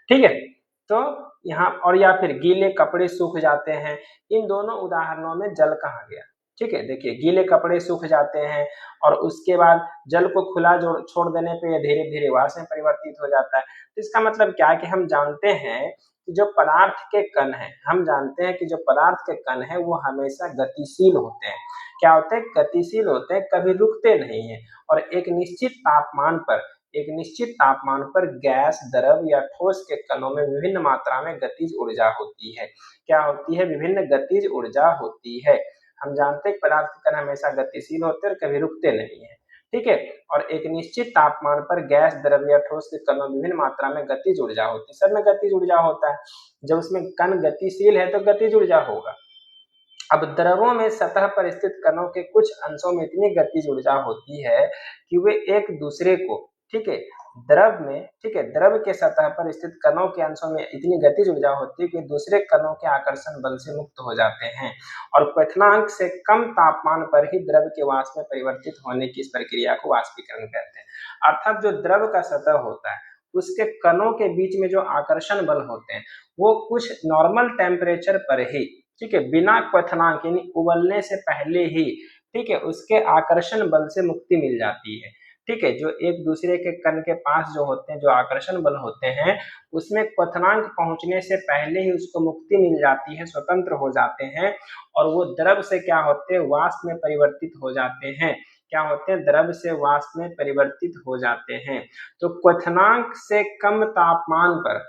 ठीक है। तो यहाँ और या फिर गीले कपड़े सूख जाते हैं, इन दोनों उदाहरणों में जल कहाँ गया? ठीक है, देखिए गीले कपड़े सूख जाते हैं और उसके बाद जल को खुला छोड़ देने पे ये धीरे धीरे वाष्प में परिवर्तित हो जाता है। तो इसका मतलब क्या है कि हम जानते हैं कि जो पदार्थ के कण हैं, हम जानते हैं कि जो पदार्थ के कण हैं वो हमेशा गतिशील होते हैं। क्या होते हैं? गतिशील होते हैं, कभी रुकते नहीं है। और एक निश्चित तापमान पर गैस, द्रव या ठोस के कणों में विभिन्न मात्रा में गतिज ऊर्जा होती है। क्या होती है? विभिन्न गतिज ऊर्जा होती है। हम जानते हैं पदार्थ के कण हमेशा गतिशील होते हैं और कभी रुकते नहीं है, ठीक है। और एक निश्चित तापमान पर गैस, द्रव या ठोस के कणों में विभिन्न मात्रा में गतिज ऊर्जा होती है। सब में गतिज ऊर्जा होता है। जब उसमें कण गतिशील है तो गतिज ऊर्जा होगा। अब द्रवों में सतह पर स्थित कणों के कुछ अंशों में इतनी गतिज ऊर्जा होती है कि वे एक दूसरे को, ठीक है, द्रव के सतह पर स्थित कणों के अंशों में इतनी गतिज ऊर्जा होती है कि दूसरे कणों के आकर्षण बल से मुक्त हो जाते हैं और क्वथनांक से कम तापमान पर ही द्रव के वाष्प में परिवर्तित होने की इस प्रक्रिया को वाष्पीकरण कहते हैं। अर्थात जो द्रव का सतह होता है उसके कणों के बीच में जो आकर्षण बल होते हैं वो कुछ नॉर्मल टेम्परेचर पर ही, ठीक है, बिना क्वथनांक यानी उबलने से पहले ही, ठीक है, उसके आकर्षण बल से मुक्ति मिल जाती है। ठीक है, जो एक दूसरे के कण के पास जो होते हैं, जो आकर्षण बल होते हैं, उसमें क्वथनांक पहुंचने से पहले ही उसको मुक्ति मिल जाती है, स्वतंत्र हो जाते हैं और वो द्रव से क्या होते हैं? वाष्प में परिवर्तित हो जाते हैं। क्या होते हैं? द्रव से वाष्प में परिवर्तित हो जाते हैं। तो क्वथनांक से कम तापमान पर,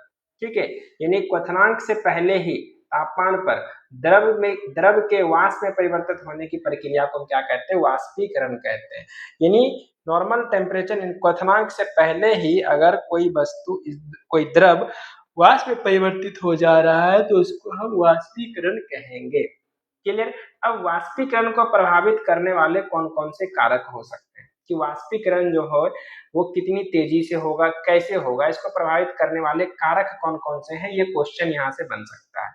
ठीक है, यानी क्वथनांक से पहले ही तापमान पर द्रव के वाष्प में परिवर्तित होने की प्रक्रिया को क्या कहते हैं? वाष्पीकरण कहते हैं। यानी नॉर्मल टेम्परेचर क्वथनांक से पहले ही अगर कोई वस्तु, कोई द्रव वाष्प में परिवर्तित हो जा रहा है तो उसको हम वाष्पीकरण कहेंगे। क्लियर? अब वाष्पीकरण को प्रभावित करने वाले कौन कौन से कारक हो सकते हैं कि वाष्पीकरण जो है वो कितनी तेजी से होगा, कैसे होगा, इसको प्रभावित करने वाले कारक कौन कौन से हैं, ये क्वेश्चन यहाँ से बन सकता है।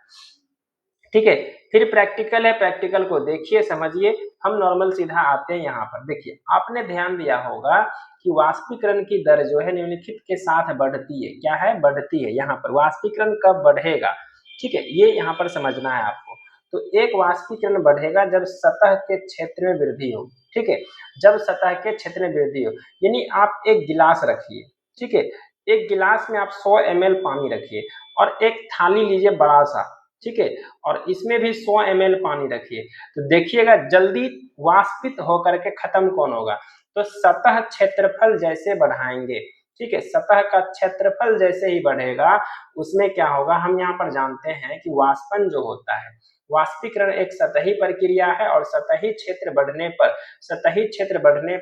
ठीक है, फिर प्रैक्टिकल है, प्रैक्टिकल को देखिए, समझिए। हम नॉर्मल सीधा आते हैं यहाँ पर। देखिए, आपने ध्यान दिया होगा कि वाष्पीकरण की दर जो है निम्नलिखित के साथ बढ़ती है। क्या है? बढ़ती है। यहाँ पर वाष्पीकरण कब बढ़ेगा, ठीक है, ये यहाँ पर समझना है आपको। तो एक वाष्पीकरण बढ़ेगा जब सतह के क्षेत्र में वृद्धि हो, ठीक है, जब सतह के क्षेत्र में वृद्धि हो। यानी आप एक गिलास रखिए, ठीक है, एक गिलास में आप 100 ml पानी रखिए और एक थाली लीजिए बड़ा सा, ठीक है, और इसमें भी 100 ml पानी रखिए। तो देखिएगा जल्दी वाष्पित होकर के खत्म कौन होगा? तो सतह क्षेत्रफल जैसे बढ़ाएंगे, ठीक है, सतह का क्षेत्रफल जैसे ही बढ़ेगा उसमें क्या होगा? हम यहाँ पर जानते हैं कि वाष्पन जो होता है, वाष्पीकरण एक सतही प्रक्रिया है और सतही क्षेत्र बढ़ने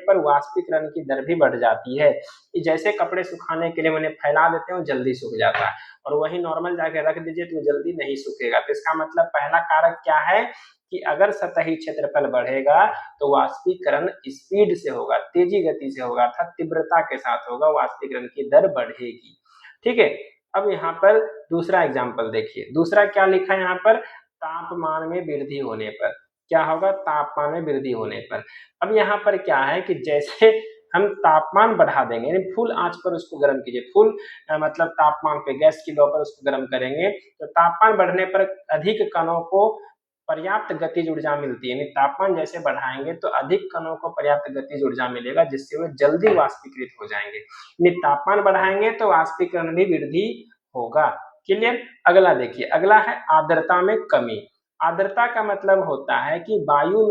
पर वाष्पीकरण की दर भी बढ़ जाती है। जैसे कपड़े सुखाने के लिए मैंने फैला देते हैं, जल्दी सूख जाता है, और वही नॉर्मल जाके रख दीजिए तो जल्दी नहीं सूखेगा। तो इसका मतलब पहला कारक क्या है कि अगर सतही क्षेत्रफल बढ़ेगा तो वाष्पीकरण स्पीड से होगा, तेजी गति से होगा, अर्थात तीव्रता के साथ होगा, वाष्पीकरण की दर बढ़ेगी। ठीक है, अब यहाँ पर दूसरा एग्जाम्पल देखिए। दूसरा क्या लिखा है यहाँ पर? तापमान में वृद्धि होने पर क्या होगा? तापमान में वृद्धि होने पर। अब यहाँ पर क्या है कि जैसे हम तापमान बढ़ा देंगे, यानी फुल आंच पर उसको गर्म कीजिए, फुल मतलब तापमान पे, गैस की लो पर उसको गर्म करेंगे तो तापमान बढ़ने पर अधिक कणों को पर्याप्त गतिज ऊर्जा मिलती है। यानी तापमान जैसे बढ़ाएंगे तो अधिक कणों को पर्याप्त गतिज ऊर्जा मिलेगा जिससे वे जल्दी वाष्पीकृत हो जाएंगे। यानी तापमान बढ़ाएंगे तो वाष्पीकरण भी वृद्धि होगा। क्लियर? अगला देखिए, अगला है आर्द्रता में कमी। आर्द्रता का मतलब होता है कि वायु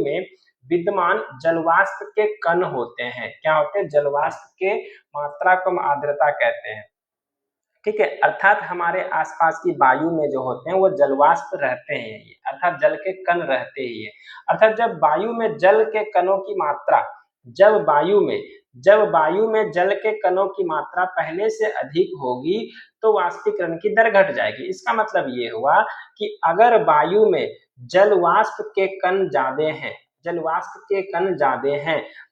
में विद्यमान जलवाष्प के कण होते हैं। क्या होते हैं? जलवाष्प के मात्रा को हम आर्द्रता कहते हैं। ठीक है, अर्थात हमारे आसपास की वायु में जो होते हैं वो जलवाष्प रहते हैं, अर्थात जल के कण रहते ही है। अर्थात जब वायु में जल के कणों की मात्रा, जब वायु में जल के कणों की मात्रा पहले से अधिक होगी तो वाष्पीकरण की दर घट जाएगी। इसका मतलब ये हुआ कि अगर वायु में जलवाष्प के कण ज्यादा हैं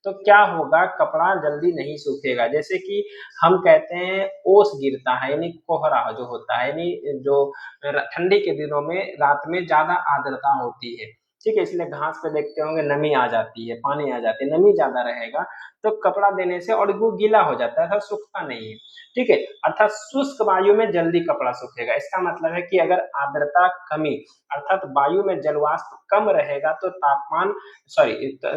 तो क्या होगा? कपड़ा जल्दी नहीं सूखेगा। जैसे कि हम कहते हैं ओस गिरता है, यानी कोहरा जो होता है, यानी जो ठंडी के दिनों में रात में ज्यादा आर्द्रता होती है, ठीक है, इसलिए घास पे देखते होंगे नमी आ जाती है, पानी आ जाती है, नमी ज्यादा रहेगा तो कपड़ा देने से और वो गीला हो जाता है, सूखता नहीं है। ठीक है, अर्थात शुष्क वायु में जल्दी कपड़ा सूखेगा। इसका मतलब है कि अगर आर्द्रता कमी अर्थात वायु में जल वाष्प कम रहेगा तो तापमान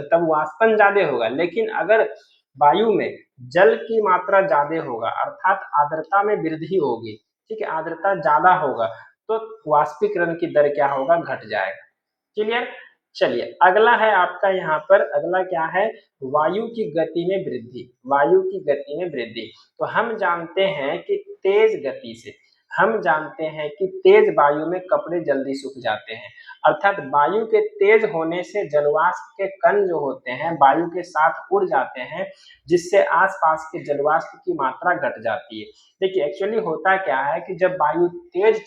तब वाष्पन ज्यादा होगा, लेकिन अगर वायु में जल की मात्रा ज्यादा होगा अर्थात आर्द्रता में वृद्धि होगी, ठीक है, आर्द्रता ज्यादा होगा तो वाष्पीकरण की दर क्या होगा, घट जाएगा। क्लियर। चलिए अगला है आपका यहाँ पर, अगला क्या है, वायु की गति में वृद्धि। वायु की गति में वृद्धि, तो हम जानते हैं कि तेज वायु में कपड़े जल्दी सूख जाते हैं, अर्थात वायु के तेज होने से जलवाष्प के कण जो होते हैं वायु के साथ उड़ जाते हैं, जिससे आसपास के जलवाष्प की मात्रा घट जाती है। देखिए एक्चुअली होता क्या है कि जब वायु तेज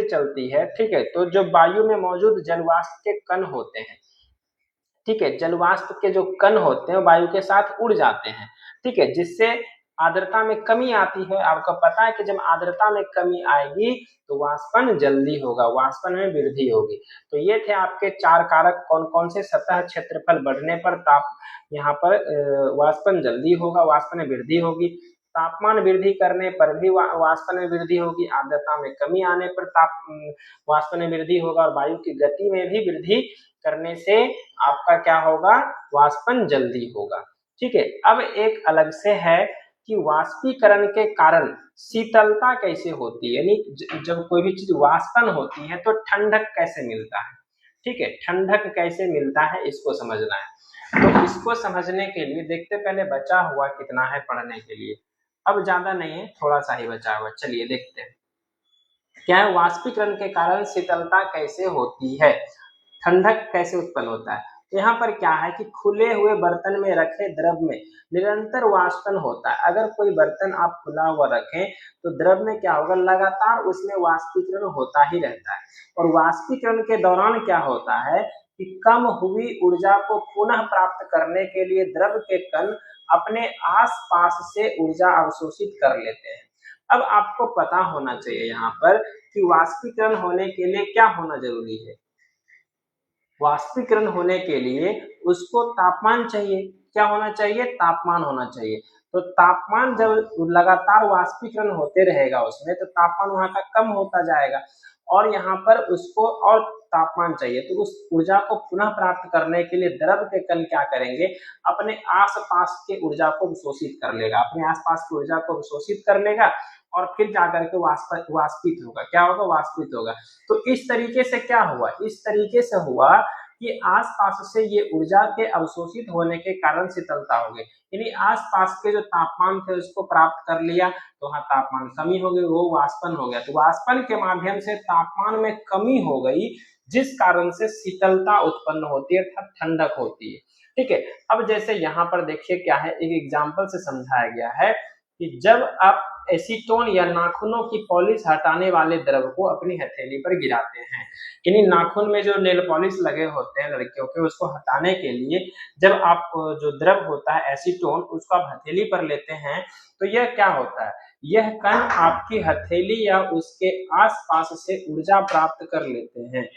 चलती है, ठीक है, तो जो वायु में मौजूद जलवाष्प के कण होते हैं, ठीक है, जलवाष्प के जो कण होते हैं वायु के साथ उड़ जाते हैं, ठीक है, जिससे आर्द्रता में कमी आती है। आपको पता है कि जब आर्द्रता में कमी आएगी तो वाष्पन जल्दी होगा, वाष्पन में वृद्धि होगी। तो ये थे आपके 4 कारक, कौन कौन से, सतह क्षेत्रफल बढ़ने पर यहाँ पर वाष्पन जल्दी होगा, वाष्पन में वृद्धि होगी, तापमान वृद्धि करने पर भी वाष्पन में वृद्धि होगी, आर्द्रता में कमी आने पर वाष्पन में वृद्धि होगा, और वायु की गति में भी वृद्धि करने से आपका क्या होगा, वाष्पन जल्दी होगा। ठीक है, अब एक अलग से है कि वाष्पीकरण के कारण शीतलता कैसे होती है, यानी जब कोई भी चीज वाष्पन होती है तो ठंडक कैसे मिलता है। ठीक है, ठंडक कैसे मिलता है इसको समझना है। तो इसको समझने के लिए देखते पहले बचा हुआ कितना है पढ़ने के लिए, अब ज्यादा नहीं है, थोड़ा सा ही बचा हुआ। चलिए देखते हैं क्या है, वाष्पीकरण के कारण शीतलता कैसे होती है, ठंडक कैसे उत्पन्न होता है। तो यहाँ पर क्या है कि खुले हुए बर्तन में रखे द्रव में निरंतर वाष्पन होता है। अगर कोई बर्तन आप खुला हुआ रखें तो द्रव में क्या होगा, लगातार उसमें वाष्पीकरण होता ही रहता है। और वाष्पीकरण के दौरान क्या होता है कि कम हुई ऊर्जा को पुनः प्राप्त करने के लिए द्रव के कण अपने आसपास से ऊर्जा अवशोषित कर लेते हैं। अब आपको पता होना चाहिए यहाँ पर कि वाष्पीकरण होने के लिए क्या होना जरूरी है। वाष्पीकरण होने के लिए उसको तापमान चाहिए, क्या होना चाहिए, तापमान होना चाहिए। तो तापमान जब लगातार वाष्पीकरण होते रहेगा उसमें तो तापमान वहां का कम होता जाएगा, और यहाँ पर उसको और तापमान चाहिए, तो उस ऊर्जा को पुनः प्राप्त करने के लिए द्रव के कण क्या करेंगे, अपने आसपास के ऊर्जा को शोषित कर लेगा, अपने आसपास की ऊर्जा को शोषित कर लेगा और फिर जाकर के वाष्पित होगा, क्या होगा, वाष्पित होगा। तो इस तरीके से क्या हुआ, इस तरीके से हुआ कि आसपास से ये ऊर्जा के अवशोषित होने के कारण शीतलता हो गई, यानी आसपास के जो तापमान थे उसको प्राप्त कर लिया तो वहां तापमान कमी हो गई, वो वाष्पन हो गया। तो वाष्पन के माध्यम से तापमान में कमी हो गई जिस कारण से शीतलता उत्पन्न होती है अर्थात ठंडक होती है। ठीक है, अब जैसे यहाँ पर देखिए क्या है, एक एग्जाम्पल से समझाया गया है कि जब आप एसीटोन या नाखूनों की पॉलिश हटाने वाले द्रव को अपनी हथेली पर गिराते हैं, यानी नाखून में जो नेल पॉलिश लगे होते हैं लड़कियों के, उसको हटाने के लिए जब आप जो द्रव होता है एसीटोन उसको आप हथेली पर लेते हैं तो यह क्या होता है, यह कण आपकी हथेली या उसके आसपास से ऊर्जा प्राप्त कर लेते हैं,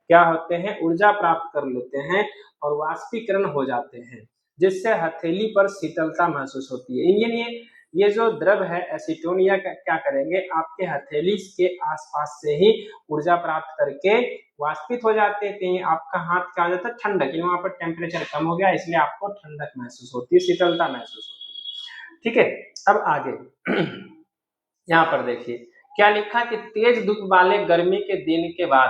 क्या होते हैं, ऊर्जा प्राप्त कर लेते हैं और वाष्पीकरण हो जाते हैं, जिससे हथेली पर शीतलता महसूस होती है। यानी ये जो द्रव है एसीटोनिया क्या करेंगे, आपके हथेली के आसपास से ही ऊर्जा प्राप्त करके वाष्पित हो जाते हैं, आपका हाथ क्या हो जाता है, ठंडक, वहां पर टेम्परेचर कम हो गया इसलिए आपको ठंडक महसूस होती है, शीतलता महसूस होती है। ठीक है, अब आगे यहाँ पर देखिए क्या लिखा कि तेज धूप वाले गर्मी के दिन के बाद,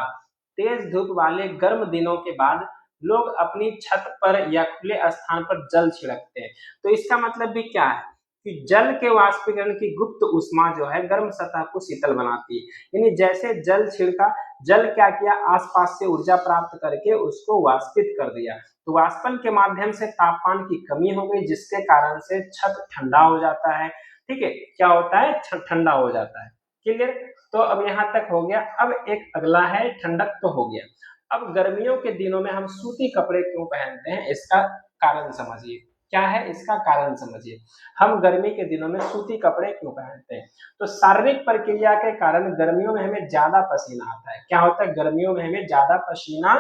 तेज धूप वाले गर्म दिनों के बाद लोग अपनी छत पर या खुले स्थान पर जल छिड़कते हैं। तो इसका मतलब भी क्या है कि जल के वाष्पीकरण की गुप्त ऊष्मा जो है गर्म सतह को शीतल बनाती है, यानी जैसे जल छिड़का, जल क्या किया, आसपास से ऊर्जा प्राप्त करके उसको वाष्पित कर दिया, तो वाष्पन के माध्यम से तापमान की कमी हो गई जिसके कारण से छत ठंडा हो जाता है। ठीक है, क्या होता है, ठंडा हो जाता है। क्लियर, तो अब यहाँ तक हो गया। अब एक अगला है, ठंडक तो हो गया। अब गर्मियों के दिनों में हम सूती कपड़े क्यों पहनते हैं, इसका कारण समझिए। क्या है इसका कारण समझिए। हम गर्मी के दिनों में सूती कपड़े क्यों पहनते हैं? तो शारीरिक प्रक्रिया के कारण गर्मियों में हमें ज्यादा पसीना आता है। क्या होता है? गर्मियों में हमें ज्यादा पसीना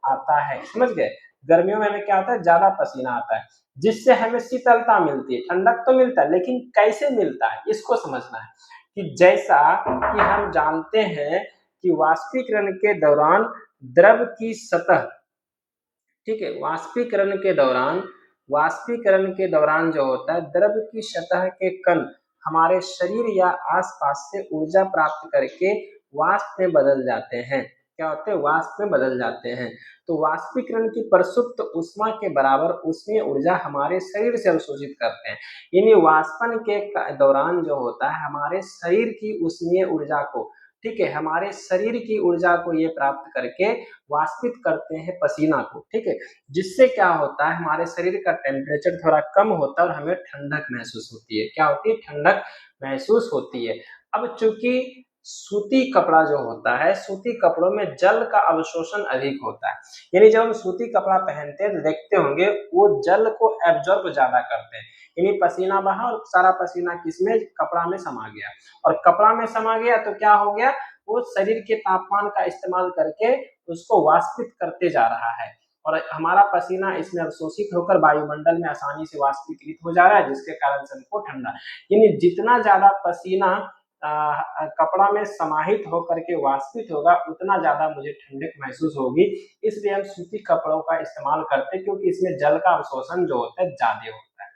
आता है, समझ गए? गर्मियों में हमें क्या होता है? ज्यादा पसीना आता है, जिससे हमें शीतलता मिलती है, ठंडक तो मिलता है, लेकिन कैसे मिलता है इसको समझना है। कि जैसा कि हम जानते हैं कि वाष्पीकरण के दौरान द्रव की सतह, ठीक है, वाष्पीकरण के दौरान जो होता है, द्रव की सतह के कण हमारे शरीर या आसपास से ऊर्जा प्राप्त करके वाष्प में बदल जाते हैं। क्या होते हैं? वाष्प में बदल जाते हैं। तो वाष्पीकरण की प्रसुप्त ऊष्मा के बराबर ऊष्मीय ऊर्जा हमारे शरीर से अवशोषित करते हैं। यानी वाष्पन के दौरान जो होता है, हमारे शरीर की ऊष्मीय ऊर्जा को, ठीक है, हमारे शरीर की ऊर्जा को ये प्राप्त करके वाष्पित करते हैं पसीना को, ठीक है, जिससे क्या होता है? हमारे शरीर का टेम्परेचर थोड़ा कम होता है और हमें ठंडक महसूस होती है। क्या होती है? ठंडक महसूस होती है। अब चूंकि सूती कपड़ा जो होता है, सूती कपड़ों में जल का अवशोषण अधिक होता है, यानी जब हम सूती कपड़ा पहनते हैं तो देखते होंगे वो जल को एब्जॉर्ब ज्यादा करते हैं, यानी पसीना बहा और सारा पसीना किसमें? कपड़ा में समा गया, और कपड़ा में समा गया तो क्या हो गया? वो शरीर के तापमान का इस्तेमाल करके उसको वाष्पित करते जा रहा है, और हमारा पसीना इसमें अवशोषित होकर वायुमंडल में आसानी से वाष्पीकृत हो जा रहा है, जिसके कारण से हमको ठंडा, यानी जितना ज्यादा पसीना कपड़ा में समाहित होकर के वाष्पित होगा, उतना ज्यादा मुझे ठंडक महसूस होगी। इसलिए हम सूती कपड़ों का इस्तेमाल करते हैं, क्योंकि इसमें जल का अवशोषण जो होता है ज्यादा होता है।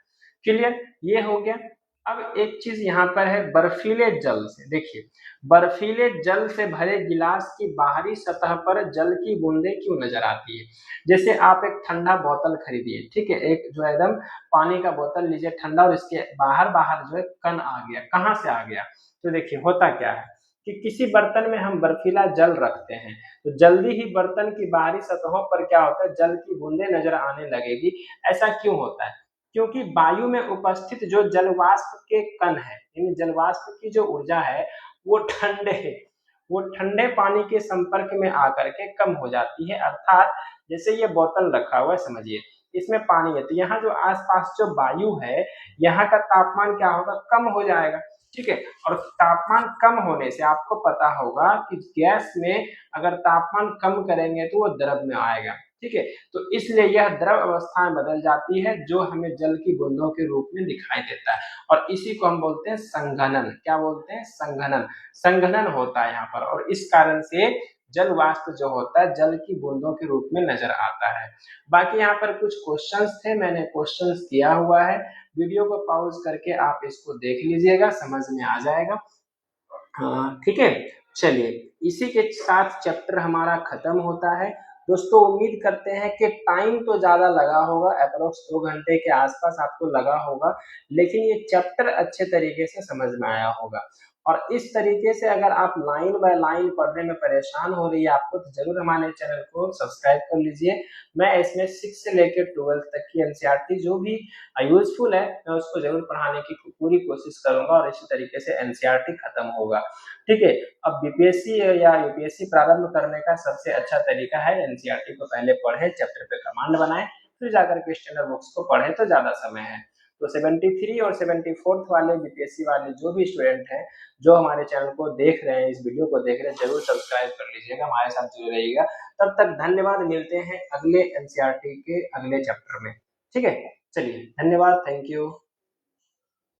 क्लियर? ये हो गया। अब एक चीज यहाँ पर है, बर्फीले जल से, देखिए, बर्फीले जल से भरे गिलास की बाहरी सतह पर जल की बूंदें क्यों नजर आती है? जैसे आप एक ठंडा बोतल खरीदिए, ठीक है, एक जो एकदम पानी का बोतल लीजिए ठंडा, और इसके बाहर बाहर जो है कण आ गया, कहाँ से आ गया? तो देखिए होता क्या है कि किसी बर्तन में हम बर्फीला जल रखते हैं, तो जल्दी ही बर्तन की बाहरी सतहों पर क्या होता है? जल की बूंदें नजर आने लगेगी। ऐसा क्यों होता है? क्योंकि वायु में उपस्थित जो जलवाष्प के कण है, यानी जलवाष्प की जो ऊर्जा है, वो ठंडे पानी के संपर्क में आकर के कम हो जाती है। अर्थात जैसे ये बोतल रखा हुआ है, समझिए, इसमें पानी है, तो यहाँ जो आसपास जो वायु है, यहाँ का तापमान क्या होगा? कम हो जाएगा, ठीक है, और तापमान कम होने से आपको पता होगा कि गैस में अगर तापमान कम करेंगे तो वो द्रव में आएगा, ठीक है, तो इसलिए यह द्रव अवस्था में बदल जाती है, जो हमें जल की बूंदों के रूप में दिखाई देता है, और इसी को हम बोलते हैं संघनन। क्या बोलते हैं? संघनन। संघनन होता है यहाँ पर, और इस कारण से जल वाष्प जो होता है जल की बूंदों के रूप में नजर आता है। बाकी यहाँ पर कुछ क्वेश्चंस थे, मैंने क्वेश्चंस किया हुआ है, वीडियो को पॉज करके आप इसको देख लीजिएगा, समझ में आ जाएगा। हाँ, ठीक है, चलिए, इसी के साथ चैप्टर हमारा खत्म होता है। दोस्तों उम्मीद करते हैं कि टाइम तो ज्यादा लगा होगा, अप्रोक्स 2 घंटे के आसपास आपको लगा होगा, लेकिन ये चैप्टर अच्छे तरीके से समझ में आया होगा। और इस तरीके से अगर आप लाइन बाय लाइन पढ़ने में परेशान हो रही है आपको, तो जरूर हमारे चैनल को सब्सक्राइब कर लीजिए। मैं इसमें 6 से लेकर 12 तक की एनसीईआरटी जो भी यूजफुल है, मैं उसको जरूर पढ़ाने की पूरी कोशिश करूंगा, और इसी तरीके से एनसीईआरटी खत्म होगा, ठीक है। अब बीपीएससी या यूपीएससी प्रारंभ करने का सबसे अच्छा तरीका है एनसीईआरटी को पहले पढ़े, चैप्टर पे कमांड बनाए, फिर जाकर के स्टैंडर्ड बुक्स को पढ़े तो ज्यादा समय है। तो 73 और 74 वाले बीपीएससी वाले जो भी स्टूडेंट हैं, जो हमारे चैनल को देख रहे हैं, इस वीडियो को देख रहे हैं, जरूर सब्सक्राइब कर लीजिएगा, हमारे साथ जुड़े रहिएगा। तब तक धन्यवाद, मिलते हैं अगले एनसीईआरटी के अगले चैप्टर में, ठीक है। चलिए, धन्यवाद, थैंक यू।